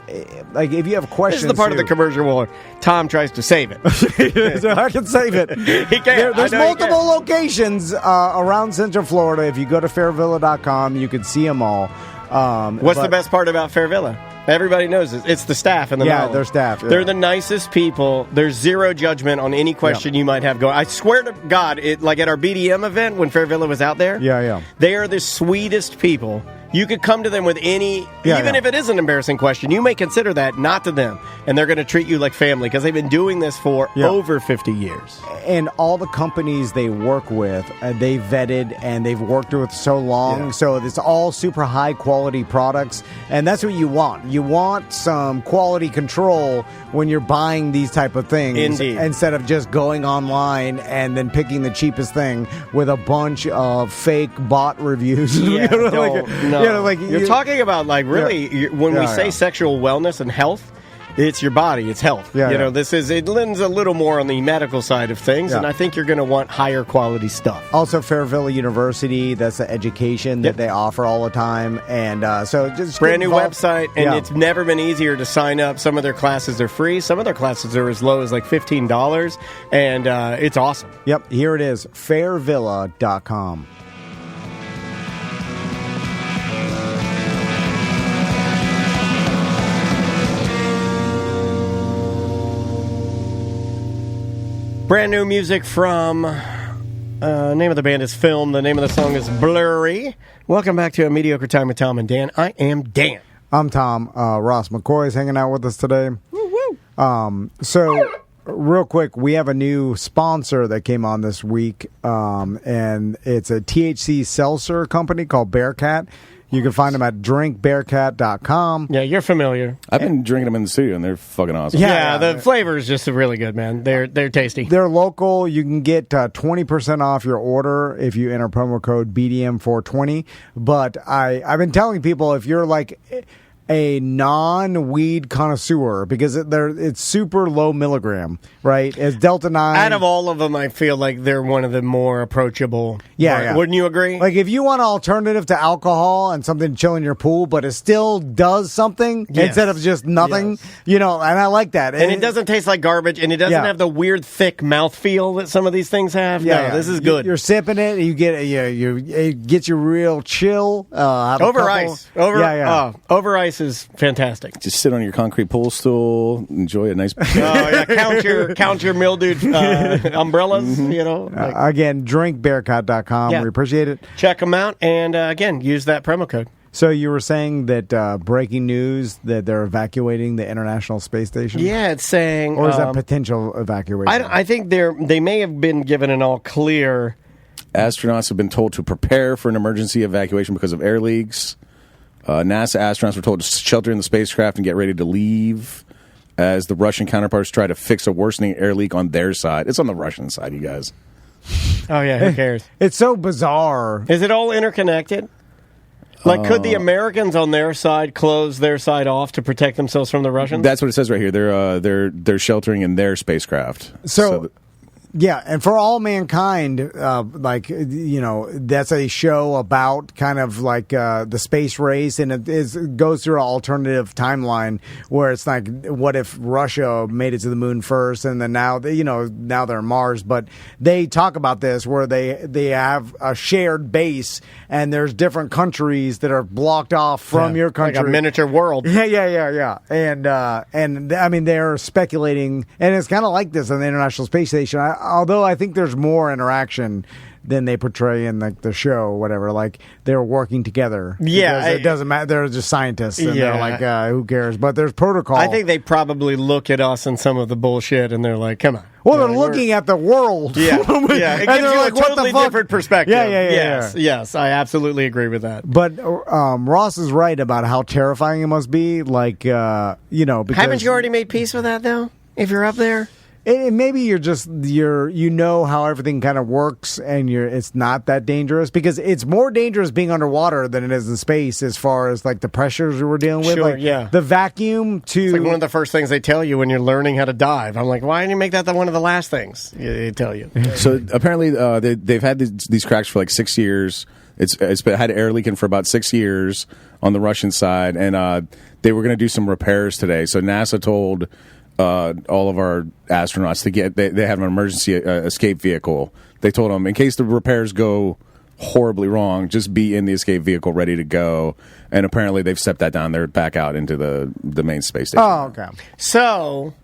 Speaker 2: like, if you have questions.
Speaker 1: This is the part of the commercial where Tom tries to save it.
Speaker 2: I can save it.
Speaker 1: He can't.
Speaker 2: There's multiple locations around Central Florida. If you go to fairvilla.com, you can see them all.
Speaker 1: What's the best part about Fair Villa? Everybody knows it. It's the staff and the knowledge.
Speaker 2: Their staff. Yeah.
Speaker 1: They're the nicest people. There's zero judgment on any question you might have going. I swear to God, like at our BDM event when Fair Villa was out there, they are the sweetest people. You could come to them with any, even if it is an embarrassing question, you may consider that not to them. And they're going to treat you like family because they've been doing this for over 50 years.
Speaker 2: And all the companies they work with, they vetted and they've worked with so long. Yeah. So it's all super high quality products. And that's what you want. You want some quality control when you're buying these type of things.
Speaker 1: Indeed.
Speaker 2: Instead of just going online and then picking the cheapest thing with a bunch of fake bot reviews.
Speaker 1: You're talking about when we say sexual wellness and health, it's your body, it's health. It lends a little more on the medical side of things, and I think you're going to want higher quality stuff.
Speaker 2: Also, Fair Villa University, that's the education that they offer all the time, and so just
Speaker 1: brand new website, and it's never been easier to sign up. Some of their classes are free, some of their classes are as low as like $15, and it's awesome.
Speaker 2: Yep, here it is, fairvilla.com.
Speaker 1: Brand new music from, name of the band is Film. The name of the song is Blurry. Welcome back to A Mediocre Time with Tom and Dan. I am Dan.
Speaker 2: I'm Tom. Ross McCoy is hanging out with us today. Woo-woo. So, real quick, we have a new sponsor that came on this week, and it's a THC seltzer company called Bearcat. You can find them at drinkbearcat.com.
Speaker 1: Yeah, you're familiar.
Speaker 4: I've been drinking them in the studio, and they're fucking awesome.
Speaker 1: Yeah, the flavor is just really good, man. They're tasty.
Speaker 2: They're local. You can get 20% off your order if you enter promo code BDM420. But I've been telling people, if you're like a non-weed connoisseur, because it's super low milligram, right? It's Delta 9.
Speaker 1: Out of all of them, I feel like they're one of the more approachable. Yeah. Wouldn't you agree?
Speaker 2: Like, if you want an alternative to alcohol and something to chill in your pool, but it still does something instead of just nothing, and I like that.
Speaker 1: And it doesn't taste like garbage, and it doesn't have the weird, thick mouthfeel that some of these things have. This is good.
Speaker 2: You're sipping it, you get it gets you real chill.
Speaker 1: Over ice. Over ice is fantastic.
Speaker 4: Just sit on your concrete pool stool, enjoy a nice.
Speaker 1: Count your mildewed umbrellas.
Speaker 2: Again, drinkbearcat.com. We appreciate it.
Speaker 1: Check them out, and again, use that promo code.
Speaker 2: So you were saying that breaking news that they're evacuating the International Space Station?
Speaker 1: Yeah, it's saying,
Speaker 2: or is that potential evacuation?
Speaker 1: I think they may have been given an all clear.
Speaker 4: Astronauts have been told to prepare for an emergency evacuation because of air leaks. NASA astronauts were told to shelter in the spacecraft and get ready to leave as the Russian counterparts try to fix a worsening air leak on their side. It's on the Russian side, you guys.
Speaker 1: Oh, yeah, who cares?
Speaker 2: It's so bizarre.
Speaker 1: Is it all interconnected? Like, could the Americans on their side close their side off to protect themselves from the Russians?
Speaker 4: That's what it says right here. They're sheltering in their spacecraft.
Speaker 2: Yeah, and for all mankind, that's a show about kind of like the space race, and it goes through an alternative timeline where it's like, what if Russia made it to the moon first, and then now they're on Mars, but they talk about this where they have a shared base, and there's different countries that are blocked off from your country,
Speaker 1: like a miniature world.
Speaker 2: Yeah, and I mean, they're speculating, and it's kind of like this on the International Space Station. Although I think there's more interaction than they portray in the show or whatever. Like, they're working together.
Speaker 1: Yeah.
Speaker 2: It doesn't matter. They're just scientists. And they're like, who cares? But there's protocol.
Speaker 1: I think they probably look at us and some of the bullshit and they're like, come on.
Speaker 2: Well, they're looking at the world.
Speaker 1: Yeah. It gives you a totally different perspective.
Speaker 2: Yeah.
Speaker 1: Yes, I absolutely agree with that.
Speaker 2: But Ross is right about how terrifying it must be. Like, because...
Speaker 1: Haven't you already made peace with that, though? If you're up there?
Speaker 2: And maybe you know how everything kind of works, and it's not that dangerous, because it's more dangerous being underwater than it is in space as far as like the pressures we were dealing with.
Speaker 1: Sure,
Speaker 2: like,
Speaker 1: yeah.
Speaker 2: The vacuum to
Speaker 1: It's like one of the first things they tell you when you're learning how to dive. I'm like, why didn't you make that one of the last things they tell you?
Speaker 4: So apparently they've had these cracks for like 6 years. It's had air leaking for about 6 years on the Russian side, and they were going to do some repairs today. So NASA told all of our astronauts they have an emergency escape vehicle. They told them, in case the repairs go horribly wrong, just be in the escape vehicle ready to go. And apparently they've stepped that down. They're back out into the main space station.
Speaker 2: Oh, okay.
Speaker 1: So,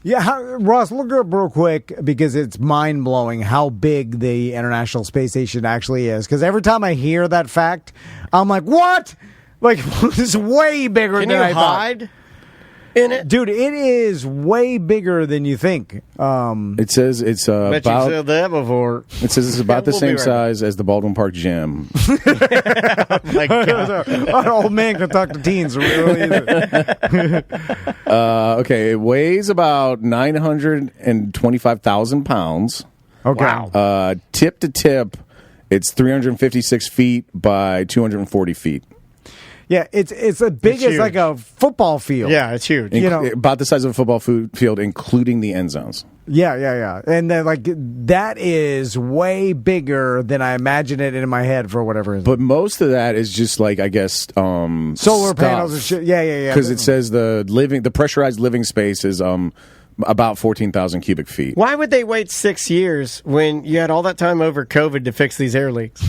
Speaker 2: yeah, Ross, look up real quick, because it's mind-blowing how big the International Space Station actually is. Because every time I hear that fact, I'm like, what? Like, it's way bigger than I thought.
Speaker 1: Can you hide in it?
Speaker 2: Dude, it is way bigger than you think.
Speaker 4: It says it's
Speaker 1: Bet
Speaker 4: about.
Speaker 1: you said that before.
Speaker 4: It says it's about the
Speaker 1: We'll be
Speaker 4: same
Speaker 1: right
Speaker 4: size as the Baldwin Park Gym.
Speaker 1: My God.
Speaker 2: An old man can talk to teens. Really easy.
Speaker 4: Okay, it weighs about 925,000 pounds.
Speaker 2: Okay.
Speaker 1: Wow.
Speaker 4: Tip to tip, it's 356 feet by 240 feet.
Speaker 2: Yeah, it's as big
Speaker 1: It's
Speaker 2: as
Speaker 1: huge.
Speaker 2: like a football field.
Speaker 1: Yeah, it's huge.
Speaker 4: About the size of a football field, including the end zones.
Speaker 2: Yeah. And then, like, that is way bigger than I imagine it in my head for whatever reason.
Speaker 4: But most of that is just like, I guess,
Speaker 2: solar
Speaker 4: stuff.
Speaker 2: panels and shit. Yeah.
Speaker 4: Because it says the pressurized living space is about 14,000 cubic feet.
Speaker 1: Why would they wait 6 years when you had all that time over COVID to fix these air leaks?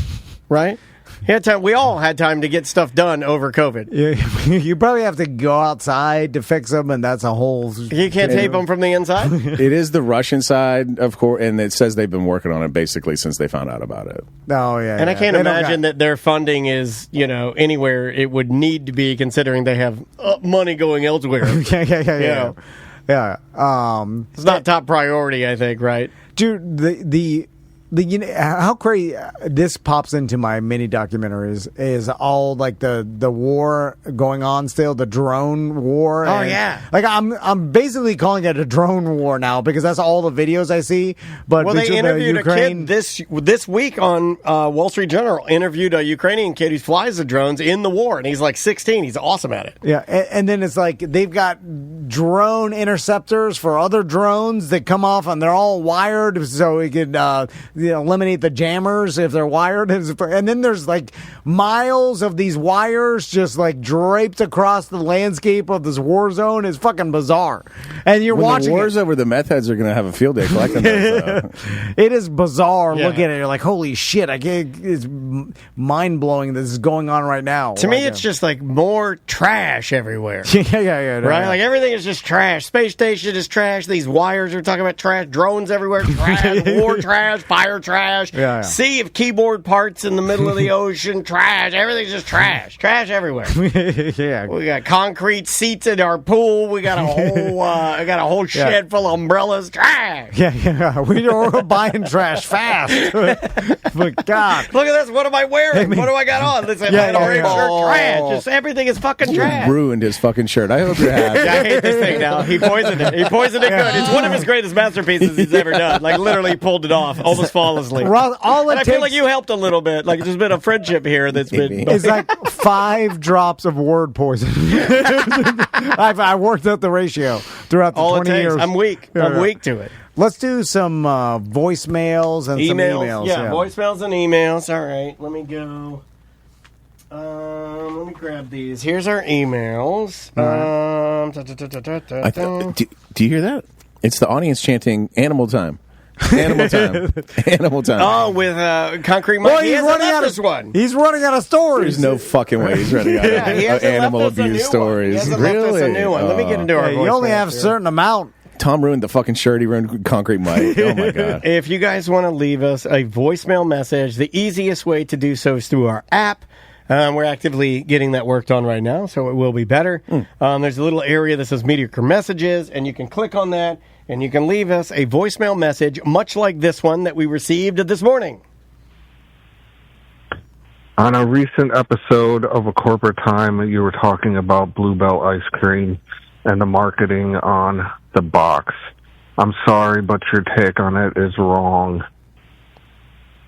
Speaker 1: Right? You had time. We all had time to get stuff done over COVID.
Speaker 2: Yeah, you probably have to go outside to fix them, and that's a whole...
Speaker 1: You can't tape them from the inside?
Speaker 4: It is the Russian side, of course, and it says they've been working on it basically since they found out about it.
Speaker 2: Oh, yeah.
Speaker 1: And I can't imagine that their funding is, anywhere it would need to be, considering they have money going elsewhere.
Speaker 2: Yeah.
Speaker 1: It's not top priority, I think, right?
Speaker 2: Dude, the how crazy this pops into my mini documentaries is all like the war going on still, the drone war.
Speaker 1: Oh, yeah.
Speaker 2: Like I'm basically calling it a drone war now, because that's all the videos I see. But
Speaker 1: well, they interviewed a kid this week on Wall Street Journal. Interviewed a Ukrainian kid who flies the drones in the war, and he's like 16. He's awesome at it.
Speaker 2: Yeah, and then it's like they've got drone interceptors for other drones that come off, and they're all wired, so it could eliminate the jammers if they're wired. And then there's like miles of these wires just like draped across the landscape of this war zone. It's fucking bizarre. And you're watching
Speaker 4: the war's over, the meth heads are going to have a field day collecting those.
Speaker 2: It is bizarre. Look at it. You're like, holy shit! It's mind blowing. This is going on right now.
Speaker 1: To me, it's just like more trash everywhere.
Speaker 2: Yeah.
Speaker 1: Right? Like everything is just trash. Space station is trash. These wires are talking about trash. Drones everywhere. Trash. War trash. Fire trash.
Speaker 2: Yeah.
Speaker 1: Sea of keyboard parts in the middle of the ocean. Trash. Everything's just trash. Trash everywhere.
Speaker 2: Yeah.
Speaker 1: We got concrete seats in our pool. We got a whole shed full of umbrellas. Trash.
Speaker 2: Yeah. We're buying trash fast. But God,
Speaker 1: look at this. What am I wearing? What do I got on? This shirt. Trash. Just everything is fucking trash.
Speaker 4: Ruined his fucking shirt. I hope you're happy.
Speaker 1: I hate this thing now. He poisoned it. Good. It's one of his greatest masterpieces he's ever done. Like literally pulled it off almost flawlessly. I feel like you helped a little bit. Like there's been a friendship here that's been.
Speaker 2: It's like 5 drops of word poison. I worked out the ratio throughout the 20 years.
Speaker 1: I'm weak. I'm weak to it.
Speaker 2: Let's do some voicemails and some emails.
Speaker 1: Yeah, voicemails and emails. All right, let me go. Let me grab these. Here's our emails.
Speaker 4: Do you hear that? It's the audience chanting "Animal Time." Animal time. Animal time.
Speaker 1: Oh, with Concrete Mike.
Speaker 2: Well,
Speaker 1: He hasn't left us one.
Speaker 2: He's running out of stories.
Speaker 4: There's no fucking way he's running out of animal abuse stories.
Speaker 1: He hasn't left us a new one. Let me get into our voicemails.
Speaker 2: You only have a certain amount.
Speaker 4: Tom ruined the fucking shirt. He ruined Concrete Mike. Oh, my God.
Speaker 1: If you guys want to leave us a voicemail message, the easiest way to do so is through our app. We're actively getting that worked on right now, so it will be better. There's a little area that says Mediocre Messages, and you can click on that, and you can leave us a voicemail message, much like this one that we received this morning.
Speaker 8: On a recent episode of A Corporate Time, you were talking about Bluebell ice cream and the marketing on the box. I'm sorry, but your take on it is wrong.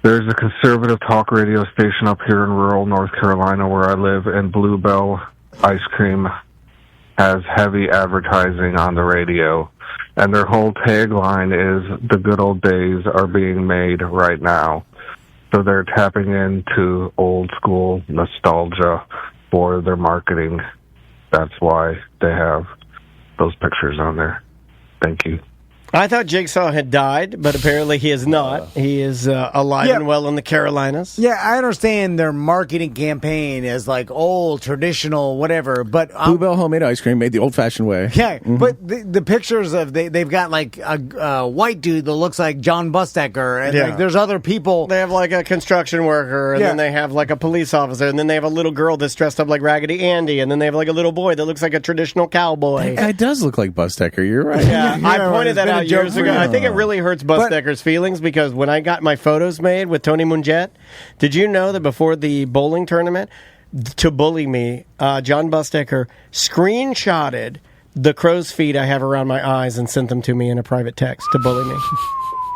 Speaker 8: There's a conservative talk radio station up here in rural North Carolina where I live, and Bluebell Ice Cream has heavy advertising on the radio. And their whole tagline is, the good old days are being made right now. So they're tapping into old school nostalgia for their marketing. That's why they have those pictures on there. Thank you.
Speaker 1: I thought Jigsaw had died, but apparently he is not. He is alive and well in the Carolinas.
Speaker 2: Yeah, I understand their marketing campaign is like old, traditional, whatever. But
Speaker 4: Bluebell homemade ice cream made the old-fashioned way.
Speaker 2: Yeah, but the pictures of they've got like a white dude that looks like John Bustecker, and like there's other people.
Speaker 1: They have like a construction worker, and then they have like a police officer, and then they have a little girl that's dressed up like Raggedy Andy, and then they have like a little boy that looks like a traditional cowboy.
Speaker 4: That guy does look like Bustecker. You're right.
Speaker 1: Yeah, I pointed that out years ago. I think it really hurts Busdecker's feelings because when I got my photos made with Tony Munjet, did you know that before the bowling tournament, to bully me, John Busdecker screenshotted the crow's feet I have around my eyes and sent them to me in a private text to bully me?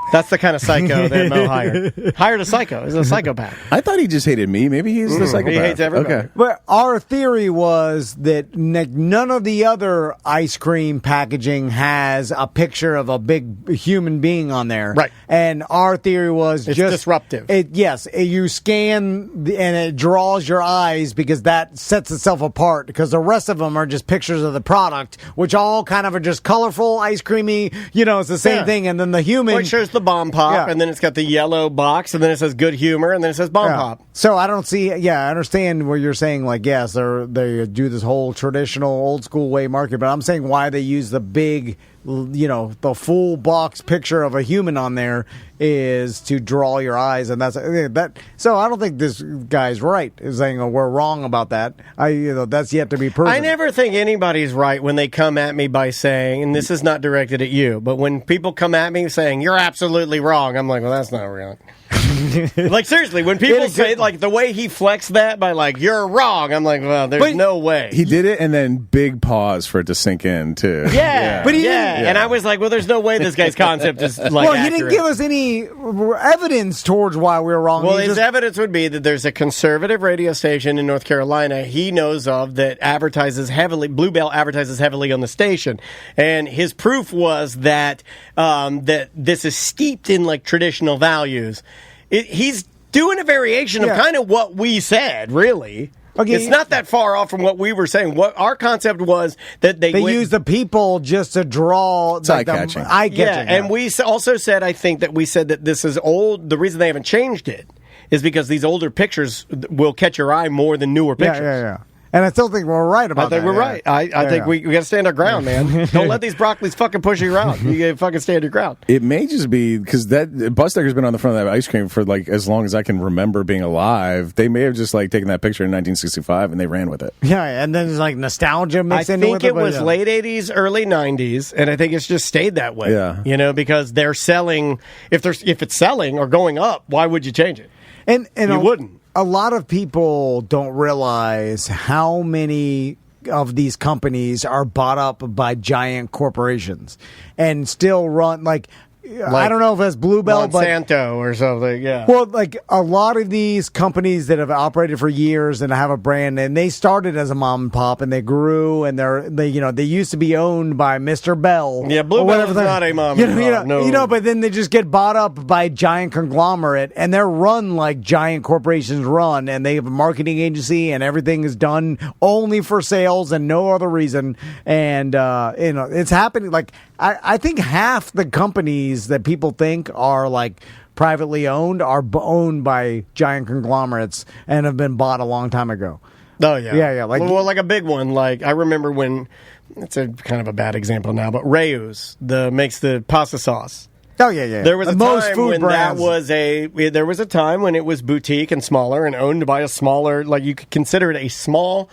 Speaker 1: That's the kind of psycho that Mo hired. Hired a psycho. He's a psychopath.
Speaker 4: I thought he just hated me. Maybe he's the psychopath.
Speaker 1: He hates everybody.
Speaker 4: Okay.
Speaker 2: But our theory was that none of the other ice cream packaging has a picture of a big human being on there.
Speaker 1: Right.
Speaker 2: And our theory was
Speaker 1: it's
Speaker 2: just
Speaker 1: disruptive.
Speaker 2: You scan and it draws your eyes because that sets itself apart because the rest of them are just pictures of the product, which all kind of are just colorful, ice creamy. It's the same thing. And then the human.
Speaker 1: Well, it shows the bomb pop, and then it's got the yellow box, and then it says good humor, and then it says bomb pop.
Speaker 2: So I don't see. Yeah, I understand what you're saying. Like, yes, they do this whole traditional, old school way market, but I'm saying why they use the big, the full box picture of a human on there is to draw your eyes, and that's that. So I don't think this guy's right. Is saying we're wrong about that. That's yet to be proven.
Speaker 1: I never think anybody's right when they come at me by saying, and this is not directed at you, but when people come at me saying you're absolutely wrong, I'm like, well, that's not real. Like, seriously, when people say, like, the way he flexed that by, like, you're wrong, I'm like, well, there's no way.
Speaker 4: He did it, and then big pause for it to sink in, too.
Speaker 1: Yeah. But and I was like, well, there's no way this guy's concept is, like,
Speaker 2: well,
Speaker 1: accurate.
Speaker 2: He didn't give us any evidence towards why we were wrong.
Speaker 1: Well, his evidence would be that there's a conservative radio station in North Carolina he knows of that advertises heavily, Bluebell advertises heavily on the station. And his proof was that that this is steeped in, like, traditional values. He's doing a variation of kind of what we said, really. Okay, it's not that far off from what we were saying. What our concept was that they
Speaker 2: use the people just to draw
Speaker 4: eye-catching.
Speaker 2: Eye-catching,
Speaker 1: and we also said, I think that we said that this is old. The reason they haven't changed it is because these older pictures will catch your eye more than newer pictures.
Speaker 2: Yeah. And I still think we're right about that.
Speaker 1: I think we're right. I think we got to stand our ground, man. Don't let these broccolis fucking push you around. You got to fucking stand your ground.
Speaker 4: It may just be because that Busdecker's been on the front of that ice cream for like as long as I can remember being alive. They may have just like taken that picture in 1965 and they ran with it.
Speaker 2: Yeah, and then there's like nostalgia mixed into it.
Speaker 1: I think it was late 80s, early 90s, and I think it's just stayed that way.
Speaker 4: Yeah.
Speaker 1: Because they're selling. If it's selling or going up, why would you change it?
Speaker 2: And
Speaker 1: you wouldn't.
Speaker 2: A lot of people don't realize how many of these companies are bought up by giant corporations and still run like I don't know if it's Bluebell,
Speaker 1: Monsanto or something. Yeah.
Speaker 2: Well, like a lot of these companies that have operated for years and have a brand, and they started as a mom and pop, and they grew, and they used to be owned by Mr. Bell.
Speaker 1: Yeah, Bluebell is not a mom and pop. No.
Speaker 2: But then they just get bought up by giant conglomerate, and they're run like giant corporations run, and they have a marketing agency, and everything is done only for sales and no other reason. And it's happening. Like I think half the companies that people think are like privately owned are owned by giant conglomerates and have been bought a long time ago.
Speaker 1: Oh yeah,
Speaker 2: yeah.
Speaker 1: Like a big one. Like I remember when it's a kind of a bad example now, but Rayu's makes the pasta sauce.
Speaker 2: Oh yeah.
Speaker 1: There was a time when there was a time when it was boutique and smaller and owned by a smaller, like you could consider it a small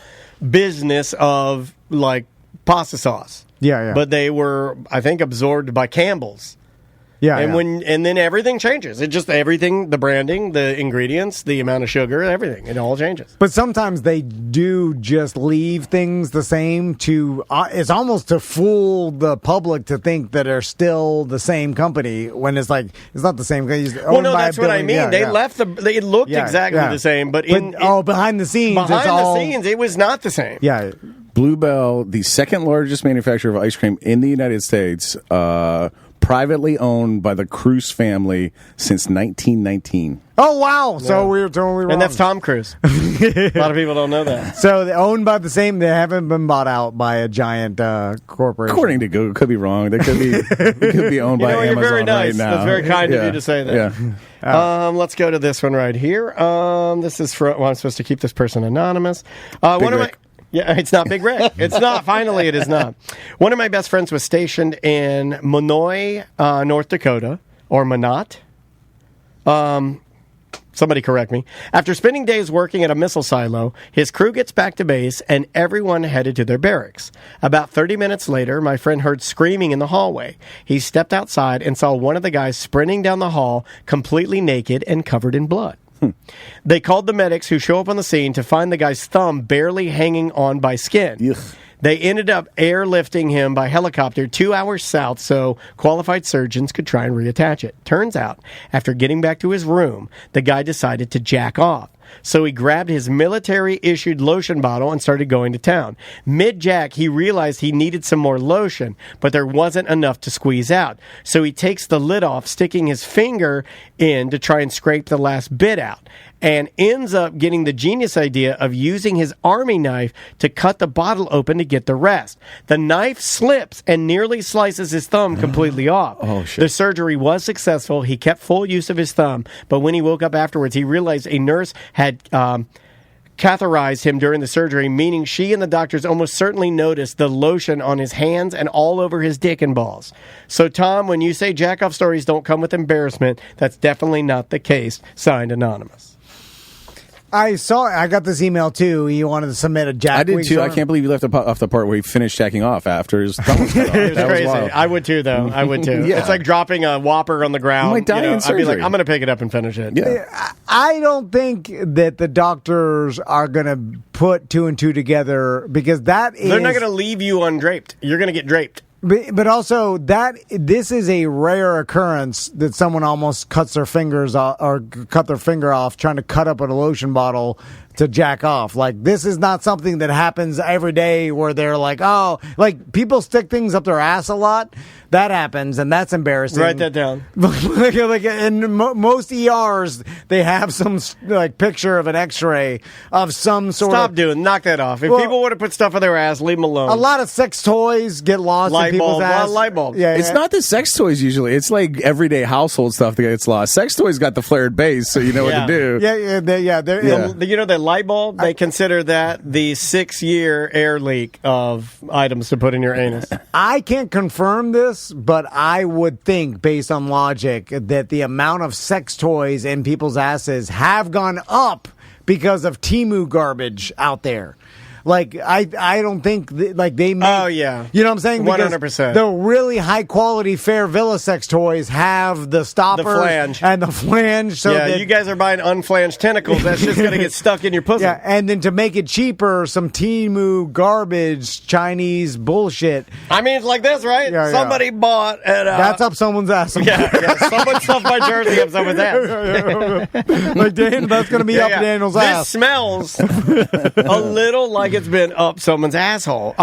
Speaker 1: business of like pasta sauce.
Speaker 2: Yeah.
Speaker 1: But they were, I think, absorbed by Campbell's.
Speaker 2: Yeah,
Speaker 1: and then everything changes. It just everything, the branding, the ingredients, the amount of sugar, everything. It all changes.
Speaker 2: But sometimes they do just leave things the same to. It's almost to fool the public to think that they're still the same company when it's like it's not the same.
Speaker 1: Well, no, that's what I mean. They left They looked exactly the same, but
Speaker 2: behind the scenes,
Speaker 1: it was not the same.
Speaker 2: Yeah.
Speaker 4: Bluebell, the second largest manufacturer of ice cream in the United States, privately owned by the Cruz family since 1919.
Speaker 2: Oh, wow. So we were totally wrong.
Speaker 1: And that's Tom Cruise. A lot of people don't know that.
Speaker 2: So they're owned by the same. They haven't been bought out by a giant corporation.
Speaker 4: According to Google, could be wrong. They could be owned by Amazon
Speaker 1: you're very nice.
Speaker 4: right now.
Speaker 1: That's very kind of you to say that.
Speaker 4: Yeah.
Speaker 1: Let's go to this one right here. This is for. Well, I'm supposed to keep this person anonymous. Yeah, it's not Big Rick. It's not. Finally, it is not. One of my best friends was stationed in Monoy, North Dakota, or Minot. Somebody correct me. After spending days working at a missile silo, his crew gets back to base and everyone headed to their barracks. About 30 minutes later, my friend heard screaming in the hallway. He stepped outside and saw one of the guys sprinting down the hall, completely naked and covered in blood. They called the medics who show up on the scene to find the guy's thumb barely hanging on by skin.
Speaker 4: Ugh.
Speaker 1: They ended up airlifting him by helicopter 2 hours south so qualified surgeons could try and reattach it. Turns out, after getting back to his room, the guy decided to jack off. So he grabbed his military-issued lotion bottle and started going to town. Mid-jack, he realized he needed some more lotion, but there wasn't enough to squeeze out. So he takes the lid off, sticking his finger in to try and scrape the last bit out, and ends up getting the genius idea of using his army knife to cut the bottle open to get the rest. The knife slips and nearly slices his thumb completely off.
Speaker 4: Oh, shit.
Speaker 1: The surgery was successful. He kept full use of his thumb, but when he woke up afterwards, he realized a nurse had catheterized him during the surgery, meaning she and the doctors almost certainly noticed the lotion on his hands and all over his dick and balls. So, Tom, when you say jack-off stories don't come with embarrassment, that's definitely not the case. Signed, Anonymous.
Speaker 2: I got this email too. You wanted to submit a jack.
Speaker 4: I did too. I can't believe you left off the part where he finished jacking off after his thumb was cut off.
Speaker 1: It was crazy. I would too, though. I would too.
Speaker 4: Yeah.
Speaker 1: It's like dropping a Whopper on the ground.
Speaker 4: You might die in
Speaker 1: I'd
Speaker 4: surgery.
Speaker 1: be like, I'm going to pick it up and finish it.
Speaker 4: Yeah.
Speaker 2: I don't think that the doctors are going to put two and two together because they're
Speaker 1: not going to leave you undraped. You're going to get draped.
Speaker 2: But also this is a rare occurrence that someone almost cuts their fingers off or cut their finger off trying to cut up a lotion bottle to jack off. Like, this is not something that happens every day where they're like, oh, like people stick things up their ass a lot. That happens, and that's embarrassing.
Speaker 1: Write that down.
Speaker 2: Like in most ERs, they have some like picture of an X-ray of some sort.
Speaker 1: Knock that off. If people want to put stuff on their ass, leave them alone.
Speaker 2: A lot of sex toys get lost in people's ass.
Speaker 1: Light bulbs.
Speaker 2: Yeah,
Speaker 4: it's not the sex toys usually. It's like everyday household stuff that gets lost. Sex toys got the flared base, so you know what to do.
Speaker 2: You
Speaker 1: know the light bulb? They consider that the 6-year air leak of items to put in your anus.
Speaker 2: I can't confirm this, but I would think, based on logic, that the amount of sex toys in people's asses have gone up because of Temu garbage out there. Like, I don't think, they make...
Speaker 1: Oh, yeah.
Speaker 2: You know what I'm saying? Because
Speaker 1: 100%.
Speaker 2: the really high-quality Fair Villa sex toys have the stopper...
Speaker 1: The flange.
Speaker 2: And the flange. So
Speaker 1: yeah, you guys are buying unflanged tentacles. That's just going to get stuck in your pussy.
Speaker 2: Yeah, and then to make it cheaper, some Temu garbage, Chinese bullshit.
Speaker 1: I mean, it's like this, right?
Speaker 2: Yeah,
Speaker 1: Somebody bought...
Speaker 2: That's up someone's ass.
Speaker 1: Yeah. Someone stuffed my jersey up someone's ass.
Speaker 2: Like, Dan, that's going to be up Daniel's ass.
Speaker 1: This smells a little like it's been up someone's asshole.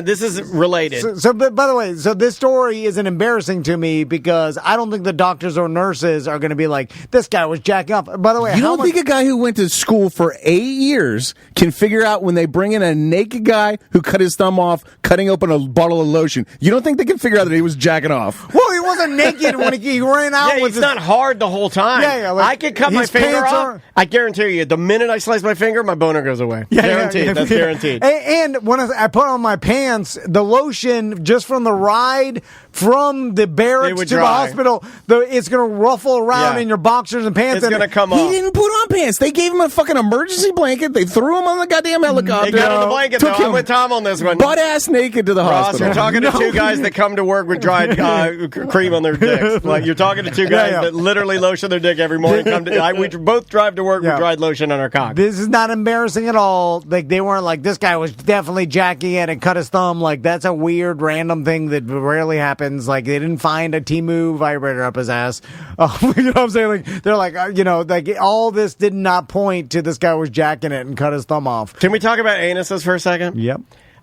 Speaker 1: This is related.
Speaker 2: So, but by the way, so this story isn't embarrassing to me because I don't think the doctors or nurses are going to be like, this guy was jacking off. By the way,
Speaker 4: you don't think a guy who went to school for 8 years can figure out when they bring in a naked guy who cut his thumb off, cutting open a bottle of lotion? You don't think they can figure out that he was jacking off?
Speaker 2: Well, he wasn't naked when he ran out.
Speaker 1: Yeah, it's not hard the whole time.
Speaker 2: Yeah, like,
Speaker 1: I could cut my finger off. I guarantee you, the minute I slice my finger, my boner goes away. Guaranteed. That's guaranteed.
Speaker 2: And when I put on my pants, the lotion, just from the ride from the barracks to the hospital, it's going to ruffle around in your boxers and pants.
Speaker 1: It's going to come off.
Speaker 4: He didn't put on pants. They gave him a fucking emergency blanket. They threw him on the goddamn helicopter.
Speaker 1: They got on the blanket, though. I'm with Tom on this one.
Speaker 4: Butt-ass naked to the
Speaker 1: Ross,
Speaker 4: hospital.
Speaker 1: you're talking to two guys that come to work with dried cream on their dicks. Like, you're talking to two guys that literally lotion their dick every morning. We both drive to work with dried lotion on our cock.
Speaker 2: This is not embarrassing at all. Like, they weren't like, this guy was definitely jacking it and cut his thumb. Like, that's a weird, random thing that rarely happens. Like, they didn't find a Temu vibrator up his ass. You know what I'm saying? Like, they're like, like, all this did not point to this guy was jacking it and cut his thumb off.
Speaker 1: Can we talk about anuses for a second?
Speaker 2: Yep.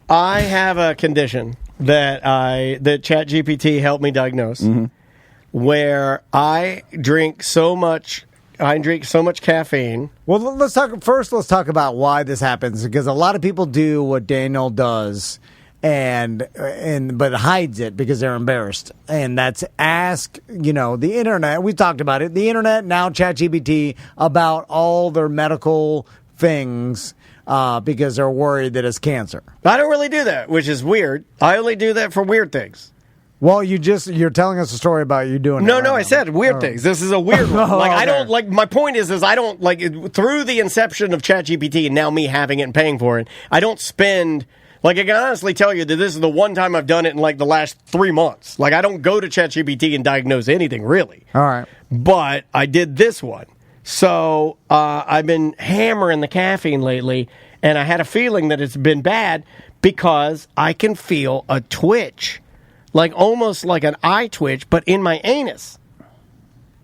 Speaker 1: I have a condition that ChatGPT helped me diagnose, where I drink so much caffeine.
Speaker 2: Well, let's talk about why this happens, because a lot of people do what Daniel does, but hides it because they're embarrassed. And that's ask, the internet. We talked about it. The internet, now ChatGPT, about all their medical things. Because they're worried that it's cancer.
Speaker 1: I don't really do that, which is weird. I only do that for weird things.
Speaker 2: Well, you're telling us a story about you doing it.
Speaker 1: No, I said weird things. This is a weird one. I don't like. My point is I don't like through the inception of ChatGPT and now me having it and paying for it. I don't spend. Like, I can honestly tell you that this is the one time I've done it in like the last 3 months. Like, I don't go to ChatGPT and diagnose anything really.
Speaker 2: All right,
Speaker 1: but I did this one. So I've been hammering the caffeine lately, and I had a feeling that it's been bad because I can feel a twitch, like almost like an eye twitch, but in my anus.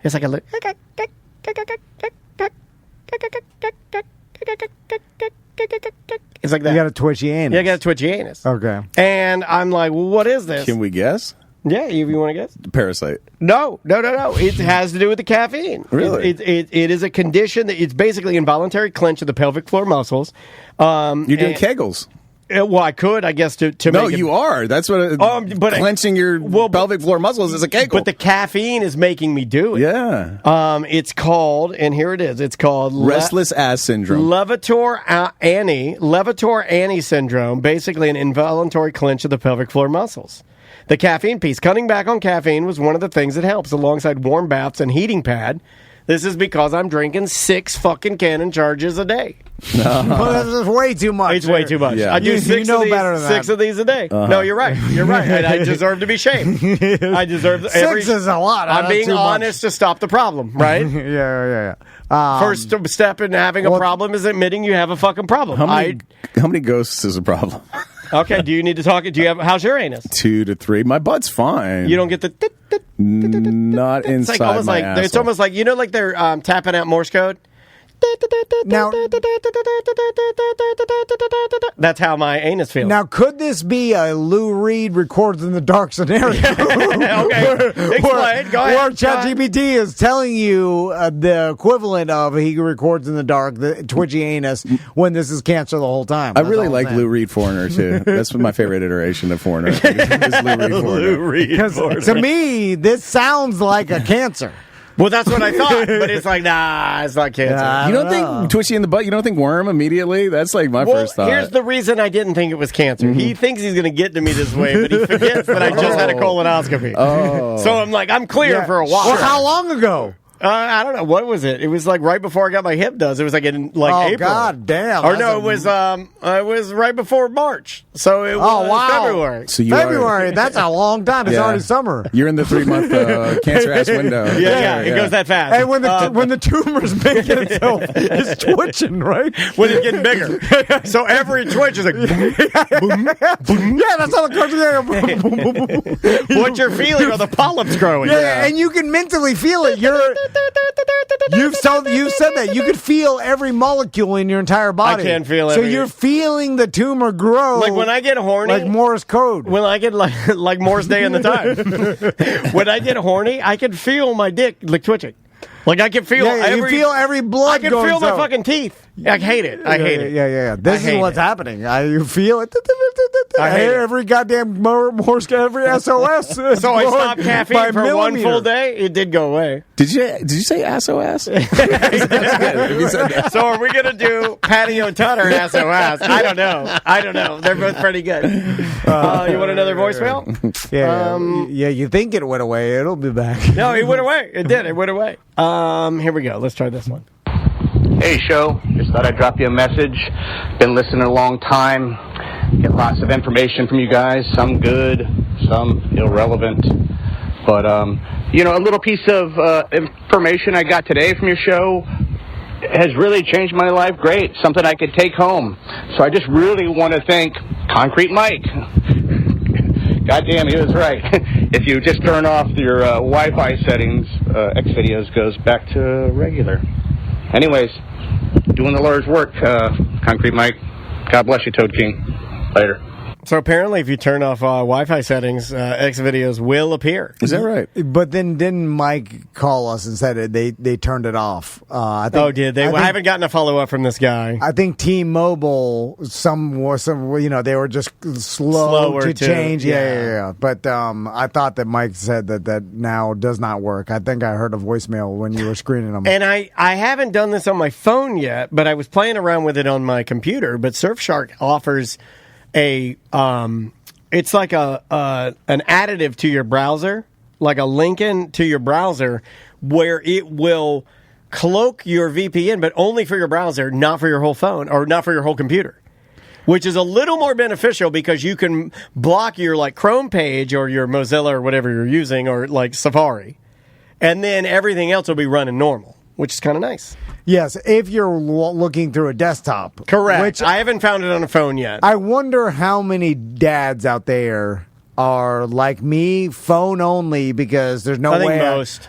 Speaker 1: It's like a it's like that.
Speaker 2: You got a twitchy anus.
Speaker 1: Yeah, I got a twitchy anus.
Speaker 2: Okay.
Speaker 1: And I'm like, well, what is this?
Speaker 4: Can we guess?
Speaker 1: Yeah, you want to guess?
Speaker 4: Parasite.
Speaker 1: No. It has to do with the caffeine.
Speaker 4: Really?
Speaker 1: It is a condition that it's basically involuntary clench of the pelvic floor muscles.
Speaker 4: You're doing Kegels.
Speaker 1: Well, I could, I guess, to
Speaker 4: no,
Speaker 1: make
Speaker 4: you are. That's what clenching your pelvic floor muscles is a Kegel.
Speaker 1: But the caffeine is making me do it.
Speaker 4: Yeah.
Speaker 1: It's called, and here it is. It's called
Speaker 4: restless ass syndrome.
Speaker 1: Levator-Ani syndrome. Basically, an involuntary clench of the pelvic floor muscles. The caffeine piece. Cutting back on caffeine was one of the things that helps, alongside warm baths and heating pad. This is because I'm drinking 6 fucking cannon charges a day.
Speaker 2: Well, this is way too much.
Speaker 1: It's way too much.
Speaker 2: Yeah.
Speaker 1: I do 6 of these a day. No, you're right. You're right. And I deserve to be shamed. I deserve
Speaker 2: 6 is a lot.
Speaker 1: I'm being honest to stop the problem, right?
Speaker 2: Yeah.
Speaker 1: First step in having a problem is admitting you have a fucking problem.
Speaker 4: How many ghosts is a problem?
Speaker 1: Okay, do you need to talk? How's your anus?
Speaker 4: 2 to 3. My butt's fine.
Speaker 1: You don't get the...
Speaker 4: Not inside my asshole.
Speaker 1: It's almost like, like they're tapping out Morse code?
Speaker 2: Now,
Speaker 1: that's how my anus feels.
Speaker 2: Now, could this be a Lou Reed records in the dark scenario?
Speaker 1: Okay, explain. Go ahead.
Speaker 2: Where ChatGPT is telling you the equivalent of he records in the dark, the twitchy anus, when this is cancer the whole time.
Speaker 4: I really like Lou Reed Foreigner, too. That's my favorite iteration of Foreigner. Is Lou Reed Foreigner.
Speaker 2: Because to me, this sounds like a cancer.
Speaker 1: Well, that's what I thought, but it's like, nah, it's not cancer.
Speaker 4: You don't think twitchy in the butt? You don't think worm immediately? That's like my first thought.
Speaker 1: Here's the reason I didn't think it was cancer. He thinks he's going to get to me this way, but he forgets that I just had a colonoscopy. So I'm like, I'm clear for a while.
Speaker 2: Well, how long ago?
Speaker 1: I don't know. What was it? It was like right before I got my hip done. It was like in April.
Speaker 2: God damn.
Speaker 1: Or no, it was right before March. So it was February.
Speaker 4: So
Speaker 2: February, that's a long time. It's already summer.
Speaker 4: You're in the 3-month cancer ass window.
Speaker 1: Yeah, it goes that fast.
Speaker 2: And when the tumor's making itself, it's twitching, right?
Speaker 1: When it's getting bigger. So every twitch is like boom, boom.
Speaker 2: Yeah, that's how the country.
Speaker 1: What you're feeling are the polyps growing.
Speaker 2: Yeah, and you can mentally feel it. You've said that you could feel every molecule in your entire body.
Speaker 1: I can feel it.
Speaker 2: So you're feeling the tumor grow.
Speaker 1: Like when I get horny,
Speaker 2: like Morse code.
Speaker 1: When I get like Morse day in the time. When I get horny, I can feel my dick like twitching. Like I can feel
Speaker 2: every blood.
Speaker 1: I can feel my fucking teeth. I hate it. I hate it.
Speaker 2: Yeah. This is what's happening. You feel it. I hate every goddamn Morse, every SOS.
Speaker 1: So I stopped caffeine for one full day. It did go away.
Speaker 4: Did you say SOS?
Speaker 1: So are we gonna do Patio Tut or SOS? I don't know. They're both pretty good. You want another voicemail?
Speaker 2: Yeah. You think it went away? It'll be back.
Speaker 1: No, it went away. It did. It went away. Here we go. Let's try this one.
Speaker 9: Hey, show. Just thought I'd drop you a message. Been listening a long time. Get lots of information from you guys. Some good, some irrelevant. But, a little piece of information I got today from your show has really changed my life great, something I could take home. So I just really want to thank Concrete Mike. Goddamn, he was right. If you just turn off your Wi-Fi settings, Xvideos goes back to regular. Anyways, doing the Lord's work, Concrete Mike. God bless you, Toad King. Later.
Speaker 1: So apparently, if you turn off Wi-Fi settings, Xvideos will appear.
Speaker 4: Is that right?
Speaker 2: But then didn't Mike call us and said they turned it off?
Speaker 1: Did they? I haven't gotten a follow-up from this guy.
Speaker 2: I think T-Mobile, they were just slower to change. Yeah. But I thought that Mike said that now does not work. I think I heard a voicemail when you were screening them.
Speaker 1: And I haven't done this on my phone yet, but I was playing around with it on my computer. But Surfshark offers it's like an additive to your browser, like a link in to your browser, where it will cloak your VPN, but only for your browser, not for your whole phone or not for your whole computer, which is a little more beneficial because you can block your like Chrome page or your Mozilla or whatever you're using or like Safari, and then everything else will be running normal, which is kind of nice.
Speaker 2: Yes, if you're looking through a desktop.
Speaker 1: Correct.
Speaker 2: Which
Speaker 1: I haven't found it on a phone yet.
Speaker 2: I wonder how many dads out there are like me, phone only, because there's no way.
Speaker 1: I think most.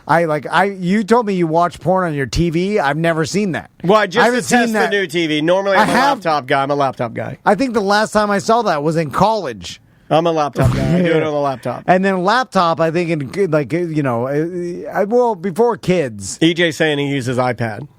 Speaker 2: You told me you watch porn on your TV. I've never seen that.
Speaker 1: Well, I just test the new TV. Normally, I'm a laptop guy.
Speaker 2: I think the last time I saw that was in college.
Speaker 1: I'm a laptop guy. I do it on the laptop.
Speaker 2: And then laptop, I think, before kids.
Speaker 1: EJ's saying he uses iPad.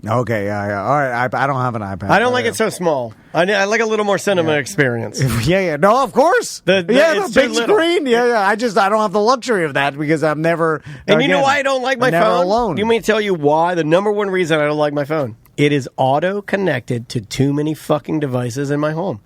Speaker 2: Okay, yeah. All right, I don't have an iPad.
Speaker 1: I don't like it so small. I like a little more cinema experience.
Speaker 2: Yeah. No, of course. The big screen. Yeah. I don't have the luxury of that because I'm never.
Speaker 1: And you know why I don't like my phone?
Speaker 2: Alone.
Speaker 1: You mean tell you why? The number one reason I don't like my phone. It is auto connected to too many fucking devices in my home.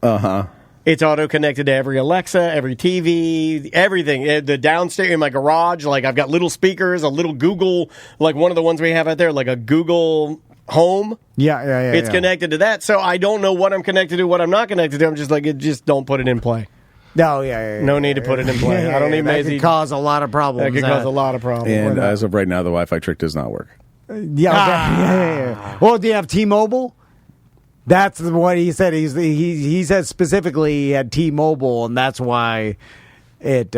Speaker 1: It's auto-connected to every Alexa, every TV, everything. The downstairs in my garage, like I've got little speakers, a little Google, like one of the ones we have out there, like a Google Home.
Speaker 2: Yeah.
Speaker 1: It's connected to that, so I don't know what I'm connected to, what I'm not connected to. I'm just like, just don't put it in play.
Speaker 2: No, yeah.
Speaker 1: No need to put it in play. I don't need
Speaker 2: that could cause a lot of problems.
Speaker 1: That could cause a lot of problems.
Speaker 4: And as of right now, the Wi-Fi trick does not work.
Speaker 2: Yeah. Well, do you have T-Mobile? That's what he said. He said specifically he had T-Mobile, and that's why it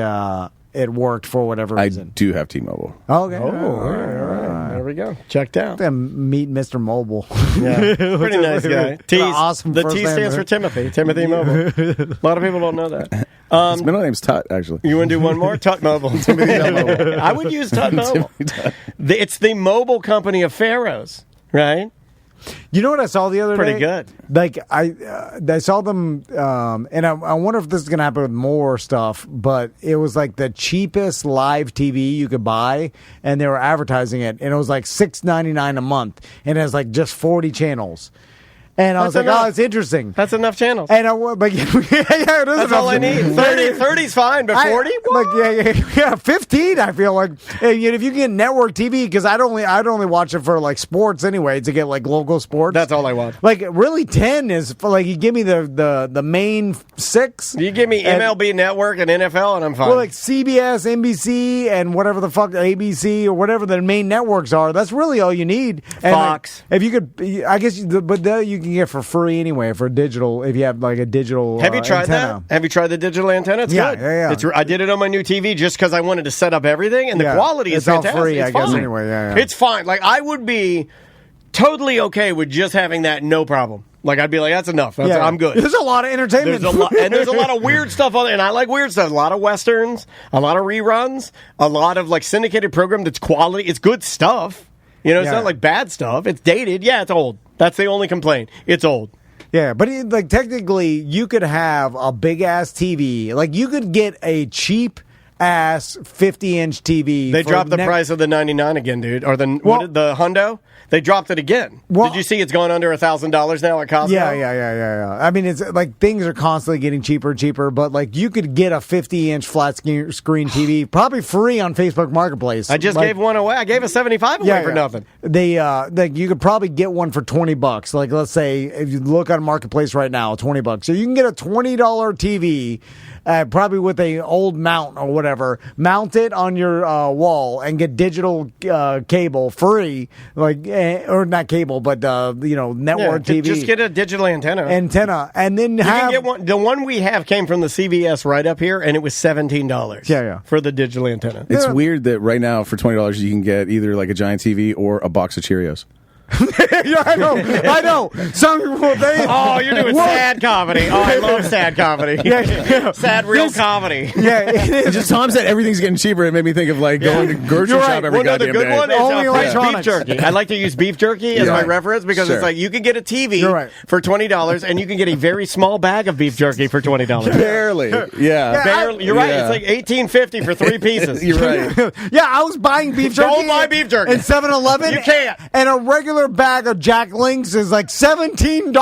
Speaker 2: worked for whatever reason.
Speaker 4: I do have T-Mobile.
Speaker 2: Okay.
Speaker 1: All right. There we go. Checked out.
Speaker 2: Meet Mr. Mobile.
Speaker 1: Yeah. Pretty nice guy.
Speaker 2: Awesome.
Speaker 1: The T stands for Timothy. Timothy Mobile. A lot of people don't know that.
Speaker 4: His middle name's Tut, actually.
Speaker 1: You want to do one more? Tut Mobile. Timothy Mobile. I would use Tut Mobile. It's the mobile company of Pharaohs, right?
Speaker 2: You know what I saw the other day?
Speaker 1: Pretty good.
Speaker 2: Like I saw them, and I wonder if this is going to happen with more stuff. But it was like the cheapest live TV you could buy, and they were advertising it, and it was like $6.99 a month, and it has like just 40 channels. And I was like, oh, it's interesting.
Speaker 1: That's enough channels.
Speaker 2: And it is.
Speaker 1: That's all I need. 30's fine, but 40?
Speaker 2: Yeah, 15, I feel like. And if you get network TV, because I'd only watch it for like sports anyway, to get like local sports.
Speaker 1: That's all I want.
Speaker 2: Like, really 10 is, for, like, you give me the main 6.
Speaker 1: You give me MLB Network and NFL, and I'm fine.
Speaker 2: Well, like CBS, NBC, and whatever the fuck, ABC, or whatever the main networks are, that's really all you need. And
Speaker 1: Fox.
Speaker 2: Like, if you could, I guess, you can get for free anyway for digital, if you have like a digital
Speaker 1: Have you tried
Speaker 2: antenna.
Speaker 1: that? Have you tried the digital antenna? It's good.
Speaker 2: Yeah.
Speaker 1: I did it on my new TV just because I wanted to set up everything, and the quality is fantastic.
Speaker 2: All free,
Speaker 1: it's
Speaker 2: I guess,
Speaker 1: fine.
Speaker 2: anyway. Yeah.
Speaker 1: It's fine. Like, I would be totally okay with just having that, no problem. Like, I'd be like, that's enough. I'm good.
Speaker 2: There's a lot of entertainment.
Speaker 1: There's a lot of weird stuff on it, and I like weird stuff. A lot of westerns, a lot of reruns, a lot of like syndicated program that's quality. It's good stuff. It's not like bad stuff. It's dated. Yeah, it's old. That's the only complaint. It's old.
Speaker 2: Yeah, but like technically, you could have a big ass TV. Like, you could get a cheap ass 50-inch TV.
Speaker 1: They dropped the price of the 99 again, dude. Or the Hundo. They dropped it again. Did you see it's gone under $1,000 now at Costco?
Speaker 2: Yeah. I mean, it's like things are constantly getting cheaper and cheaper, but like you could get a 50-inch flat screen TV probably free on Facebook Marketplace.
Speaker 1: I just gave one away. I gave a 75 away for nothing.
Speaker 2: They you could probably get one for $20. Like, let's say if you look on Marketplace right now, $20. So you can get a $20 TV. probably with a old mount or whatever, mount it on your wall and get digital cable free, or not cable, but network TV.
Speaker 1: Just get a digital antenna,
Speaker 2: and then
Speaker 1: you can get one. The one we have came from the CVS right up here, and it was $17.
Speaker 2: Yeah,
Speaker 1: for the digital antenna.
Speaker 4: It's weird that right now for $20 you can get either like a giant TV or a box of Cheerios.
Speaker 2: Yeah, I know. Some people,
Speaker 1: you're doing sad comedy. Oh, I love sad comedy. Yeah. Sad real comedy.
Speaker 2: Yeah,
Speaker 4: just Tom said everything's getting cheaper. It made me think of like going to grocery shop every goddamn day.
Speaker 1: One is
Speaker 2: only
Speaker 1: beef jerky. I like to use beef jerky as my reference because it's like you can get a TV for $20 and you can get a very small bag of beef jerky for $20.
Speaker 4: Barely,
Speaker 1: barely. You're right. It's like $18.50 for 3 pieces.
Speaker 4: You're right.
Speaker 2: Yeah, I was buying beef jerky.
Speaker 1: Don't buy beef jerky
Speaker 2: in 7-Eleven.
Speaker 1: You can't.
Speaker 2: And a regular bag of Jack Links is like $17.
Speaker 1: Dude,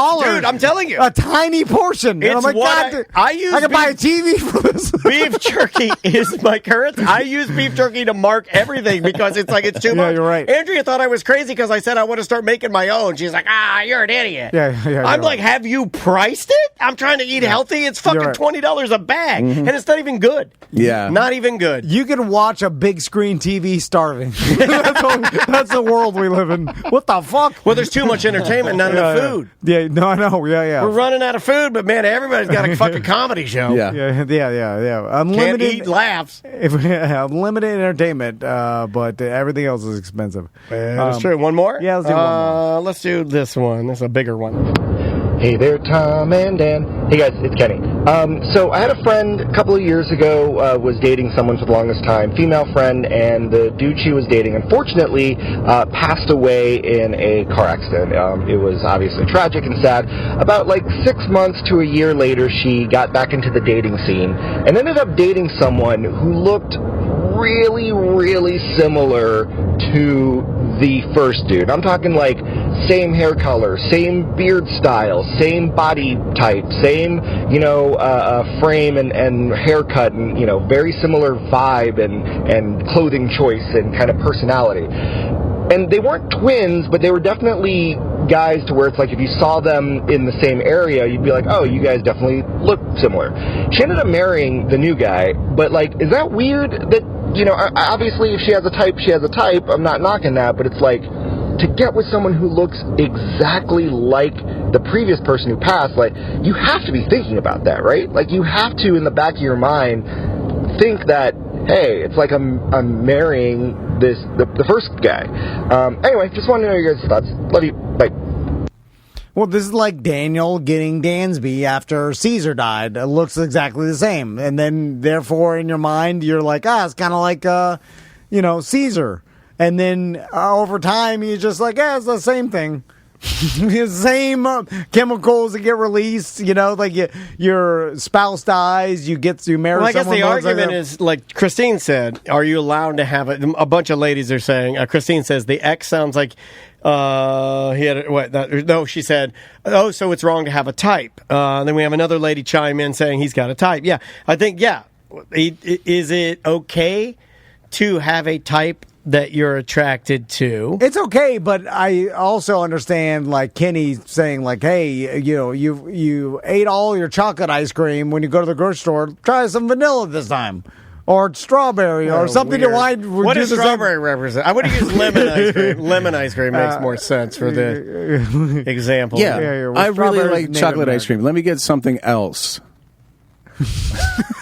Speaker 1: I'm telling you,
Speaker 2: a tiny portion.
Speaker 1: It's
Speaker 2: and I'm like, God, I can buy a TV for this.
Speaker 1: Beef jerky is my current. I use beef jerky to mark everything because it's like it's too much.
Speaker 2: You're right.
Speaker 1: Andrea thought I was crazy because I said I want to start making my own. She's like, you're an idiot.
Speaker 2: Yeah.
Speaker 1: I'm like, have you priced it? I'm trying to eat healthy. It's fucking $20 a bag, and it's not even good.
Speaker 4: Yeah,
Speaker 1: not even good.
Speaker 2: You can watch a big screen TV starving. That's the world we live in. What the fuck?
Speaker 1: Well, there's too much entertainment, not enough food.
Speaker 2: Yeah, no, I know. Yeah.
Speaker 1: We're running out of food, but man, everybody's got a fucking comedy show.
Speaker 2: Yeah. Unlimited,
Speaker 1: can't eat laughs.
Speaker 2: Unlimited entertainment, but everything else is expensive.
Speaker 1: That's true. One more?
Speaker 2: Yeah, let's do one more.
Speaker 1: Let's do this one. This is a bigger one.
Speaker 10: Hey there, Tom and Dan. Hey guys, it's Kenny. So I had a friend a couple of years ago, was dating someone for the longest time, female friend, and the dude she was dating, unfortunately, passed away in a car accident. It was obviously tragic and sad. About 6 months to a year later, she got back into the dating scene and ended up dating someone who looked really, really similar to the first dude. I'm talking same hair color, same beard style, same body type, same, frame and haircut, and, very similar vibe and clothing choice and kind of personality. And they weren't twins, but they were definitely guys to where it's like if you saw them in the same area, you'd be like, oh, you guys definitely look similar. She ended up marrying the new guy, but is that weird that, obviously if she has a type, she has a type. I'm not knocking that, but it's to get with someone who looks exactly like the previous person who passed, you have to be thinking about that, right? You have to, in the back of your mind, think that, hey, it's like I'm marrying the first guy. Anyway, just wanted to know your guys' thoughts. Love you. Bye.
Speaker 2: Well, this is like Daniel getting Dansby after Caesar died. It looks exactly the same. And then, therefore, in your mind, you're like, it's kind of like, Caesar. And then over time, you're just like, it's the same thing. The same chemicals that get released, your spouse dies, you marry someone.
Speaker 1: Well, I guess the argument is, like Christine said, are you allowed to have a bunch of ladies are saying, Christine says the ex sounds like he had she said, so it's wrong to have a type. Then we have another lady chime in saying he's got a type. Yeah, I think, is it okay to have a type that you're attracted to?
Speaker 2: It's okay, but I also understand, Kenny saying, hey, you ate all your chocolate ice cream when you go to the grocery store. Try some vanilla this time, or strawberry, or something.
Speaker 1: What does strawberry represent? I would have used lemon ice cream. Lemon ice cream makes more sense for the example.
Speaker 4: Yeah, I really like chocolate ice cream. Let me get something else. I'm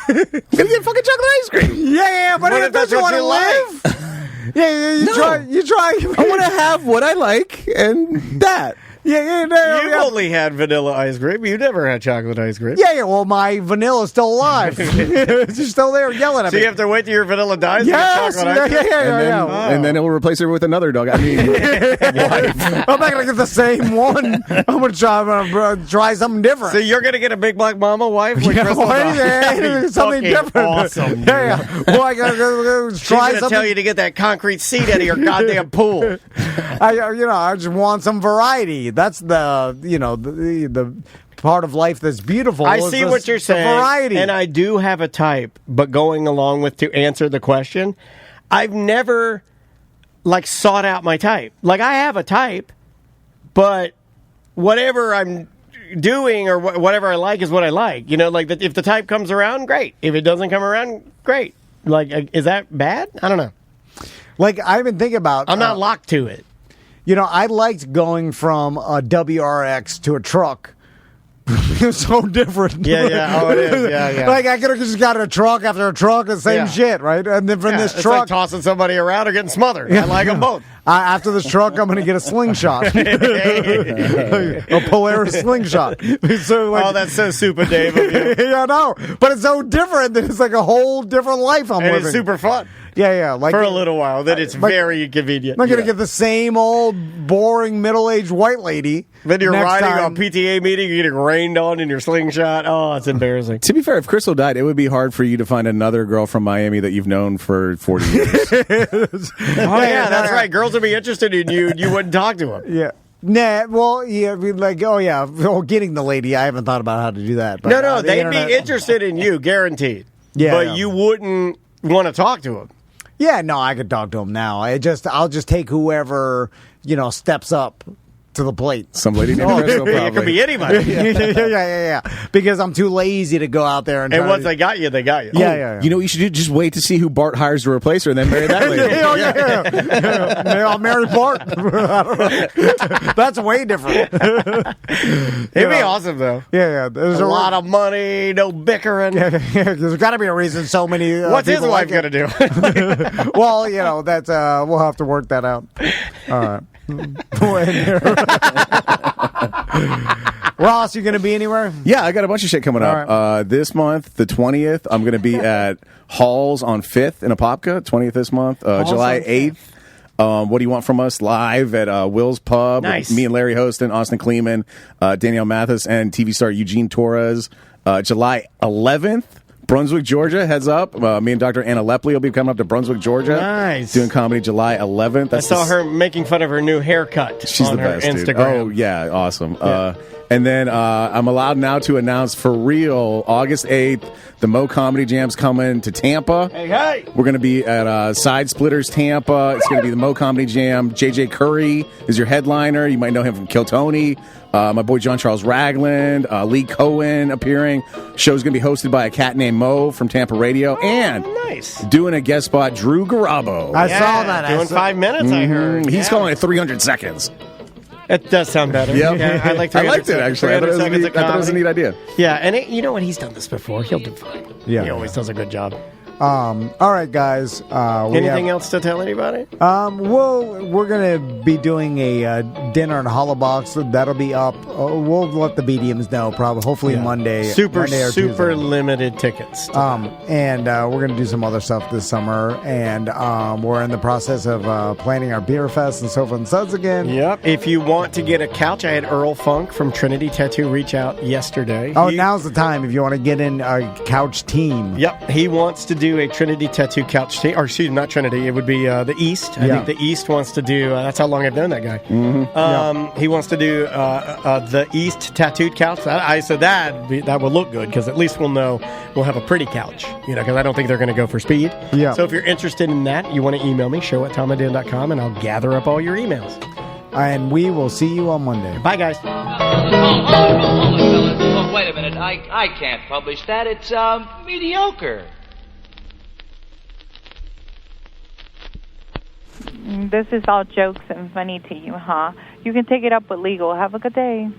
Speaker 4: gonna get fucking chocolate ice cream.
Speaker 2: Yeah, but if that's what you live. You try.
Speaker 4: I want to have what I like, and that.
Speaker 1: You've only had vanilla ice cream. You never had chocolate ice cream.
Speaker 2: Yeah. Well, my vanilla's still alive. It's still there yelling at me.
Speaker 1: So you have to wait till your vanilla dies?
Speaker 2: Yes.
Speaker 4: And then it will replace her with another dog. I mean, wife.
Speaker 2: I'm not going to get the same one. I'm going to try something different.
Speaker 1: So you're going to get a big black mama wife?
Speaker 2: Something different.
Speaker 1: Awesome.
Speaker 2: Well, I got to try something.
Speaker 1: She's going to tell you to get that concrete seat out of your goddamn pool.
Speaker 2: I just want some variety. That's the part of life that's beautiful.
Speaker 1: I see what you're saying.
Speaker 2: Variety.
Speaker 1: And I do have a type, but going along with to answer the question, I've never sought out my type. I have a type, but whatever I'm doing or whatever I like is what I like. You know, like if the type comes around, great. If it doesn't come around, great. Like, is that bad? I don't know.
Speaker 2: Like, I've been thinking about...
Speaker 1: I'm not locked to it.
Speaker 2: You know, I liked going from a WRX to a truck. It's so different.
Speaker 1: Yeah. Oh, it is. Yeah.
Speaker 2: Like, I could have just got a truck after a truck, the same shit, right? And then from this
Speaker 1: it's
Speaker 2: truck...
Speaker 1: like tossing somebody around or getting smothered. I like them both.
Speaker 2: After this truck, I'm going to get a slingshot. A Polaris slingshot. So, like,
Speaker 1: that's so super Dave of you.
Speaker 2: Yeah, I know. But it's so different that it's like a whole different life I'm living.
Speaker 1: It's super fun.
Speaker 2: Yeah. Like,
Speaker 1: for a little while. Then it's very convenient.
Speaker 2: I'm not going to get the same old, boring, middle-aged white lady.
Speaker 1: Then you're riding on a PTA meeting, you're getting rained on in your slingshot. Oh, it's embarrassing.
Speaker 4: To be fair, if Crystal died, it would be hard for you to find another girl from Miami that you've known for 40 years.
Speaker 1: That's right. Girls would be interested in you, and you wouldn't talk to them.
Speaker 2: Yeah. Nah, well, yeah, getting the lady, I haven't thought about how to do that. But,
Speaker 1: no, they'd be interested in you, guaranteed.
Speaker 2: Yeah.
Speaker 1: But you wouldn't want to talk to them.
Speaker 2: Yeah, no, I could talk to them now. I'll just take whoever, steps up to the plate.
Speaker 4: Some lady named Crystal, probably.
Speaker 1: It could be anybody.
Speaker 2: Yeah. Because I'm too lazy to go out there and
Speaker 1: once they got you, they got you.
Speaker 2: Yeah.
Speaker 4: You know what you should do? Just wait to see who Bart hires to replace her and then marry that lady.
Speaker 2: Yeah. I'll marry Bart. That's way different.
Speaker 1: It'd be awesome, though.
Speaker 2: Yeah.
Speaker 1: There's a lot of money, no bickering.
Speaker 2: Yeah. There's got to be a reason so many
Speaker 1: What's his wife going to do?
Speaker 2: Well, that's we'll have to work that out. All right. Ross, you going to be anywhere?
Speaker 4: Yeah, I got a bunch of shit coming up.
Speaker 2: Right.
Speaker 4: This month, the 20th, I'm going to be at Halls on 5th in Apopka, 20th this month. July 8th. What do you want from us? Live at Will's Pub.
Speaker 1: Nice.
Speaker 4: Me and Larry Houston, Austin Kleeman, Danielle Mathis, and TV star Eugene Torres. July 11th. Brunswick, Georgia, heads up. Me and Dr. Anna Lepley will be coming up to Brunswick, Georgia.
Speaker 1: Nice.
Speaker 4: Doing comedy July 11th.
Speaker 1: I saw her making fun of her new haircut.
Speaker 4: She's
Speaker 1: on
Speaker 4: the
Speaker 1: her
Speaker 4: best,
Speaker 1: Instagram.
Speaker 4: dude. Oh, yeah, awesome.
Speaker 1: Yeah.
Speaker 4: And then I'm allowed now to announce for real, August 8th, the Mo Comedy Jam's coming to Tampa.
Speaker 1: Hey!
Speaker 4: We're going to be at Side Splitters Tampa. It's going to be the Mo Comedy Jam. JJ Curry is your headliner. You might know him from Kill Tony. My boy John Charles Ragland, Lee Cohen appearing. Show's going to be hosted by a cat named Mo from Tampa Radio. And
Speaker 1: nice.
Speaker 4: Doing a guest spot, Drew Garabo.
Speaker 2: I saw that.
Speaker 1: Doing 5 minutes, I heard.
Speaker 4: He's calling it 300 seconds.
Speaker 1: It does sound better.
Speaker 4: Yep.
Speaker 1: Yeah, I liked
Speaker 4: it, actually. I thought it was a neat idea.
Speaker 1: Yeah, and you know what? He's done this before. He'll do fine.
Speaker 2: Yeah.
Speaker 1: He always does a good job.
Speaker 2: All right, guys.
Speaker 1: Anything else to tell anybody?
Speaker 2: We're going to be doing a dinner in Hollowbox. That'll be up. We'll let the BDMs know, probably, hopefully Monday.
Speaker 1: Super
Speaker 2: Tuesday.
Speaker 1: limited tickets.
Speaker 2: And we're going to do some other stuff this summer. And we're in the process of planning our beer fest and so forth and such again.
Speaker 1: Yep. If you want to get a couch, I had Earl Funk from Trinity Tattoo reach out yesterday.
Speaker 2: Now's the time if you want to get in a couch team.
Speaker 1: Yep. He wants to do a Trinity Tattoo couch team. Or excuse me, not Trinity. It would be the East. I think the East wants to do, that's how long I've known that guy.
Speaker 2: Mm-hmm.
Speaker 1: He wants to do the East tattooed couch. I said that will look good because at least we'll know we'll have a pretty couch, because I don't think they're going to go for speed.
Speaker 2: Yeah.
Speaker 1: So if you're interested in that, you want to email me, show@tomadan.com, and I'll gather up all your emails.
Speaker 2: And we will see you on Monday.
Speaker 1: Bye, guys.
Speaker 11: Hold it, fellas. Oh, wait a minute. I can't publish that. It's mediocre.
Speaker 12: This is all jokes and funny to you, huh? You can take it up with legal. Have a good day.